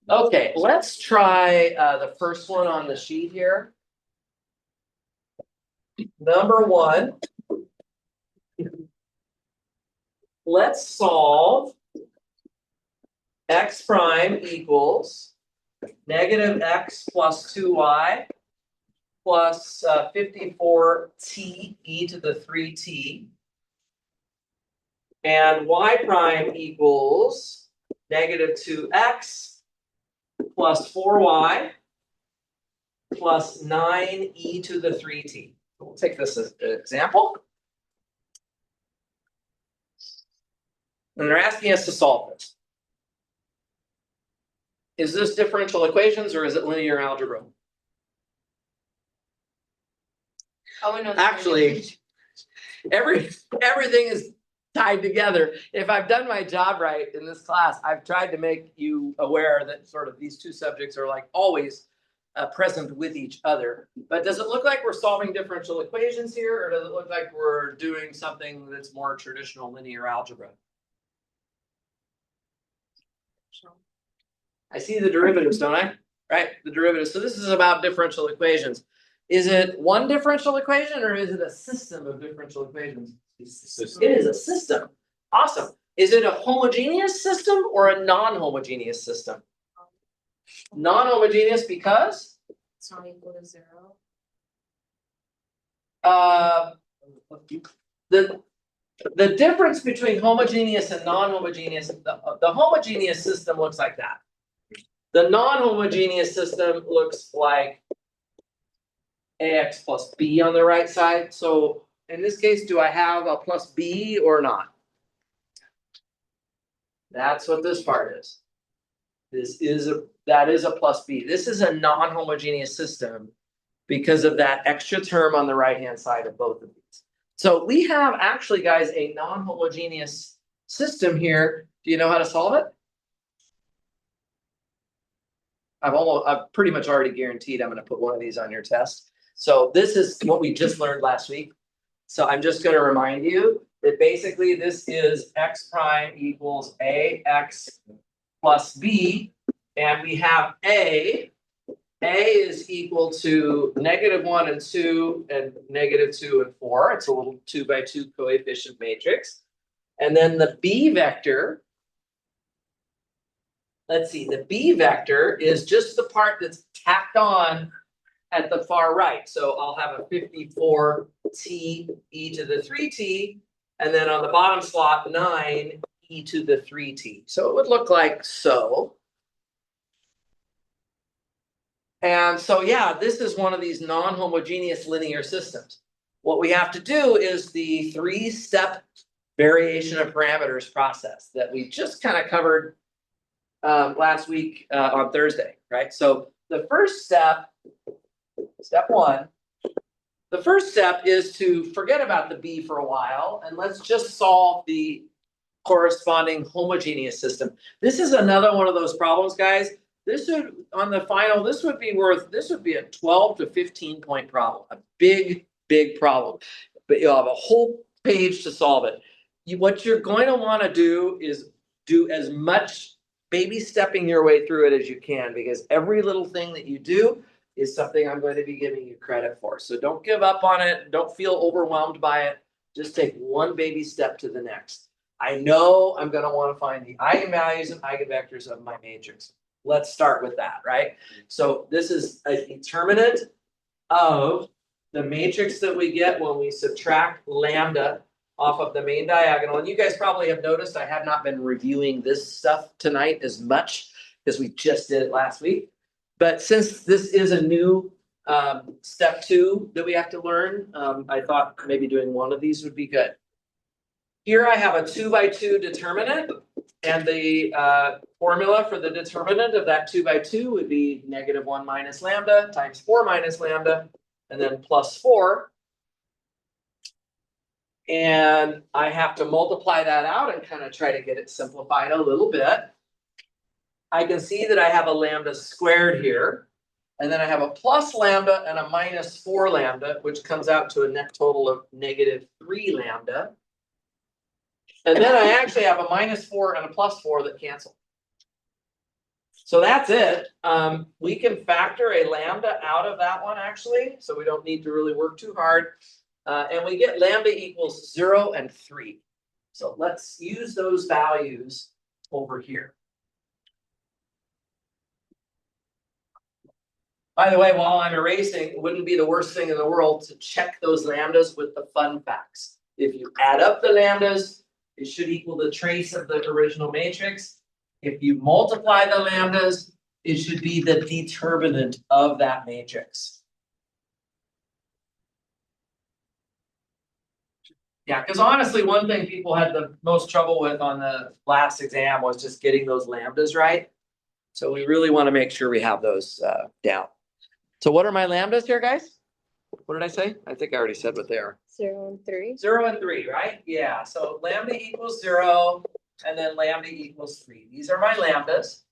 [SPEAKER 1] Okay, let's try the first one on the sheet here. Number 1. Let's solve x prime equals -x plus 2y plus 54t e to the 3t. And y prime equals negative 2x plus 4y plus 9e to the 3t. We'll take this as an example. And they're asking us to solve this. Is this differential equations or is it linear algebra? Actually, everything is tied together. If I've done my job right in this class, I've tried to make you aware that sort of these two subjects are like always present with each other. But does it look like we're solving differential equations here, or does it look like we're doing something that's more traditional linear algebra? I see the derivatives, don't I? Right, the derivatives. So this is about differential equations. Is it one differential equation or is it a system of differential equations?
[SPEAKER 3] System.
[SPEAKER 1] It is a system. Awesome. Is it a homogeneous system or a non-homogeneous system? Non-homogeneous because
[SPEAKER 4] It's not equal to 0.
[SPEAKER 1] the difference between homogeneous and non-homogeneous, the homogeneous system looks like that. The non-homogeneous system looks like ax plus b on the right side. So in this case, do I have a plus b or not? That's what this part is. That is a plus b. This is a non-homogeneous system because of that extra term on the right-hand side of both of these. So we have actually, guys, a non-homogeneous system here. Do you know how to solve it? I've pretty much already guaranteed I'm going to put one of these on your test. So this is what we just learned last week. So I'm just going to remind you that basically this is x prime equals ax plus b, and we have a is equal to -1 and 2 and -2 and 4. It's a little 2 by 2 coefficient matrix. And then the b vector, let's see, the b vector is just the part that's tacked on at the far right. So I'll have a 54t e to the 3t, and then on the bottom slot 9 e to the 3t. So it would look like so. And so yeah, this is one of these non-homogeneous linear systems. What we have to do is the 3-step variation of parameters process that we just kind of covered last week on Thursday, right? So the first step, step 1, the first step is to forget about the b for a while and let's just solve the corresponding homogeneous system. This is another one of those problems, guys. This would, on the final, this would be a 12 to 15 point problem, a big problem. But you'll have a whole page to solve it. What you're going to want to do is do as much baby stepping your way through it as you can, because every little thing that you do is something I'm going to be giving you credit for. So don't give up on it. Don't feel overwhelmed by it. Just take one baby step to the next. I know I'm going to want to find the eigenvalues and eigenvectors of my matrix. Let's start with that, right? So this is a determinant of the matrix that we get when we subtract lambda off of the main diagonal. And you guys probably have noticed I have not been reviewing this stuff tonight as much because we just did it last week. But since this is a new step 2 that we have to learn, I thought maybe doing one of these would be good. Here I have a 2 by 2 determinant, and the formula for the determinant of that 2 by 2 would be -1 minus lambda times 4 minus lambda, and then plus 4. And I have to multiply that out and kind of try to get it simplified a little bit. I can see that I have a lambda squared here, and then I have a plus lambda and a minus 4 lambda, which comes out to a net total of -3 lambda. And then I actually have a -4 and a +4 that cancel. So that's it. We can factor a lambda out of that one actually, so we don't need to really work too hard. And we get lambda equals 0 and 3. So let's use those values over here. By the way, while I'm erasing, it wouldn't be the worst thing in the world to check those lambdas with the fun facts. If you add up the lambdas, it should equal the trace of the original matrix. If you multiply the lambdas, it should be the determinant of that matrix. Yeah, because honestly, one thing people had the most trouble with on the last exam was just getting those lambdas right. So we really want to make sure we have those down. So what are my lambdas here, guys? What did I say? I think I already said what they are.
[SPEAKER 2] 0 and 3.
[SPEAKER 1] 0 and 3, right? Yeah, so lambda equals 0, and then lambda equals 3. These are my lambdas.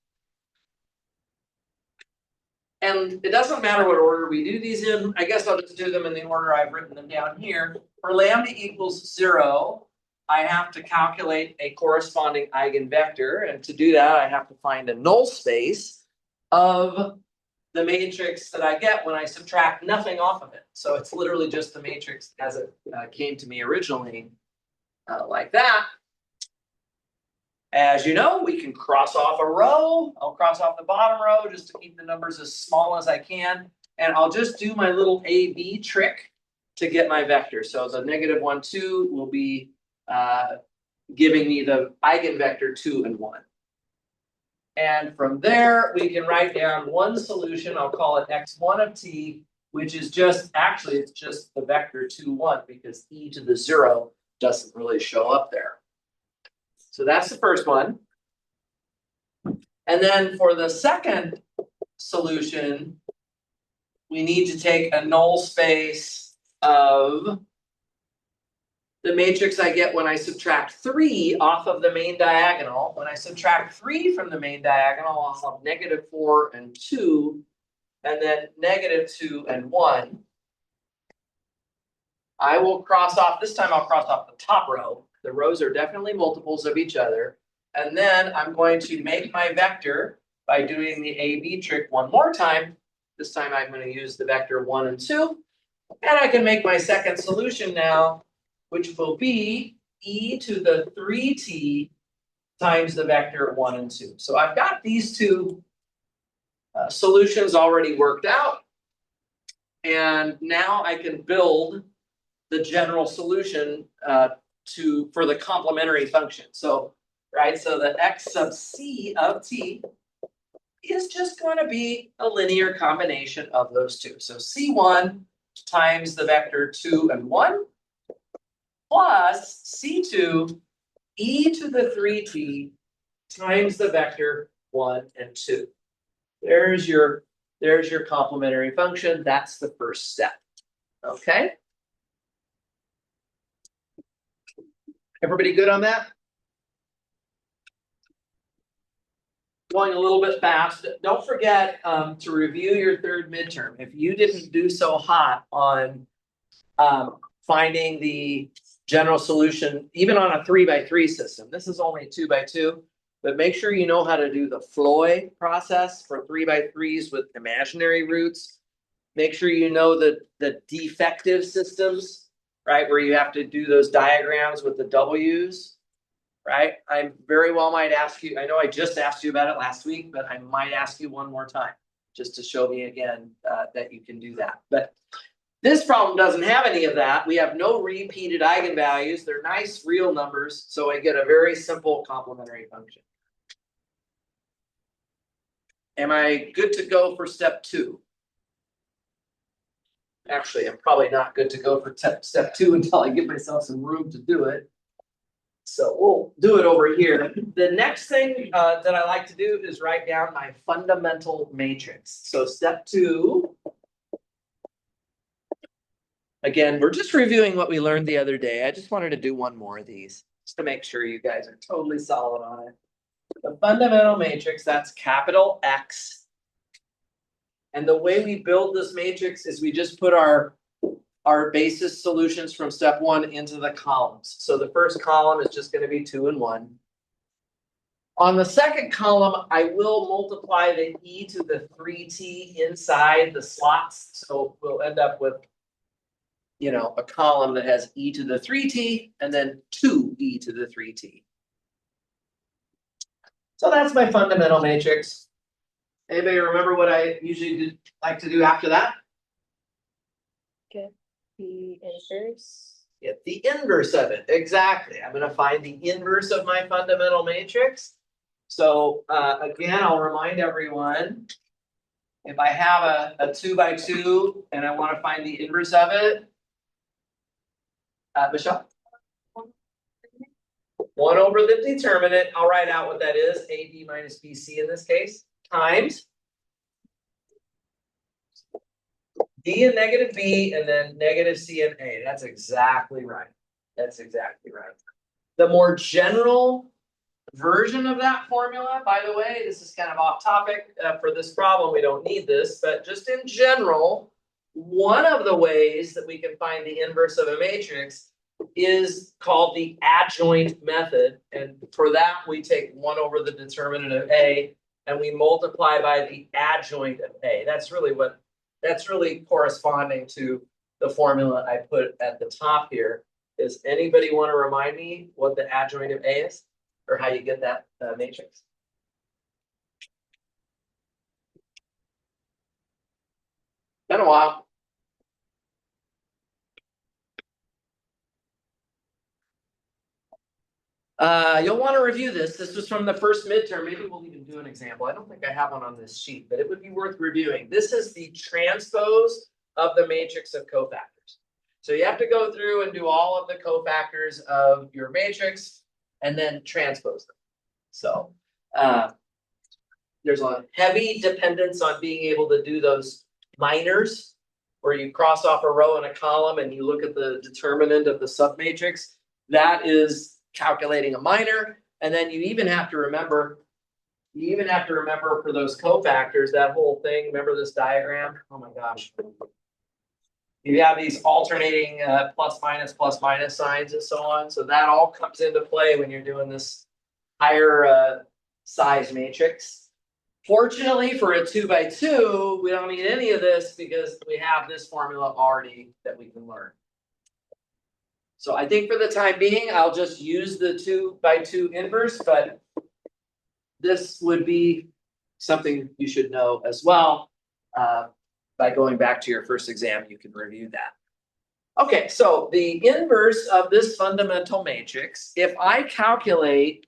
[SPEAKER 1] And it doesn't matter what order we do these in. I guess I'll just do them in the order I've written them down here. For lambda equals 0, I have to calculate a corresponding eigenvector. And to do that, I have to find a null space of the matrix that I get when I subtract nothing off of it. So it's literally just the matrix as it came to me originally, like that. As you know, we can cross off a row. I'll cross off the bottom row just to keep the numbers as small as I can. And I'll just do my little A-B trick to get my vector. So the -1, 2 will be giving me the eigenvector 2 and 1. And from there, we can write down one solution. I'll call it x1 of t, which is just, actually, it's just the vector 2, 1, because e to the 0 doesn't really show up there. So that's the first one. And then for the second solution, we need to take a null space of the matrix I get when I subtract 3 off of the main diagonal. When I subtract 3 from the main diagonal, I'll have -4 and 2, and then -2 and 1. I will cross off, this time I'll cross off the top row. The rows are definitely multiples of each other. And then I'm going to make my vector by doing the A-B trick one more time. This time I'm going to use the vector 1 and 2. And I can make my second solution now, which will be e to the 3t times the vector 1 and 2. So I've got these two solutions already worked out. And now I can build the general solution for the complementary function. So, right, so the x sub c of t is just going to be a linear combination of those two. So c1 times the vector 2 and 1 plus c2 e to the 3t times the vector 1 and 2. There's your complementary function. That's the first step. Okay? Everybody good on that? Going a little bit fast. Don't forget to review your third midterm. If you didn't do so hot on finding the general solution, even on a 3x3 system, this is only 2x2, but make sure you know how to do the Floyd process for 3x3s with imaginary roots. Make sure you know the defective systems, right, where you have to do those diagrams with the W's, right? I very well might ask you, I know I just asked you about it last week, but I might ask you one more time, just to show me again that you can do that. But this problem doesn't have any of that. We have no repeated eigenvalues. They're nice real numbers, so I get a very simple complementary function. Am I good to go for step 2? Actually, I'm probably not good to go for step 2 until I give myself some room to do it. So we'll do it over here. The next thing that I like to do is write down my fundamental matrix. So step 2. Again, we're just reviewing what we learned the other day. I just wanted to do one more of these just to make sure you guys are totally solid on it. The fundamental matrix, that's capital X. And the way we build this matrix is we just put our basis solutions from step 1 into the columns. So the first column is just going to be 2 and 1. On the second column, I will multiply the e to the 3t inside the slots. So we'll end up with, you know, a column that has e to the 3t and then 2e to the 3t. So that's my fundamental matrix. Anybody remember what I usually like to do after that?
[SPEAKER 2] Get the inverse.
[SPEAKER 1] Get the inverse of it, exactly. I'm gonna find the inverse of my fundamental matrix. So, again, I'll remind everyone. If I have a 2 by 2 and I wanna find the inverse of it. Michelle? 1 over the determinant, I'll write out what that is, AB minus BC in this case, times. D and negative B and then negative C and A, that's exactly right. That's exactly right. The more general version of that formula, by the way, this is kind of off topic for this problem, we don't need this, but just in general, one of the ways that we can find the inverse of a matrix is called the adjoint method, and for that we take 1 over the determinant of A and we multiply by the adjoint of A. That's really corresponding to the formula I put at the top here. Does anybody want to remind me what the adjoint of A is, or how you get that matrix? Been a while. You'll want to review this. This was from the first midterm. Maybe we'll even do an example. I don't think I have one on this sheet, but it would be worth reviewing. This is the transpose of the matrix of cofactors. So you have to go through and do all of the cofactors of your matrix and then transpose them. So there's a heavy dependence on being able to do those minors, where you cross off a row and a column and you look at the determinant of the submatrix. That is calculating a minor, and then you even have to remember for those cofactors, that whole thing. Remember this diagram? Oh my gosh. You have these alternating plus minus signs and so on. So that all comes into play when you're doing this higher size matrix. Fortunately for a 2 by 2, we don't need any of this because we have this formula already that we can learn. So I think for the time being, I'll just use the 2 by 2 inverse, but this would be something you should know as well. By going back to your first exam, you can review that. Okay, so the inverse of this fundamental matrix, if I calculate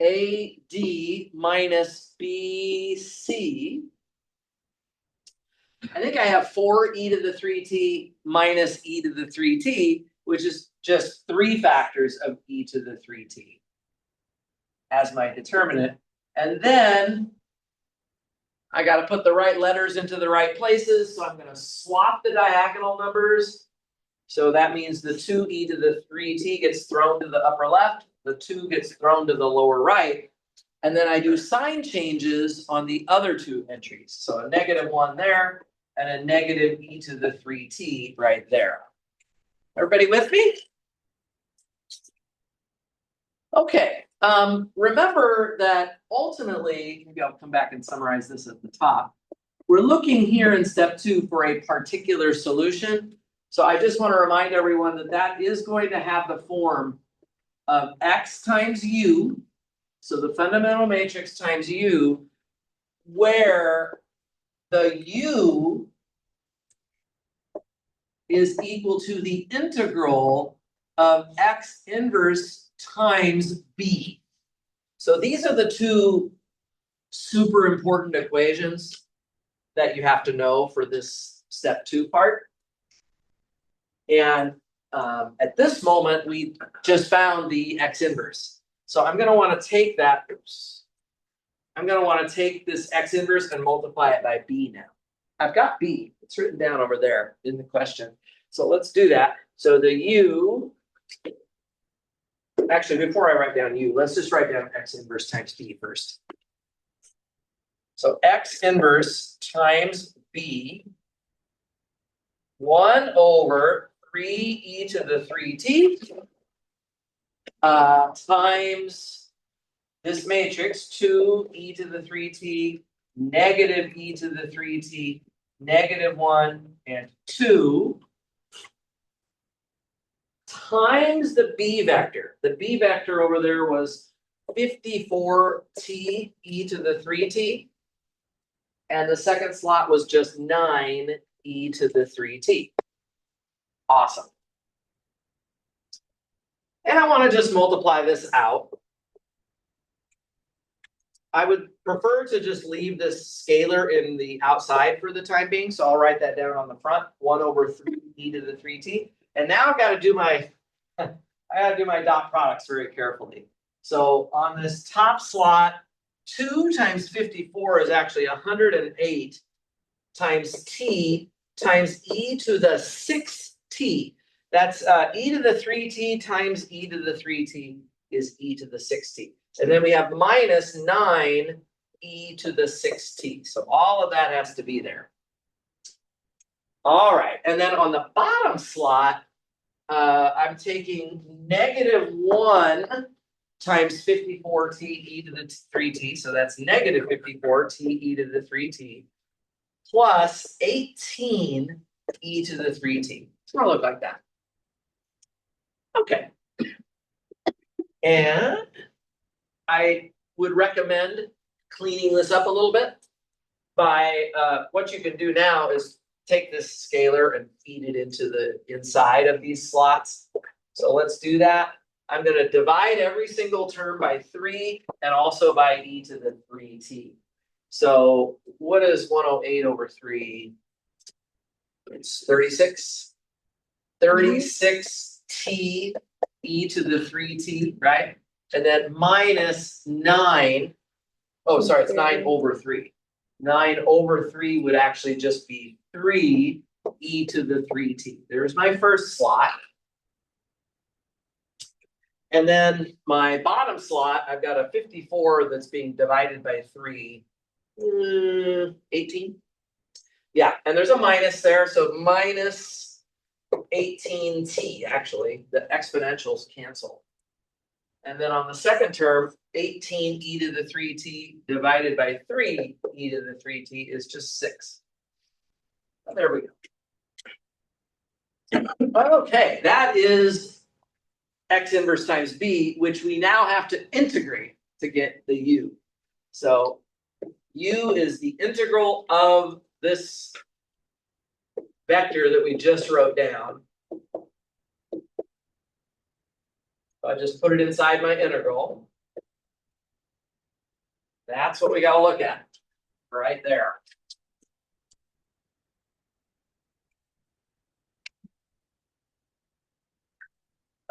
[SPEAKER 1] AD minus BC, I think I have 4e to the 3t minus e to the 3t, which is just 3 factors of e to the 3t as my determinant. And then I got to put the right letters into the right places, so I'm going to swap the diagonal numbers. So that means the 2e to the 3t gets thrown to the upper left, the 2 gets thrown to the lower right, and then I do sign changes on the other 2 entries. So a -1 there, and a negative e to the 3t right there. Everybody with me? Okay, remember that ultimately, maybe I'll come back and summarize this at the top. We're looking here in step 2 for a particular solution. So I just want to remind everyone that that is going to have the form of x times u, so the fundamental matrix times u, where the u is equal to the integral of x inverse times b. So these are the 2 super important equations that you have to know for this step 2 part. And at this moment, we just found the x inverse. So I'm going to want to take that, I'm going to want to take this x inverse and multiply it by b now. I've got b, it's written down over there in the question. So let's do that. So the u, actually before I write down u, let's just write down x inverse times b first. So x inverse times b, 1 over 3e to the 3t times this matrix 2e to the 3t, negative e to the 3t, -1 and 2 times the b vector. The b vector over there was 54t e to the 3t. And the second slot was just 9 e to the 3t. Awesome. And I want to just multiply this out. I would prefer to just leave this scalar in the outside for the time being, so I'll write that down on the front, 1 over 3 e to the 3t. And now I've got to do my, I got to do my dot products very carefully. So on this top slot, 2 times 54 is actually 108 times t times e to the 6t. That's e to the 3t times e to the 3t is e to the 6t. And then we have minus 9 e to the 6t. So all of that has to be there. All right, and then on the bottom slot, I'm taking negative 1 times 54t e to the 3t. So that's negative 54t e to the 3t plus 18 e to the 3t. It's going to look like that. Okay. And I would recommend cleaning this up a little bit by what you can do now is take this scalar and feed it into the inside of these slots. So let's do that. I'm going to divide every single term by 3 and also by e to the 3t. So what is 108 over 3? It's 36. 36t e to the 3t, right? And then minus 9. Oh, sorry, it's 9 over 3. 9 over 3 would actually just be 3 e to the 3t. There's my first slot. And then my bottom slot, I've got a 54 that's being divided by 3. 18. Yeah, and there's a minus there, so minus 18t, actually. The exponentials cancel. And then on the second term, 18 e to the 3t divided by 3 e to the 3t is just 6. There we go. Okay, that is x inverse times b, which we now have to integrate to get the u. So u is the integral of this vector that we just wrote down. So I just put it inside my integral. That's what we got to look at right there.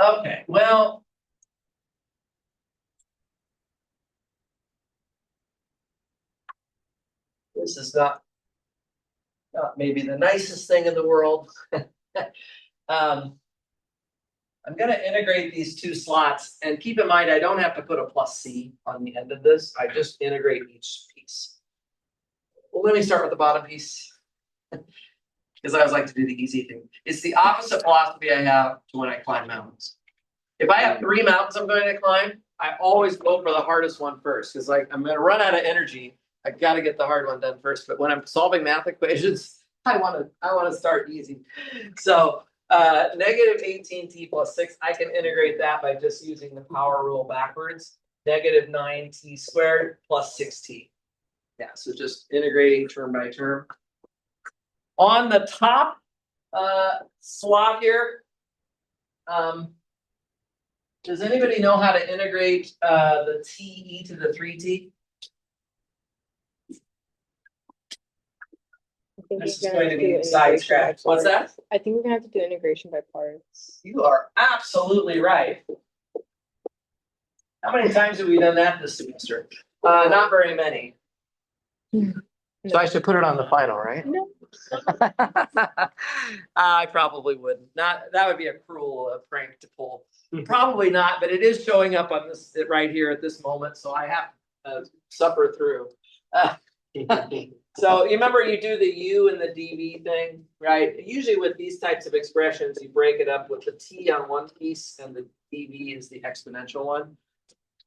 [SPEAKER 1] Okay, well, this is not maybe the nicest thing in the world. I'm going to integrate these two slots, and keep in mind I don't have to put a plus c on the end of this. I just integrate each piece. Well, let me start with the bottom piece because I always like to do the easy thing. It's the opposite philosophy I have to when I climb mountains. If I have 3 mountains I'm going to climb, I always go for the hardest one first because like I'm going to run out of energy. I've got to get the hard one done first. But when I'm solving math equations, I want to start easy. So negative 18t plus 6, I can integrate that by just using the power rule backwards. Negative 9t squared plus 6t. Yeah, so just integrating term by term. On the top slot here, does anybody know how to integrate the t e to the 3t? This is going to be side scratch. What's that?
[SPEAKER 2] I think we're gonna have to do integration by parts.
[SPEAKER 1] You are absolutely right. How many times have we done that this semester? Not very many. So I should put it on the final, right?
[SPEAKER 2] No.
[SPEAKER 1] I probably wouldn't. Not that would be a cruel prank to pull. Probably not, but it is showing up on this right here at this moment, so I have to suffer through. So you remember you do the u and the dv thing, right? Usually with these types of expressions, you break it up with the t on one piece and the dv is the exponential one.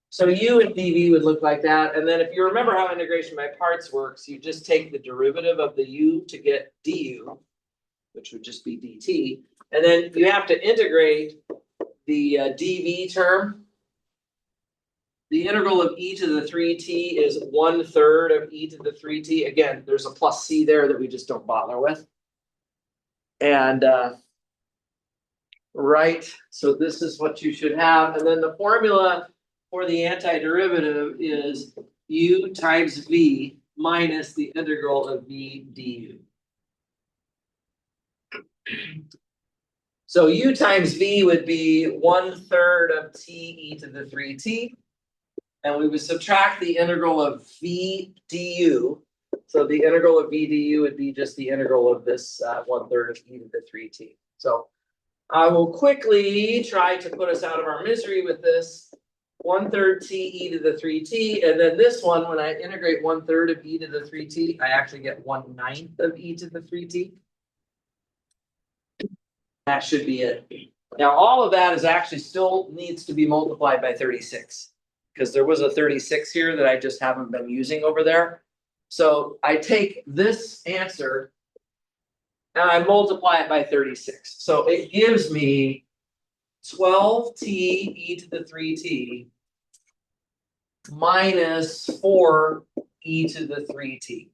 [SPEAKER 1] So u and dv would look like that. And then if you remember how integration by parts works, you just take the derivative of the u to get du, which would just be dt. And then you have to integrate the dv term the integral of e to the 3t is 1/3 of e to the 3t. Again, there's a plus c there that we just don't bother with. And right, so this is what you should have. And then the formula for the antiderivative is u times v minus the integral of v du. So u times v would be 1/3 of t e to the 3t. And we would subtract the integral of v du. So the integral of v du would be just the integral of this 1/3 of e to the 3t. So I will quickly try to put us out of our misery with this. 1/3 t e to the 3t, and then this one, when I integrate 1/3 of e to the 3t, I actually get 1/9 of e to the 3t. That should be it. Now, all of that is actually still needs to be multiplied by 36, because there was a 36 here that I just haven't been using over there. So I take this answer and I multiply it by 36. So it gives me 12t e to the 3t minus 4 e to the 3t.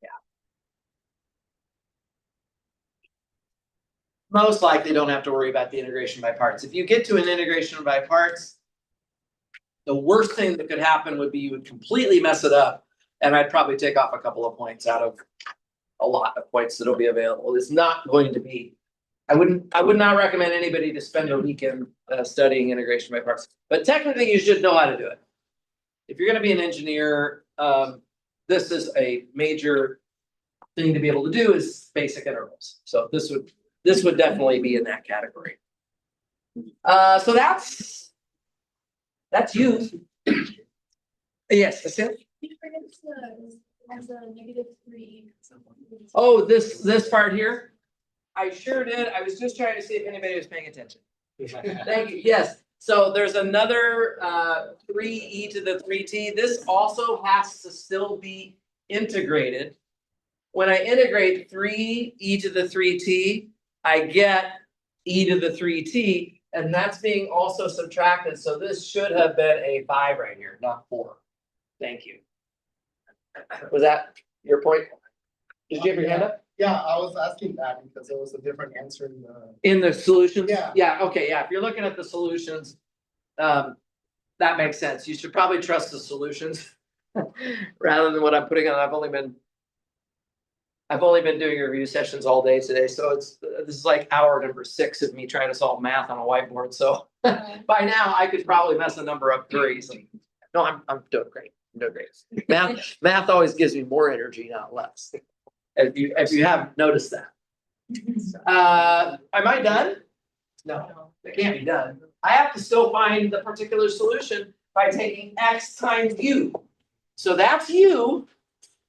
[SPEAKER 1] Yeah. Most likely don't have to worry about the integration by parts. If you get to an integration by parts, the worst thing that could happen would be you would completely mess it up, and I'd probably take off a couple of points out of a lot of points that'll be available. It's not going to be. I would not recommend anybody to spend a weekend studying integration by parts. But technically, you should know how to do it. If you're going to be an engineer, this is a major thing to be able to do is basic integrals. So this would definitely be in that category. So that's you. Yes, Ascent?
[SPEAKER 4] Difference as a -3.
[SPEAKER 1] Oh, this part here? I sure did. I was just trying to see if anybody was paying attention. Thank you. Yes. So there's another 3e to the 3t. This also has to still be integrated. When I integrate 3e to the 3t, I get e to the 3t, and that's being also subtracted. So this should have been a 5 right here, not 4. Thank you. Was that your point? Did you have your hand up?
[SPEAKER 6] Yeah, I was asking that because there was a different answer in the.
[SPEAKER 1] In the solutions?
[SPEAKER 6] Yeah.
[SPEAKER 1] Yeah, okay, yeah, if you're looking at the solutions, that makes sense. You should probably trust the solutions rather than what I'm putting on. I've only been doing review sessions all day today, so this is like hour number 6 of me trying to solve math on a whiteboard, so by now I could probably mess a number up very easily. No, I'm doing great. I'm doing great. Math always gives me more energy, not less. If you haven't noticed that. Am I done? No, it can't be done. I have to still find the particular solution by taking x times u. So that's u,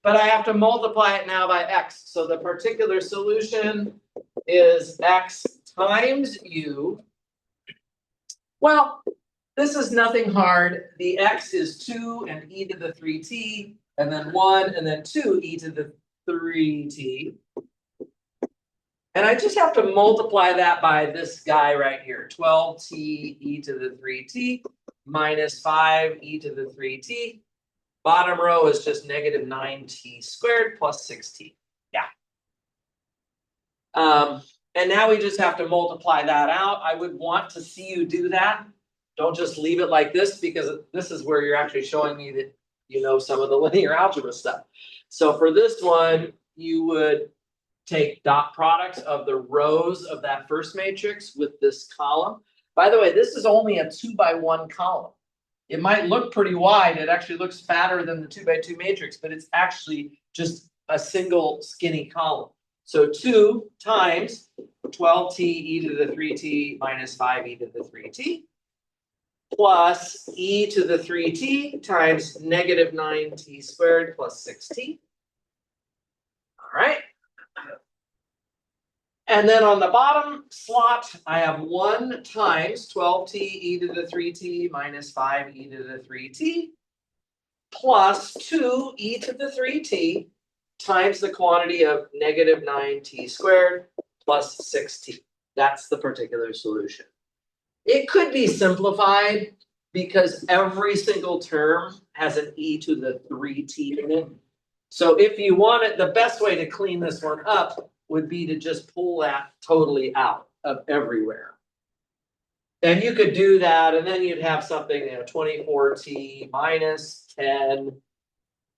[SPEAKER 1] but I have to multiply it now by x. So the particular solution is x times u. Well, this is nothing hard. The x is 2 and e to the 3t, and then 1 and then 2 e to the 3t. And I just have to multiply that by this guy right here, 12t e to the 3t minus 5 e to the 3t. Bottom row is just -9t squared plus 6t. Yeah. And now we just have to multiply that out. I would want to see you do that. Don't just leave it like this, because this is where you're actually showing me that you know some of the linear algebra stuff. So for this one, you would take dot products of the rows of that first matrix with this column. By the way, this is only a 2x1 column. It might look pretty wide. It actually looks fatter than the 2x2 matrix, but it's actually just a single skinny column. So 2 times 12t e to the 3t minus 5e to the 3t plus e to the 3t times -9t squared plus 6t. All right. And then on the bottom slot, I have 1 times 12t e to the 3t minus 5e to the 3t plus 2 e to the 3t times the quantity of -9t squared plus 6t. That's the particular solution. It could be simplified because every single term has an e to the 3t in it. So if you want it, the best way to clean this one up would be to just pull that totally out of everywhere. And you could do that, and then you'd have something, 24t minus 10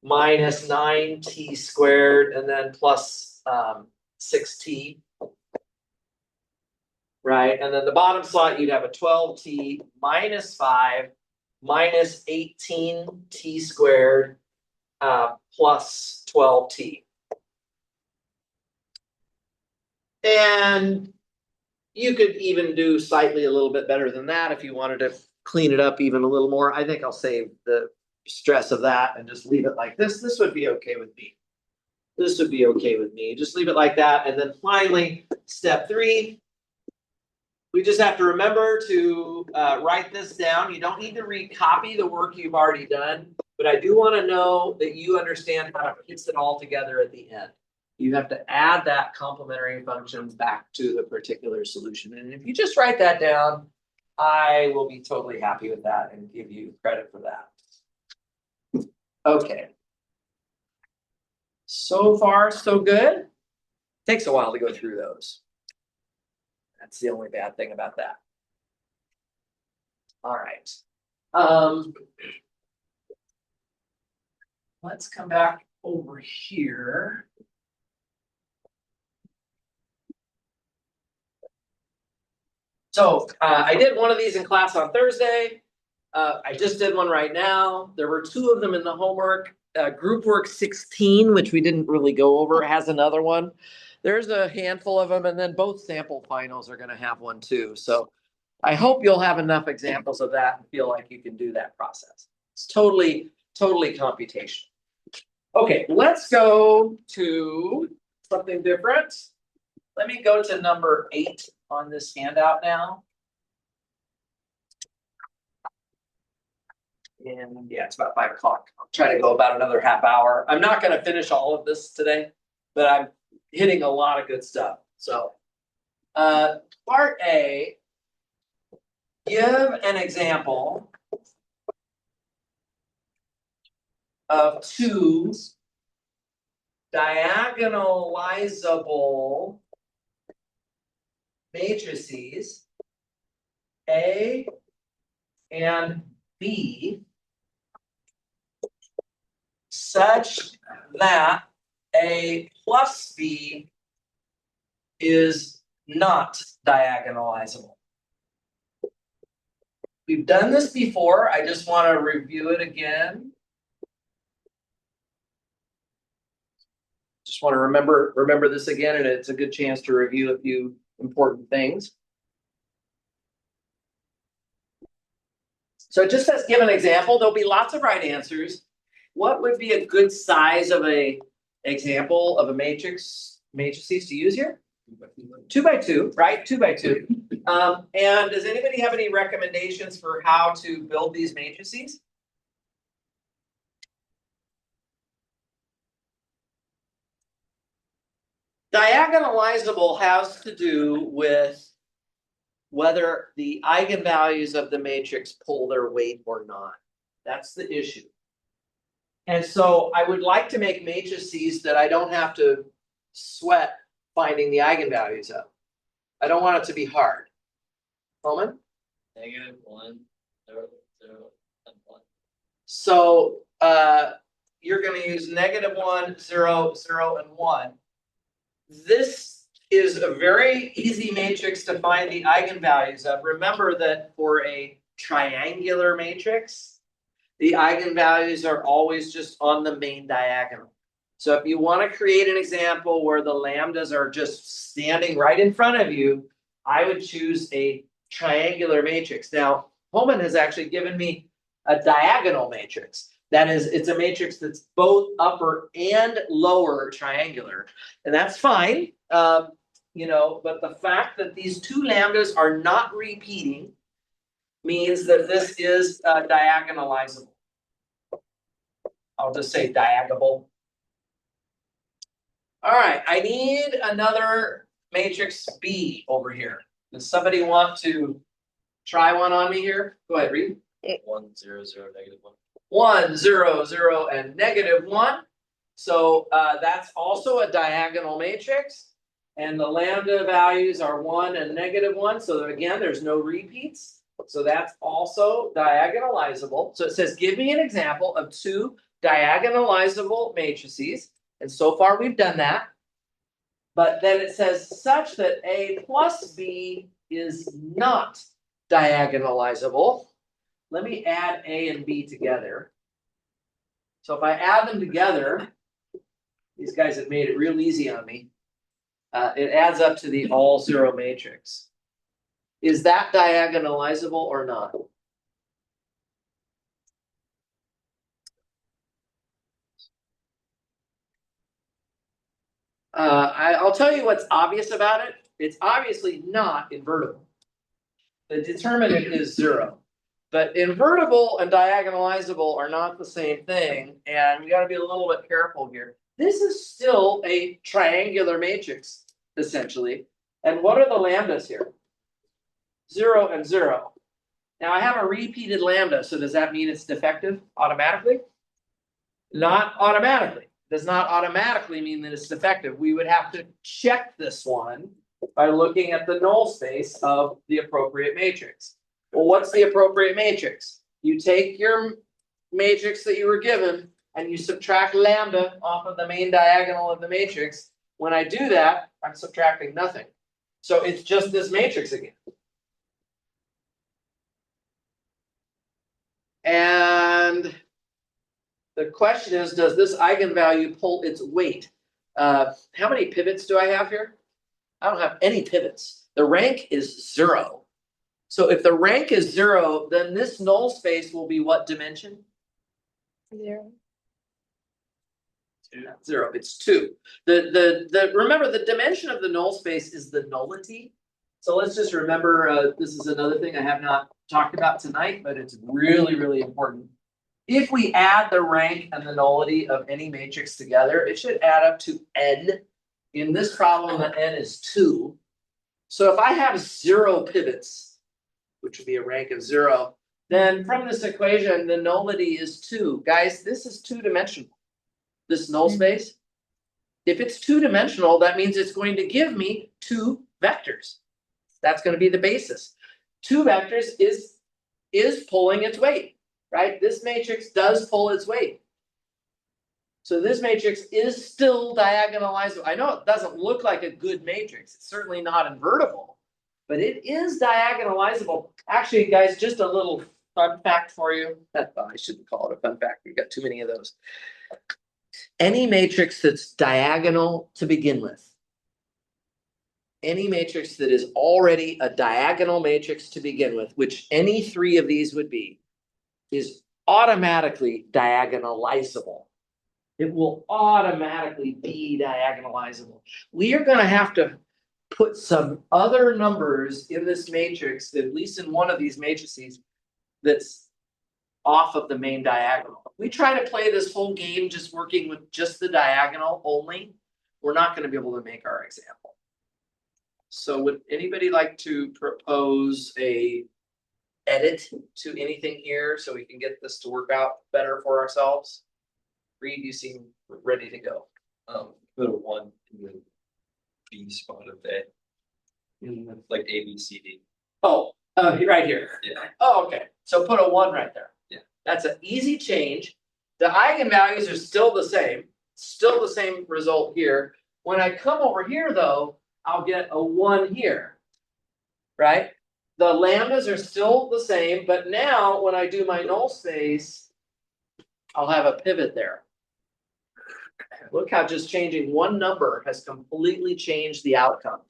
[SPEAKER 1] minus 9t squared, and then plus 6t. Right, and then the bottom slot, you'd have a 12t minus 5 minus 18t squared plus 12t. And you could even do slightly a little bit better than that if you wanted to clean it up even a little more. I think I'll save the stress of that and just leave it like this. This would be okay with me. This would be okay with me. Just leave it like that. And then finally, step 3. We just have to remember to write this down. You don't need to recopy the work you've already done, but I do want to know that you understand how to piece it all together at the end. You have to add that complementary functions back to the particular solution. And if you just write that down, I will be totally happy with that and give you credit for that. Okay. So far, so good. Takes a while to go through those. That's the only bad thing about that. All right. Let's come back over here. So I did one of these in class on Thursday. I just did one right now. There were 2 of them in the homework. Group work 16, which we didn't really go over, has another one. There's a handful of them, and then both sample finals are going to have one too. So I hope you'll have enough examples of that and feel like you can do that process. It's totally computational. Okay, let's go to something different. Let me go to number 8 on this handout now. And yeah, it's about 5 o'clock. I'll try to go about another half hour. I'm not going to finish all of this today, but I'm hitting a lot of good stuff. So, part A, give an example of 2 diagonalizable matrices, A and B, such that A plus B is not diagonalizable. We've done this before. I just want to review it again. Just want to remember this again, and it's a good chance to review a few important things. So it just says give an example. There'll be lots of right answers. What would be a good size of a example of a matrices to use here? 2 by 2, right? 2 by 2. And does anybody have any recommendations for how to build these matrices? Diagonalizable has to do with whether the eigenvalues of the matrix pull their weight or not. That's the issue. And so I would like to make matrices that I don't have to sweat finding the eigenvalues of. I don't want it to be hard. Roman?
[SPEAKER 3] -1, 0, 0, and 1.
[SPEAKER 1] So you're going to use -1, 0, 0, and 1. This is a very easy matrix to find the eigenvalues of. Remember that for a triangular matrix, the eigenvalues are always just on the main diagonal. So if you want to create an example where the lambdas are just standing right in front of you, I would choose a triangular matrix. Now, Holman has actually given me a diagonal matrix. That is, it's a matrix that's both upper and lower triangular, and that's fine. But the fact that these 2 lambdas are not repeating means that this is diagonalizable. I'll just say diagable. All right, I need another matrix B over here. Does somebody want to Try one on me here. Go ahead, read.
[SPEAKER 3] 1, 0, 0, -1.
[SPEAKER 1] 1, 0, 0, and -1. So that's also a diagonal matrix. And the lambda values are 1 and -1. So that again, there's no repeats. So that's also diagonalizable. So it says, give me an example of two diagonalizable matrices. And so far we've done that. But then it says such that A plus B is not diagonalizable. Let me add A and B together. So if I add them together, these guys have made it real easy on me. It adds up to the all zero matrix. Is that diagonalizable or not? I'll tell you what's obvious about it. It's obviously not invertible. The determinant is 0. But invertible and diagonalizable are not the same thing, and we gotta be a little bit careful here. This is still a triangular matrix, essentially. And what are the lambdas here? 0 and 0. Now I have a repeated lambda, so does that mean it's defective automatically? Not automatically. Does not automatically mean that it's defective. We would have to check this one by looking at the null space of the appropriate matrix. Well, what's the appropriate matrix? You take your matrix that you were given and you subtract lambda off of the main diagonal of the matrix. When I do that, I'm subtracting nothing. So it's just this matrix again. And the question is, does this eigenvalue pull its weight? How many pivots do I have here? I don't have any pivots. The rank is 0. So if the rank is 0, then this null space will be what dimension?
[SPEAKER 2] 0.
[SPEAKER 1] 0. It's 2. Remember, the dimension of the null space is the nullity. So let's just remember, this is another thing I have not talked about tonight, but it's really, really important. If we add the rank and the nullity of any matrix together, it should add up to n. In this problem, the n is 2. So if I have 0 pivots, which would be a rank of 0, then from this equation, the nullity is 2. Guys, this is 2-dimensional. This null space. If it's 2-dimensional, that means it's going to give me 2 vectors. That's going to be the basis. 2 vectors is pulling its weight, right? This matrix does pull its weight. So this matrix is still diagonalizable. I know it doesn't look like a good matrix. It's certainly not invertible, but it is diagonalizable. Actually, guys, just a little fun fact for you. I shouldn't call it a fun fact. We've got too many of those. Any matrix that's diagonal to begin with, any matrix that is already a diagonal matrix to begin with, which any 3 of these would be, is automatically diagonalizable. It will automatically be diagonalizable. We are going to have to put some other numbers in this matrix, at least in one of these matrices, that's off of the main diagonal. If we try to play this whole game just working with just the diagonal only, we're not going to be able to make our example. So would anybody like to propose a edit to anything here so we can get this to work out better for ourselves? Reed, you seem ready to go.
[SPEAKER 7] Put a 1 in the B spot of A, like A, B, C, D.
[SPEAKER 1] Oh, right here.
[SPEAKER 7] Yeah.
[SPEAKER 1] Oh, okay. So put a 1 right there.
[SPEAKER 7] Yeah.
[SPEAKER 1] That's an easy change. The eigenvalues are still the same result here. When I come over here though, I'll get a 1 here, right? The lambdas are still the same, but now when I do my null space, I'll have a pivot there. Look how just changing one number has completely changed the outcome.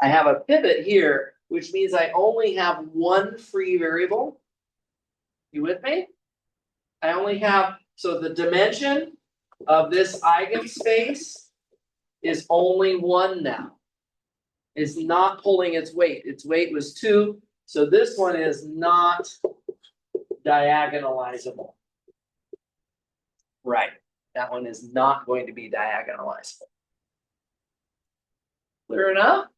[SPEAKER 1] I have a pivot here, which means I only have one free variable. You with me? I only have, so the dimension of this eigenspace is only 1 now. It's not pulling its weight. Its weight was 2, so this one is not diagonalizable. Right, that one is not going to be diagonalizable. Clear enough?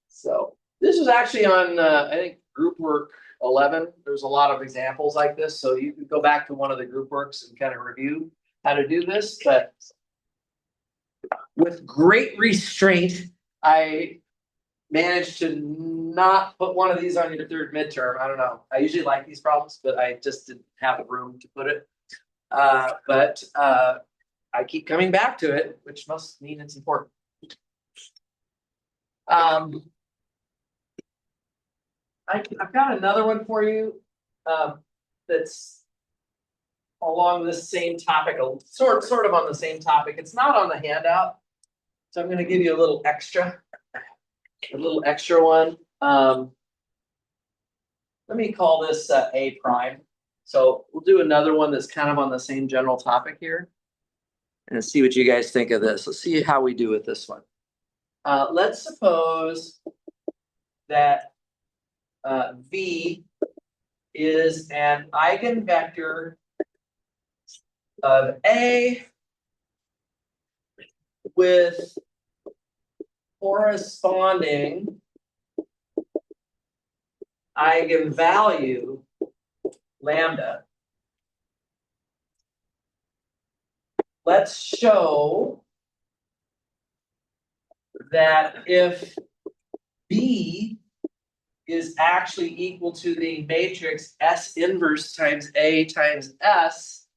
[SPEAKER 1] So This was actually on, I think, group work 11. There's a lot of examples like this, so you can go back to one of the group works and kind of review how to do this, but with great restraint, I managed to not put one of these on your third midterm. I don't know. I usually like these problems, but I just didn't have the room to put it. But I keep coming back to it, which must mean it's important. I've got another one for you, that's along this same topic, sort of on the same topic. It's not on the handout, so I'm gonna give you a little extra one. Let me call this A prime. So we'll do another one that's kind of on the same general topic here. And see what you guys think of this. Let's see how we do with this one. Let's suppose that V is an eigenvector of A with corresponding eigenvalue lambda. Let's show that if B is actually equal to the matrix S inverse times A times S,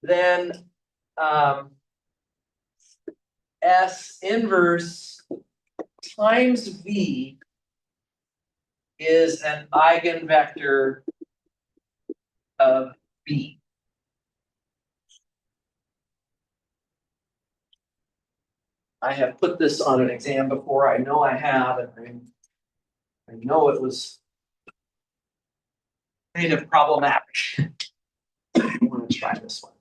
[SPEAKER 1] then S inverse times V is an eigenvector of B. I have put this on an exam before. I know I have, and I know it was kind of problematic. I want to try this one.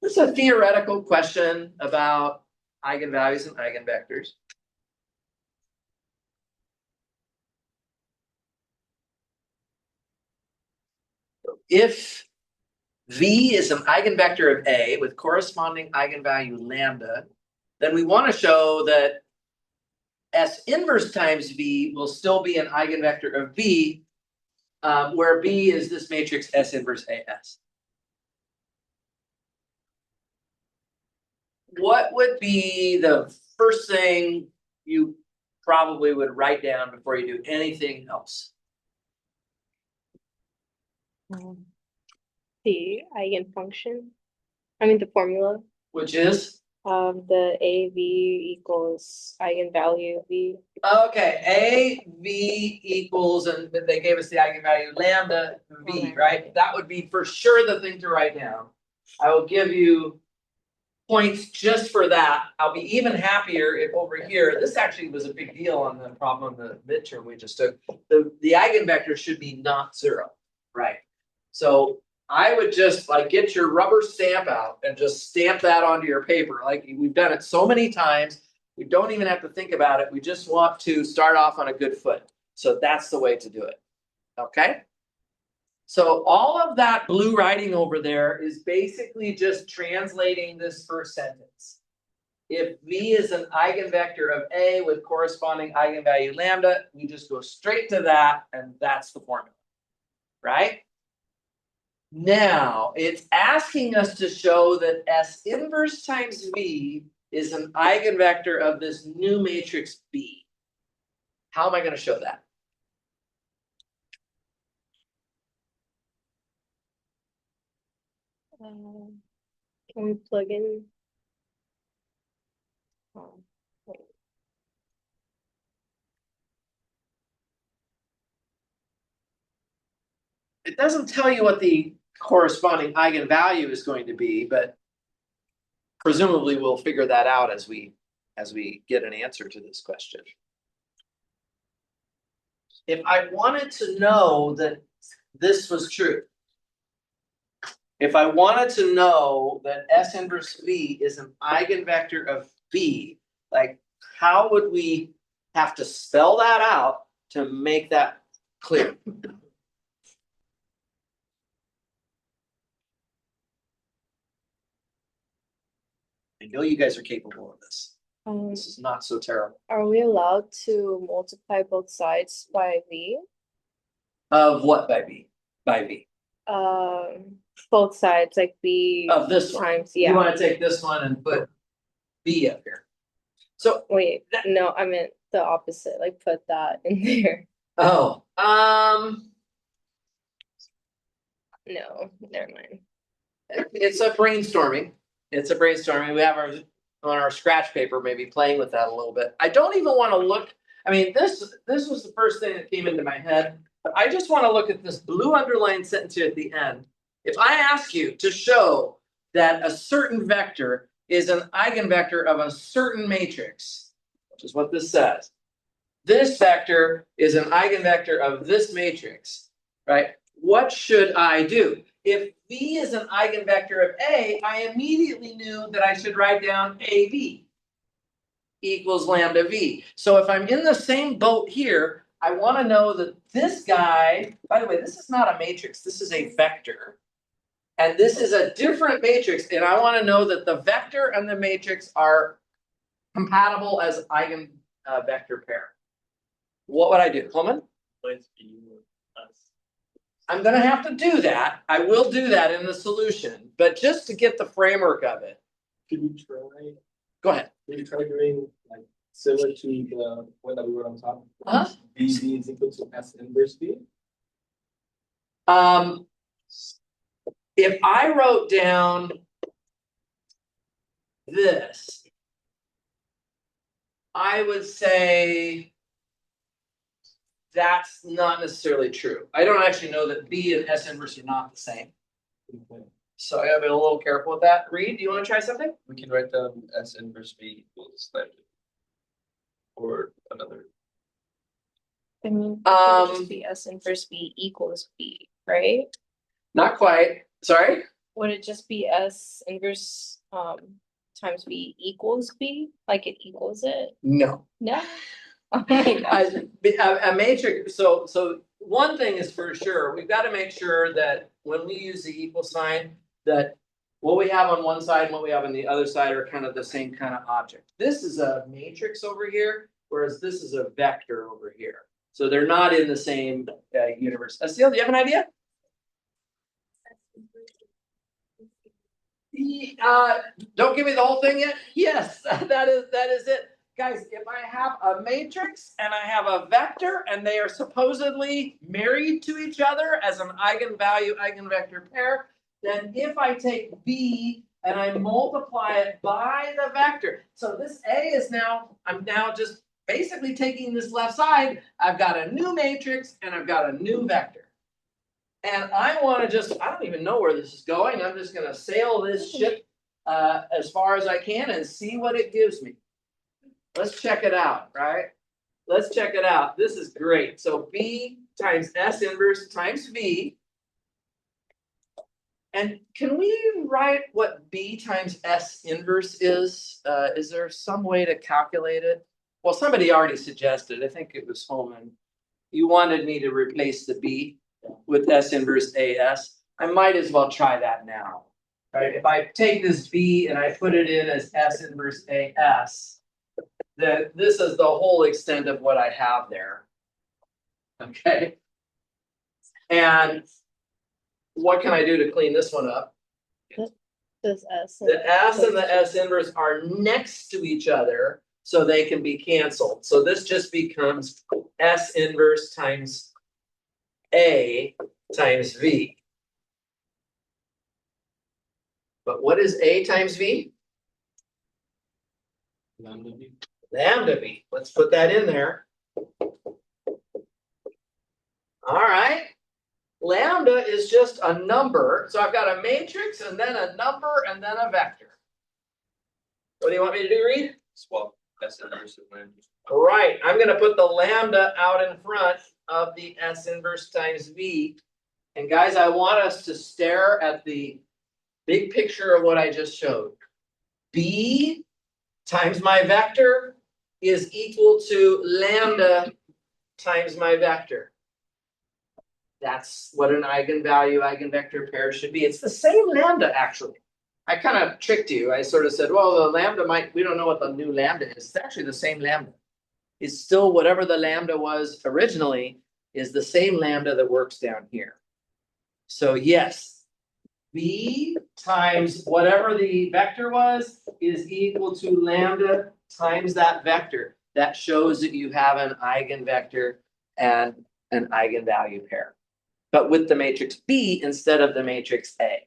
[SPEAKER 1] This is a theoretical question about eigenvalues and eigenvectors. If V is an eigenvector of A with corresponding eigenvalue lambda, then we want to show that S inverse times V will still be an eigenvector of B, where B is this matrix S inverse AS. What would be the first thing you probably would write down before you do anything else?
[SPEAKER 2] The eigenfunction, I mean the formula,
[SPEAKER 1] Which is?
[SPEAKER 2] the AV equals eigenvalue V.
[SPEAKER 1] Okay, AV equals, and they gave us the eigenvalue lambda V, right? That would be for sure the thing to write down. I will give you points just for that. I'll be even happier if over here, this actually was a big deal on the problem on the midterm we just took. The eigenvector should be not zero, right? So I would just like get your rubber stamp out and just stamp that onto your paper. Like we've done it so many times, we don't even have to think about it. We just want to start off on a good foot. So that's the way to do it. Okay? So all of that blue writing over there is basically just translating this first sentence. If V is an eigenvector of A with corresponding eigenvalue lambda, we just go straight to that, and that's the formula, right? Now, it's asking us to show that S inverse times V is an eigenvector of this new matrix B. How am I going to show that?
[SPEAKER 2] Can we plug in? Wait.
[SPEAKER 1] It doesn't tell you what the corresponding eigenvalue is going to be, but presumably we'll figure that out as we get an answer to this question. If I wanted to know that this was true, if I wanted to know that S inverse V is an eigenvector of B, like how would we have to spell that out to make that clear? I know you guys are capable of this. This is not so terrible.
[SPEAKER 2] Are we allowed to multiply both sides by v?
[SPEAKER 1] Of what by B? By B.
[SPEAKER 2] Both sides, like b
[SPEAKER 1] Of this one.
[SPEAKER 2] times,
[SPEAKER 1] You
[SPEAKER 2] yeah.
[SPEAKER 1] wanna take this one and put B up here. So,
[SPEAKER 2] Wait, no, I meant the opposite, like put that in there.
[SPEAKER 1] oh,
[SPEAKER 2] No, never mind.
[SPEAKER 1] it's a brainstorming. It's a brainstorming. We have our, on our scratch paper, maybe playing with that a little bit. I don't even wanna look, I mean, this was the first thing that came into my head. But I just wanna look at this blue underlined sentence here at the end. If I ask you to show that a certain vector is an eigenvector of a certain matrix, which is what this says. This vector is an eigenvector of this matrix, right? What should I do? If V is an eigenvector of A, I immediately knew that I should write down AB equals lambda V. So if I'm in the same boat here, I want to know that this guy, by the way, this is not a matrix, this is a vector. And this is a different matrix, and I want to know that the vector and the matrix are compatible as eigen vector pair. What would I do, Coleman?
[SPEAKER 3] Let's be us.
[SPEAKER 1] I'm gonna have to do that. I will do that in the solution, but just to get the framework of it,
[SPEAKER 3] Could you try,
[SPEAKER 1] go ahead.
[SPEAKER 3] could you try doing like similar to the one that we wrote on top?
[SPEAKER 1] Uh-huh.
[SPEAKER 3] BB is equal to S inverse B?
[SPEAKER 1] If I wrote down this, I would say that's not necessarily true. I don't actually know that B and S inverse are not the same.
[SPEAKER 3] Okay.
[SPEAKER 1] So I gotta be a little careful with that. Reed, do you wanna try something?
[SPEAKER 7] We can write down S inverse B equals lambda. Or another.
[SPEAKER 2] I mean, it could just be S inverse b equals b, right?
[SPEAKER 1] Not quite, sorry?
[SPEAKER 2] Would it just be S inverse times b equals b? Like it equals it?
[SPEAKER 1] No.
[SPEAKER 2] No? Oh my gosh.
[SPEAKER 1] A matrix, so one thing is for sure, we've gotta make sure that when we use the equal sign, that what we have on one side and what we have on the other side are kind of the same kind of object. This is a matrix over here, whereas this is a vector over here. So they're not in the same universe. Asil, do you have an idea? Don't give me the whole thing yet? Yes, that is it. Guys, if I have a matrix and I have a vector and they are supposedly married to each other as an eigenvalue, eigenvector pair, then if I take B and I multiply it by the vector, so this A is now, I'm now just basically taking this left side, I've got a new matrix and I've got a new vector. And I wanna just, I don't even know where this is going, I'm just gonna sail this ship as far as I can and see what it gives me. Let's check it out, right? Let's check it out. This is great. So B times S inverse times V. And can we write what B times S inverse is? Is there some way to calculate it? Well, somebody already suggested, I think it was Holman. You wanted me to replace the B with S inverse AS. I might as well try that now. Right? If I take this B and I put it in as S inverse AS, then this is the whole extent of what I have there. Okay. And what can I do to clean this one up?
[SPEAKER 2] Does S.
[SPEAKER 1] The S and the S inverse are next to each other, so they can be canceled. So this just becomes S inverse times A times V. But what is A times V?
[SPEAKER 3] Lambda B.
[SPEAKER 1] Lambda V. Let's put that in there. All right. Lambda is just a number. So I've got a matrix and then a number and then a vector. What do you want me to do, Reed?
[SPEAKER 7] Swap S inverse of lambda.
[SPEAKER 1] All right, I'm gonna put the lambda out in front of the S inverse times V. And guys, I want us to stare at the big picture of what I just showed. B times my vector is equal to lambda times my vector. That's what an eigenvalue, eigenvector pair should be. It's the same lambda, actually. I kind of tricked you. I sort of said, well, the lambda we don't know what the new lambda is. It's actually the same lambda. It's still whatever the lambda was originally is the same lambda that works down here. So yes, B times whatever the vector was is equal to lambda times that vector. That shows that you have an eigenvector and an eigenvalue pair, but with the matrix B instead of the matrix A.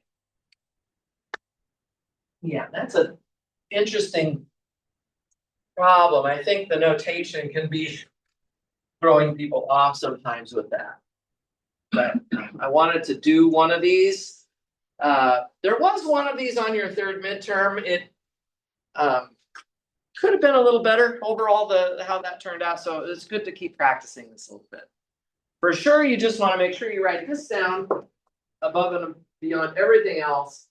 [SPEAKER 1] Yeah, that's an interesting problem. I think the notation can be throwing people off sometimes with that. But I wanted to do one of these. There was one of these on your third midterm. It could have been a little better overall, how that turned out. So it's good to keep practicing this a little bit. For sure, you just want to make sure you write this down above and beyond everything else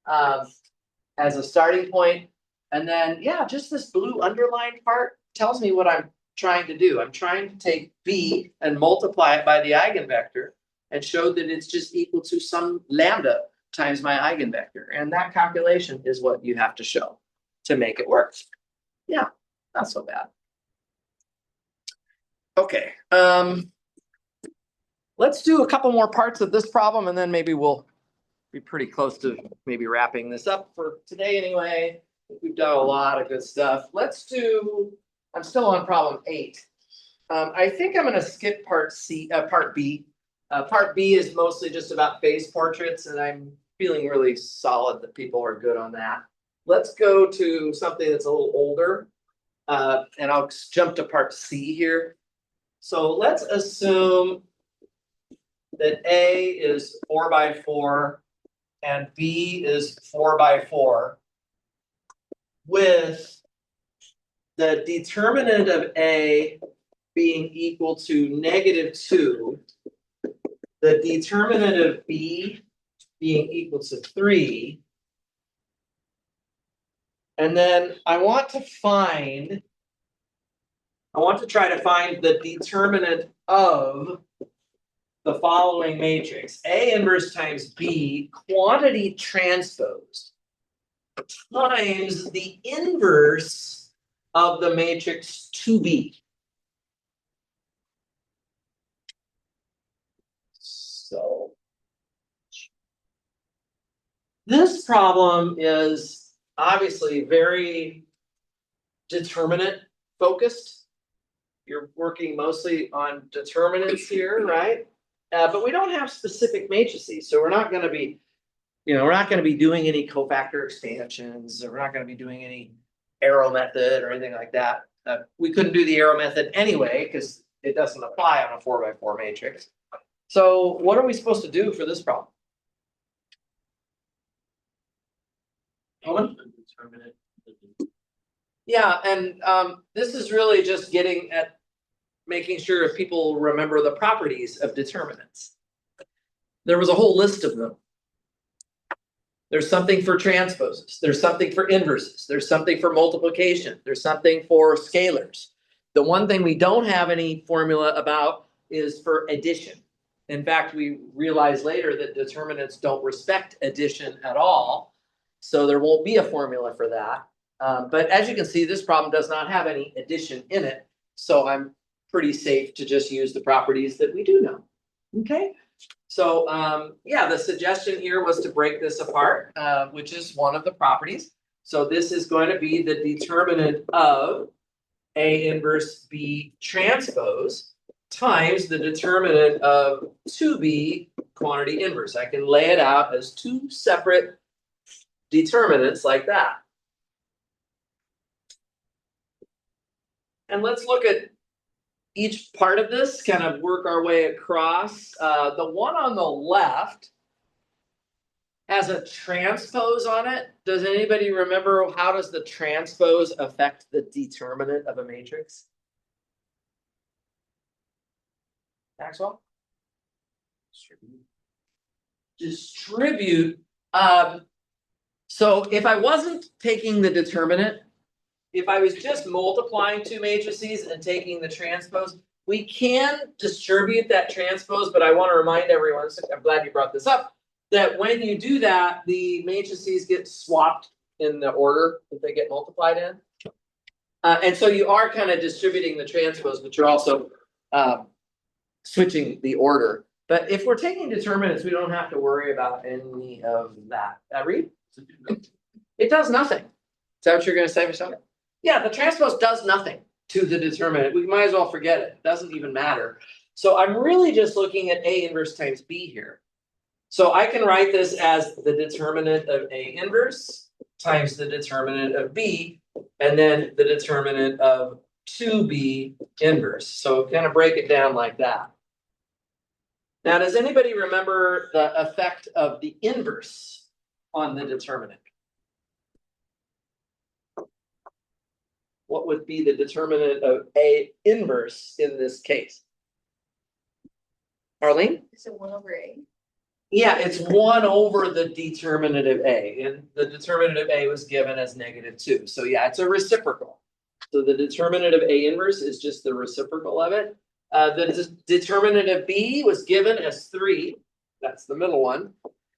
[SPEAKER 1] as a starting point. And then, yeah, just this blue underlined part tells me what I'm trying to do. I'm trying to take B and multiply it by the eigenvector and show that it's just equal to some lambda times my eigenvector. And that calculation is what you have to show to make it work. Yeah, not so bad. Okay, let's do a couple more parts of this problem and then maybe we'll be pretty close to maybe wrapping this up for today anyway. We've done a lot of good stuff. Let's do, I'm still on problem 8. I think I'm gonna skip part B. Part B is mostly just about phase portraits and I'm feeling really solid that people are good on that. Let's go to something that's a little older. And I'll jump to part C here. So let's assume that A is 4 by 4 and B is 4 by 4 with the determinant of A being equal to -2, the determinant of B being equal to 3. And then I want to try to find the determinant of the following matrix. A inverse times B quantity transposed times the inverse of the matrix 2B. So this problem is obviously very determinant focused. You're working mostly on determinants here, right? But we don't have specific matrices, so we're not going to be, we're not going to be doing any cofactor expansions, or we're not going to be doing any arrow method or anything like that. We couldn't do the arrow method anyway because it doesn't apply on a 4 by 4 matrix. So what are we supposed to do for this problem? Yeah, and this is really just getting at making sure if people remember the properties of determinants. There was a whole list of them. There's something for transposes, there's something for inverses, there's something for multiplication, there's something for scalars. The one thing we don't have any formula about is for addition. In fact, we realize later that determinants don't respect addition at all, so there won't be a formula for that. But as you can see, this problem does not have any addition in it, so I'm pretty safe to just use the properties that we do know. Okay, so yeah, the suggestion here was to break this apart, which is one of the properties. So this is going to be the determinant of A inverse B transpose times the determinant of 2B quantity inverse. I can lay it out as two separate determinants like that. And let's look at each part of this, kind of work our way across. The one on the left has a transpose on it. Does anybody remember how does the transpose affect the determinant of a matrix? Maxwell? Distribute. So if I wasn't taking the determinant, if I was just multiplying two matrices and taking the transpose, we can distribute that transpose, but I want to remind everyone, so I'm glad you brought this up, that when you do that, the matrices get swapped in the order that they get multiplied in. And so you are kind of distributing the transpose, but you're also switching the order. But if we're taking determinants, we don't have to worry about any of that. Read? It does nothing. Is that what you're gonna say, Michelle? Yeah, the transpose does nothing to the determinant. We might as well forget it. It doesn't even matter. So I'm really just looking at A inverse times B here. So I can write this as the determinant of A inverse times the determinant of B, and then the determinant of 2B inverse. So kind of break it down like that. Now, does anybody remember the effect of the inverse on the determinant? What would be the determinant of A inverse in this case? Arlene?
[SPEAKER 4] So 1/A.
[SPEAKER 1] Yeah, it's 1 over the determinant of A, and the determinant of A was given as -2. So yeah, it's a reciprocal. So the determinant of A inverse is just the reciprocal of it. The determinant of B was given as 3. That's the middle one.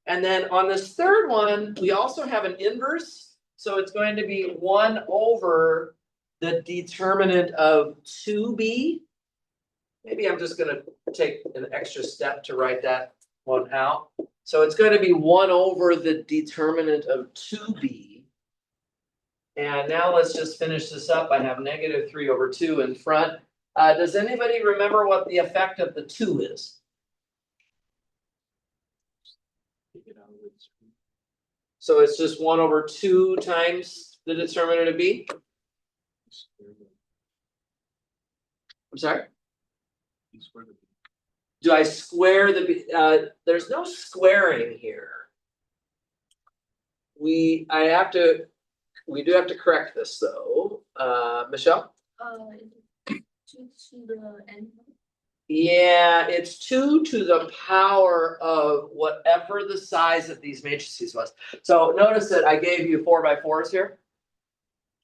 [SPEAKER 1] And then on this third one, we also have an inverse. So it's going to be 1 over the determinant of 2B. Maybe I'm just gonna take an extra step to write that one out. So it's going to be 1 over the determinant of 2B. And now let's just finish this up. I have -3 over 2 in front. Does anybody remember what the effect of the 2 is? So it's just 1 over 2 times the determinant of B? I'm sorry? Do I square the B? There's no squaring here. We do have to correct this though. Michelle?
[SPEAKER 4] 2 to the n.
[SPEAKER 1] Yeah, it's 2 to the power of whatever the size of these matrices was. So notice that I gave you 4x4s here.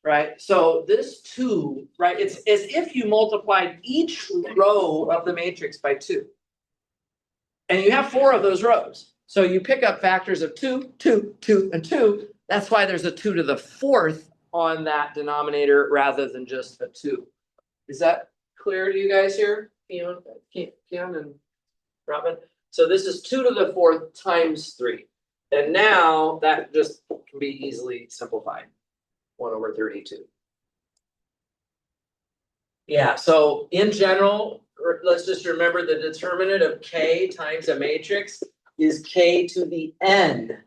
[SPEAKER 1] Right, so this 2, right, it's as if you multiplied each row of the matrix by 2. And you have 4 of those rows. So you pick up factors of 2, 2, 2, and 2. That's why there's a 2 to the 4th on that denominator rather than just a 2. Is that clear to you guys here? Keon and Robin? So this is 2 to the 4th times 3. And now that just can be easily simplified. 1 over 32. Yeah, so in general, let's just remember the determinant of K times a matrix is K to the N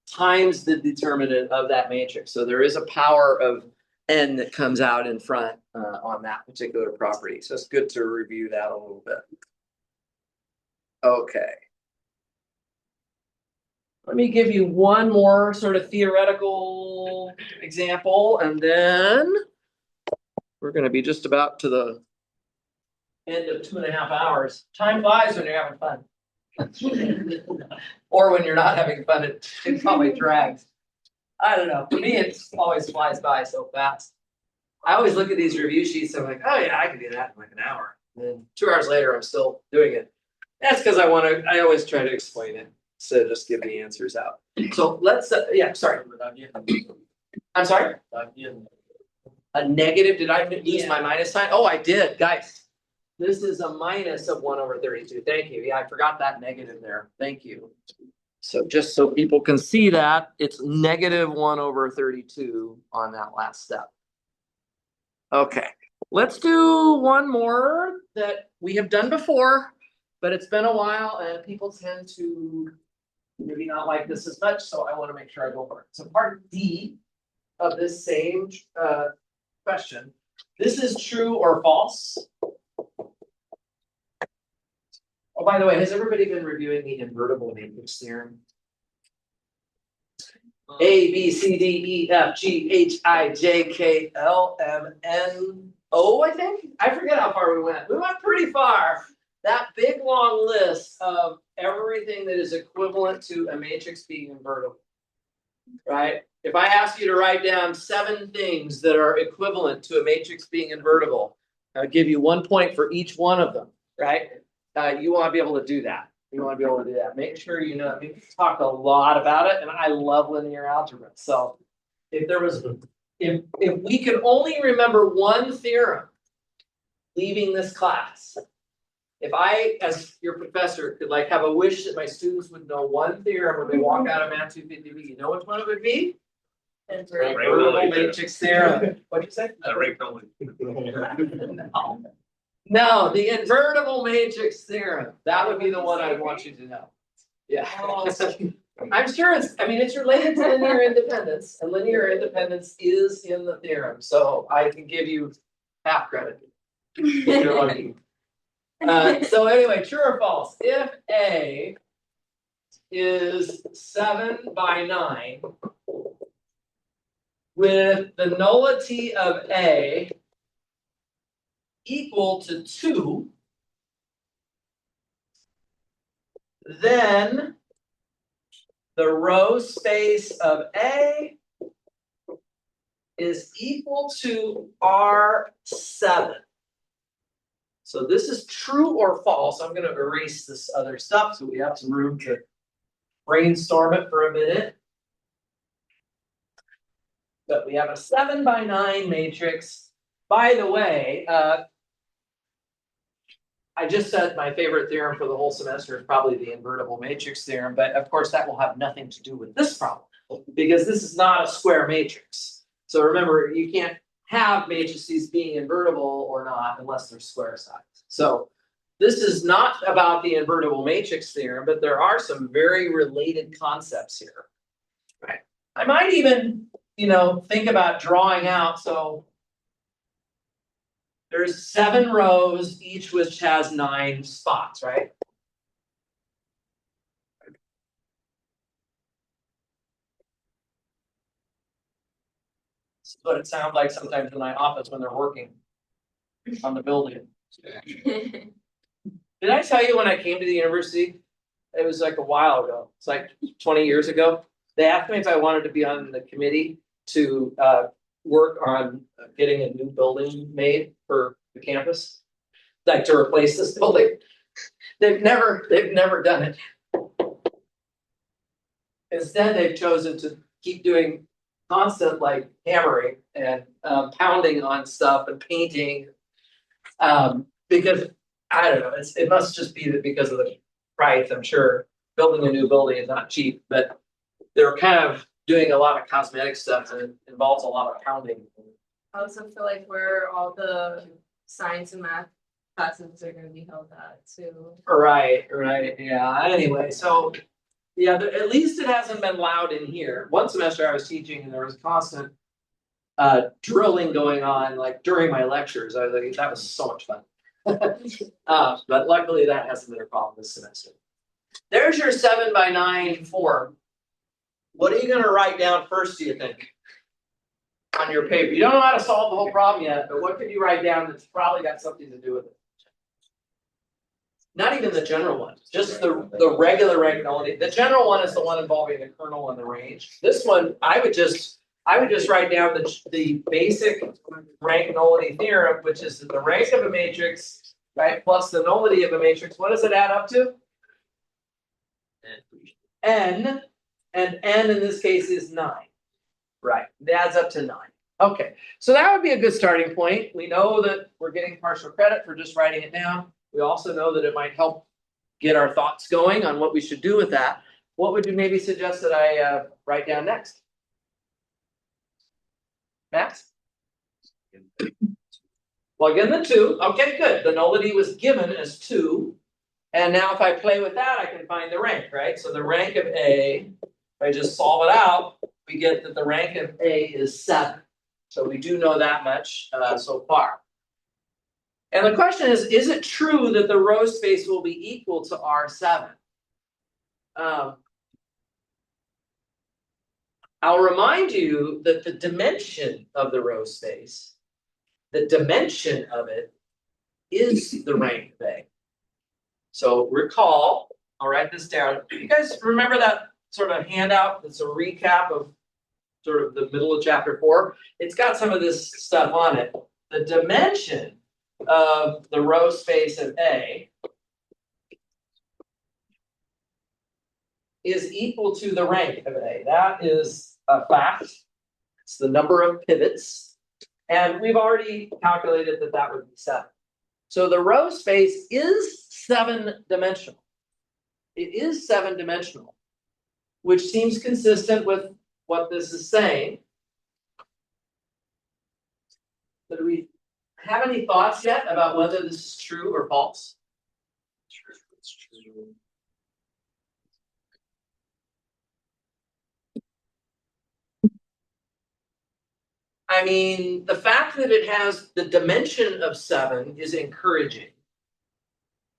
[SPEAKER 1] times the determinant of that matrix. So there is a power of N that comes out in front on that particular property. So it's good to review that a little bit. Okay. Let me give you one more sort of theoretical example, and then we're going to be just about to the end of 2.5 hours. Time flies when you're having fun. Or when you're not having fun, it probably drags. I don't know. For me, it always flies by so fast. I always look at these review sheets. I'm like, oh yeah, I can do that in like an hour. And then 2 hours later, I'm still doing it. That's because I always try to explain it. So just give the answers out. So let's, yeah, sorry. I'm sorry? A negative, did I lose my minus sign? Oh, I did, guys. This is a minus of 1 over 32. Thank you. Yeah, I forgot that negative there. Thank you. So just so people can see that, it's negative 1 over 32 on that last step. Okay, let's do one more that we have done before, but it's been a while and people tend to maybe not like this as much, so I want to make sure I go for it. So part D of this same question. This is true or false. Oh, by the way, has everybody been reviewing the invertible matrix theorem? A, B, C, D, E, F, G, H, I, J, K, L, M, N, O, I think? I forget how far we went. We went pretty far. That big long list of everything that is equivalent to a matrix being invertible, right? If I ask you to write down 7 things that are equivalent to a matrix being invertible, I'll give you 1 point for each one of them, right? You want to be able to do that. You wanna be able to do that. Make sure you know, we've talked a lot about it and I love linear algebra, so. If there was, if we could only remember one theorem. Leaving this class. If I, as your professor, could like have a wish that my students would know one theorem when they walk out of Math 250B, you know which one it would be? Invertible matrix theorem. What'd you say? No, the invertible matrix theorem. That would be the one I want you to know. Yeah. I'm sure it's, I mean, it's related to linear independence, and linear independence is in the theorem, so I can give you half credit. If you're lucky. So anyway, true or false? If A is 7 by 9 with the nullity of A equal to 2, then the row space of A is equal to R7. So this is true or false. I'm gonna erase this other stuff so we have some room to brainstorm it for a minute. But we have a 7 by 9 matrix. By the way, I just said my favorite theorem for the whole semester is probably the invertible matrix theorem, but of course that will have nothing to do with this problem because this is not a square matrix. So remember, you can't have matrices being invertible or not unless they're square size. So this is not about the invertible matrix theorem, but there are some very related concepts here. Right. I might even, think about drawing out, so there's 7 rows, each which has 9 spots, right? This is what it sounds like sometimes in my office when they're working on the building. Did I tell you when I came to the university? It was like a while ago. It's like 20 years ago. They asked me if I wanted to be on the committee to work on getting a new building made for the campus, like to replace this building. They've never done it. Instead, they've chosen to keep doing constant like hammering and pounding on stuff and painting. Because I don't know, it must just be that because of the price, I'm sure building a new building is not cheap, but they're kind of doing a lot of cosmetic stuff and it involves a lot of pounding.
[SPEAKER 8] I also feel like where all the science and math classes are gonna be held at too.
[SPEAKER 1] Right, yeah, anyway, so, yeah, at least it hasn't been loud in here. One semester I was teaching and there was constant drilling going on, like during my lectures. I was like, that was so much fun. But luckily that hasn't been a problem this semester. There's your 7 by 9 form. What are you gonna write down first, do you think? On your paper. You don't know how to solve the whole problem yet, but what could you write down that's probably got something to do with it? Not even the general one, just the regular rank nullity. The general one is the one involving the kernel and the range. This one, I would just write down the basic rank nullity theorem, which is the rank of a matrix, right, plus the nullity of a matrix. What does it add up to? N, and n in this case is 9. Right, it adds up to 9. Okay, so that would be a good starting point. We know that we're getting partial credit for just writing it down. We also know that it might help get our thoughts going on what we should do with that. What would you maybe suggest that I write down next? Max? Plug in the 2. Okay, good. The nullity was given as 2. And now if I play with that, I can find the rank, right? So the rank of A, if I just solve it out, we get that the rank of A is 7. So we do know that much so far. And the question is it true that the row space will be equal to R7? I'll remind you that the dimension of the row space, the dimension of it is the rank of A. So recall, I'll write this down. You guys remember that sort of handout that's a recap of sort of the middle of chapter 4? It's got some of this stuff on it. The dimension of the row space of A is equal to the rank of A. That is a fact. It's the number of pivots. And we've already calculated that that would be 7. So the row space is 7-dimensional. It is 7-dimensional, which seems consistent with what this is saying. So do we have any thoughts yet about whether this is true or false? I mean, the fact that it has the dimension of 7 is encouraging.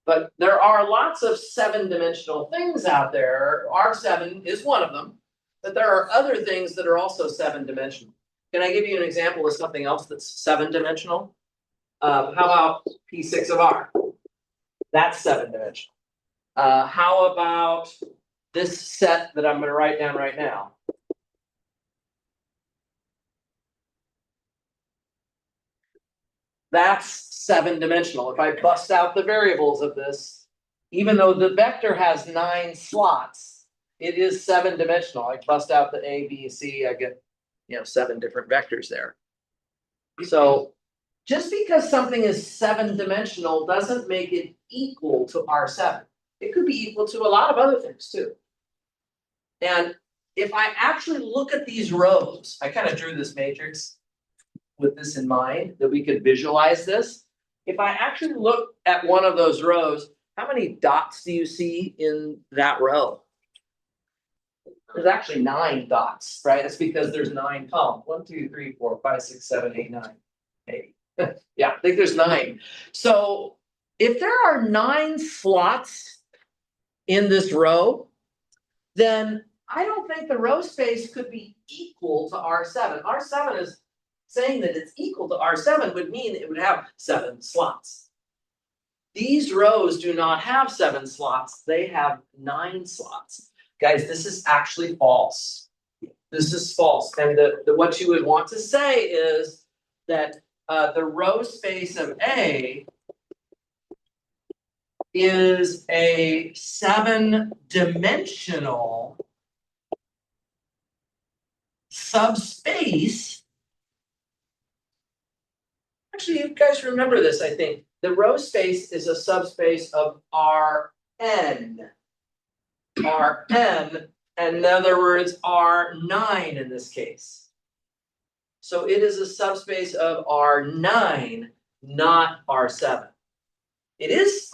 [SPEAKER 1] But there are lots of 7-dimensional things out there. R7 is one of them. But there are other things that are also 7-dimensional. Can I give you an example of something else that's 7-dimensional? How about P6 of R? That's 7-dimensional. How about this set that I'm going to write down right now? That's 7-dimensional. If I bust out the variables of this, even though the vector has 9 slots, it is 7-dimensional. I bust out the A, B, C, I get, 7 different vectors there. So just because something is 7-dimensional doesn't make it equal to R7. It could be equal to a lot of other things too. And if I actually look at these rows, I kind of drew this matrix with this in mind, that we could visualize this. If I actually look at one of those rows, how many dots do you see in that row? There's actually 9 dots, right? That's because there's 9 columns. 1, 2, 3, 4, 5, 6, 7, 8, 9. 8. Yeah, I think there's 9. So if there are 9 slots in this row, then I don't think the row space could be equal to R7. R7 is saying that it's equal to R7 would mean it would have 7 slots. These rows do not have 7 slots, they have 9 slots. Guys, this is actually false. This is false. And what you would want to say is that the row space of A is a 7-dimensional subspace. Actually, you guys remember this, I think. The row space is a subspace of Rn. Rn, and in other words, R9 in this case. So it is a subspace of R9, not R7. It is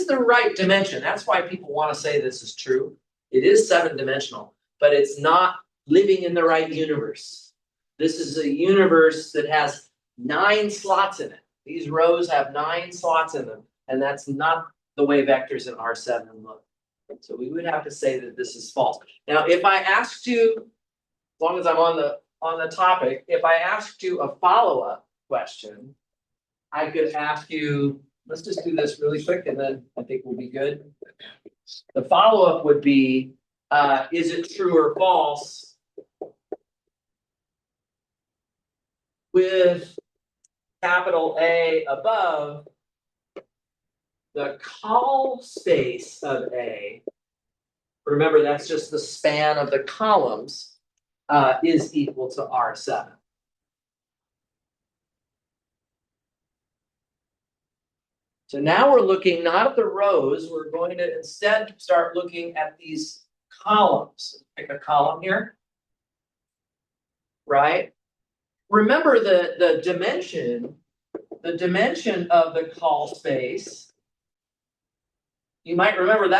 [SPEAKER 1] the right dimension. That's why people want to say this is true. It is 7-dimensional, but it's not living in the right universe. This is a universe that has 9 slots in it. These rows have 9 slots in them, and that's not the way vectors in R7 look. So we would have to say that this is false. Now, if I asked you, as long as I'm on the topic, if I asked you a follow-up question, I could ask you, let's just do this really quick, and then I think we'll be good. The follow-up would be, is it true or false with capital A above, the call space of A, remember that's just the span of the columns, is equal to R7. So now we're looking not at the rows, we're going to instead start looking at these columns. Pick a column here, right? Remember the dimension of the call space. You might remember it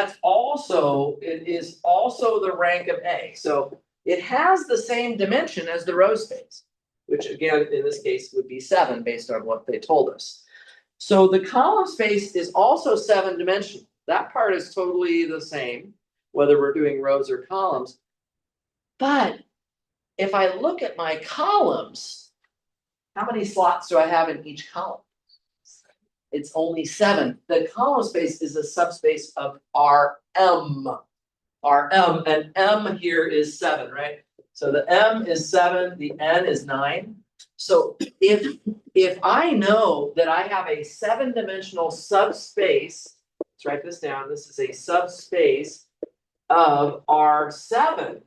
[SPEAKER 1] is also the rank of A. So it has the same dimension as the row space, which again, in this case would be 7 based on what they told us. So the column space is also 7-dimensional. That part is totally the same, whether we're doing rows or columns. But if I look at my columns, how many slots do I have in each column? It's only 7. The column space is a subspace of Rm. Rm, and M here is 7, right? So the M is 7, the N is 9. So if I know that I have a 7-dimensional subspace, let's write this down, this is a subspace of R7,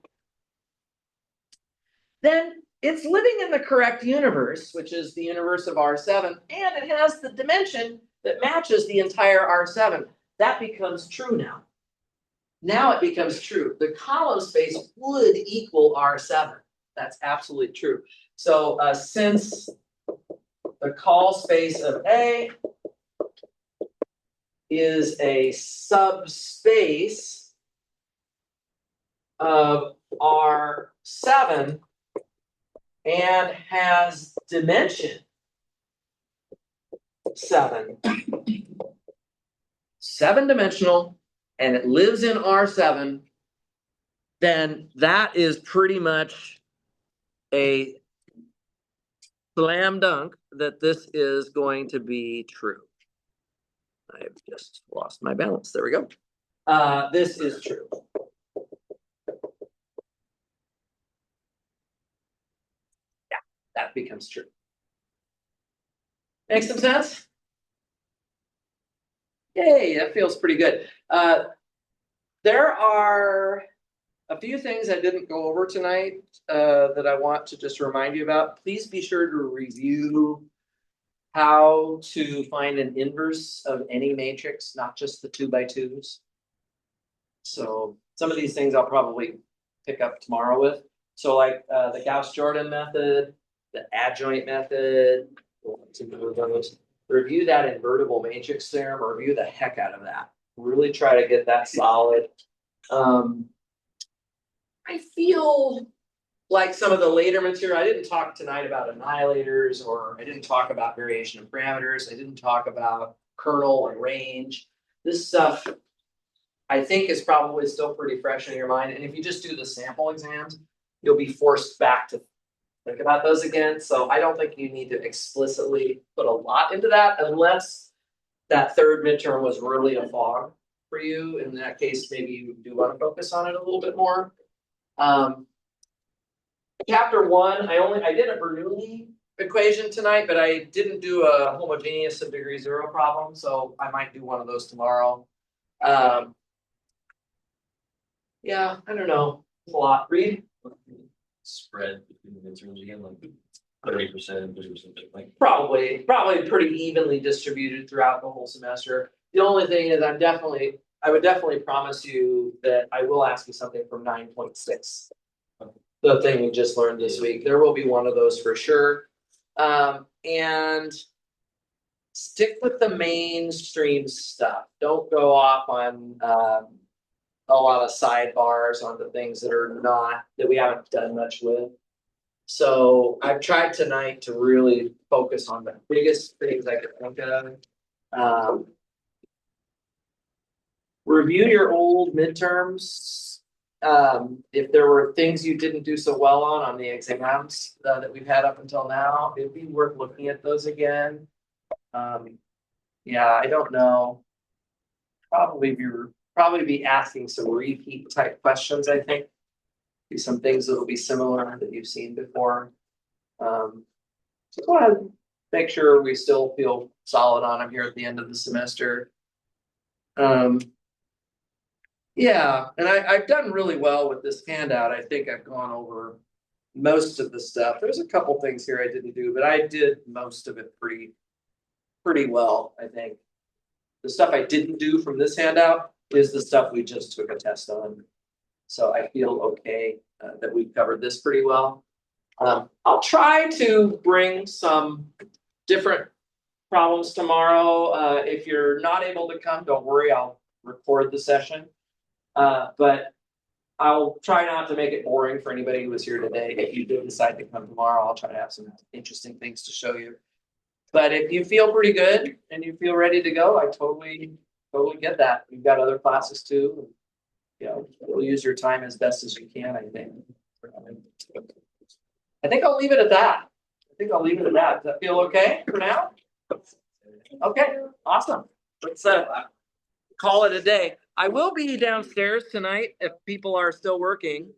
[SPEAKER 1] then it's living in the correct universe, which is the universe of R7, and it has the dimension that matches the entire R7. That becomes true now. Now it becomes true. The column space would equal R7. That's absolutely true. So since the call space of A is a subspace of R7 and has dimension 7, 7-dimensional, and it lives in R7, then that is pretty much a slam dunk that this is going to be true. I've just lost my balance. There we go. This is true. Yeah, that becomes true. Makes some sense? Yay, that feels pretty good. There are a few things I didn't go over tonight that I want to just remind you about. Please be sure to review how to find an inverse of any matrix, not just the 2x2s. So some of these things I'll probably pick up tomorrow with. So like the Gauss-Jordan method, the adjoint method, review that invertible matrix theorem, or review the heck out of that. Really try to get that solid. I feel like some of the later material, I didn't talk tonight about annihilators, or I didn't talk about variation of parameters. I didn't talk about kernel and range. This stuff, I think, is probably still pretty fresh in your mind. And if you just do the sample exams, you'll be forced back to think about those again. So I don't think you need to explicitly put a lot into that, unless that third midterm was really a fog for you. In that case, maybe you do want to focus on it a little bit more. Chapter 1, I did a Bernoulli equation tonight, but I didn't do a homogeneous of degree 0 problem, so I might do one of those tomorrow. Yeah, I don't know. It's a lot. Read.
[SPEAKER 7] Spread between the midterms again, like 30%, 30%, like.
[SPEAKER 1] Probably pretty evenly distributed throughout the whole semester. The only thing is I would definitely promise you that I will ask you something from 9.6. The thing we just learned this week. There will be one of those for sure. And stick with the mainstream stuff. Don't go off on a lot of sidebars on the things that we haven't done much with. So I've tried tonight to really focus on the biggest things I could think of. Review your old midterms. If there were things you didn't do so well on the exams that we've had up until now, it'd be worth looking at those again. Yeah, I don't know. Probably be asking some repeat type questions, I think. Be some things that will be similar that you've seen before. So go ahead, make sure we still feel solid on them here at the end of the semester. Yeah, and I've done really well with this handout. I think I've gone over most of the stuff. There's a couple things here I didn't do, but I did most of it pretty well, I think. The stuff I didn't do from this handout is the stuff we just took a test on. So I feel okay that we've covered this pretty well. I'll try to bring some different problems tomorrow. If you're not able to come, don't worry, I'll record the session. But I'll try not to make it boring for anybody who was here today. If you do decide to come tomorrow, I'll try to have some interesting things to show you. But if you feel pretty good and you feel ready to go, I totally get that. You've got other classes too. You know, you'll use your time as best as you can, I think. I think I'll leave it at that. Does that feel okay for now? Okay, awesome. Let's call it a day. I will be downstairs tonight if people are still working.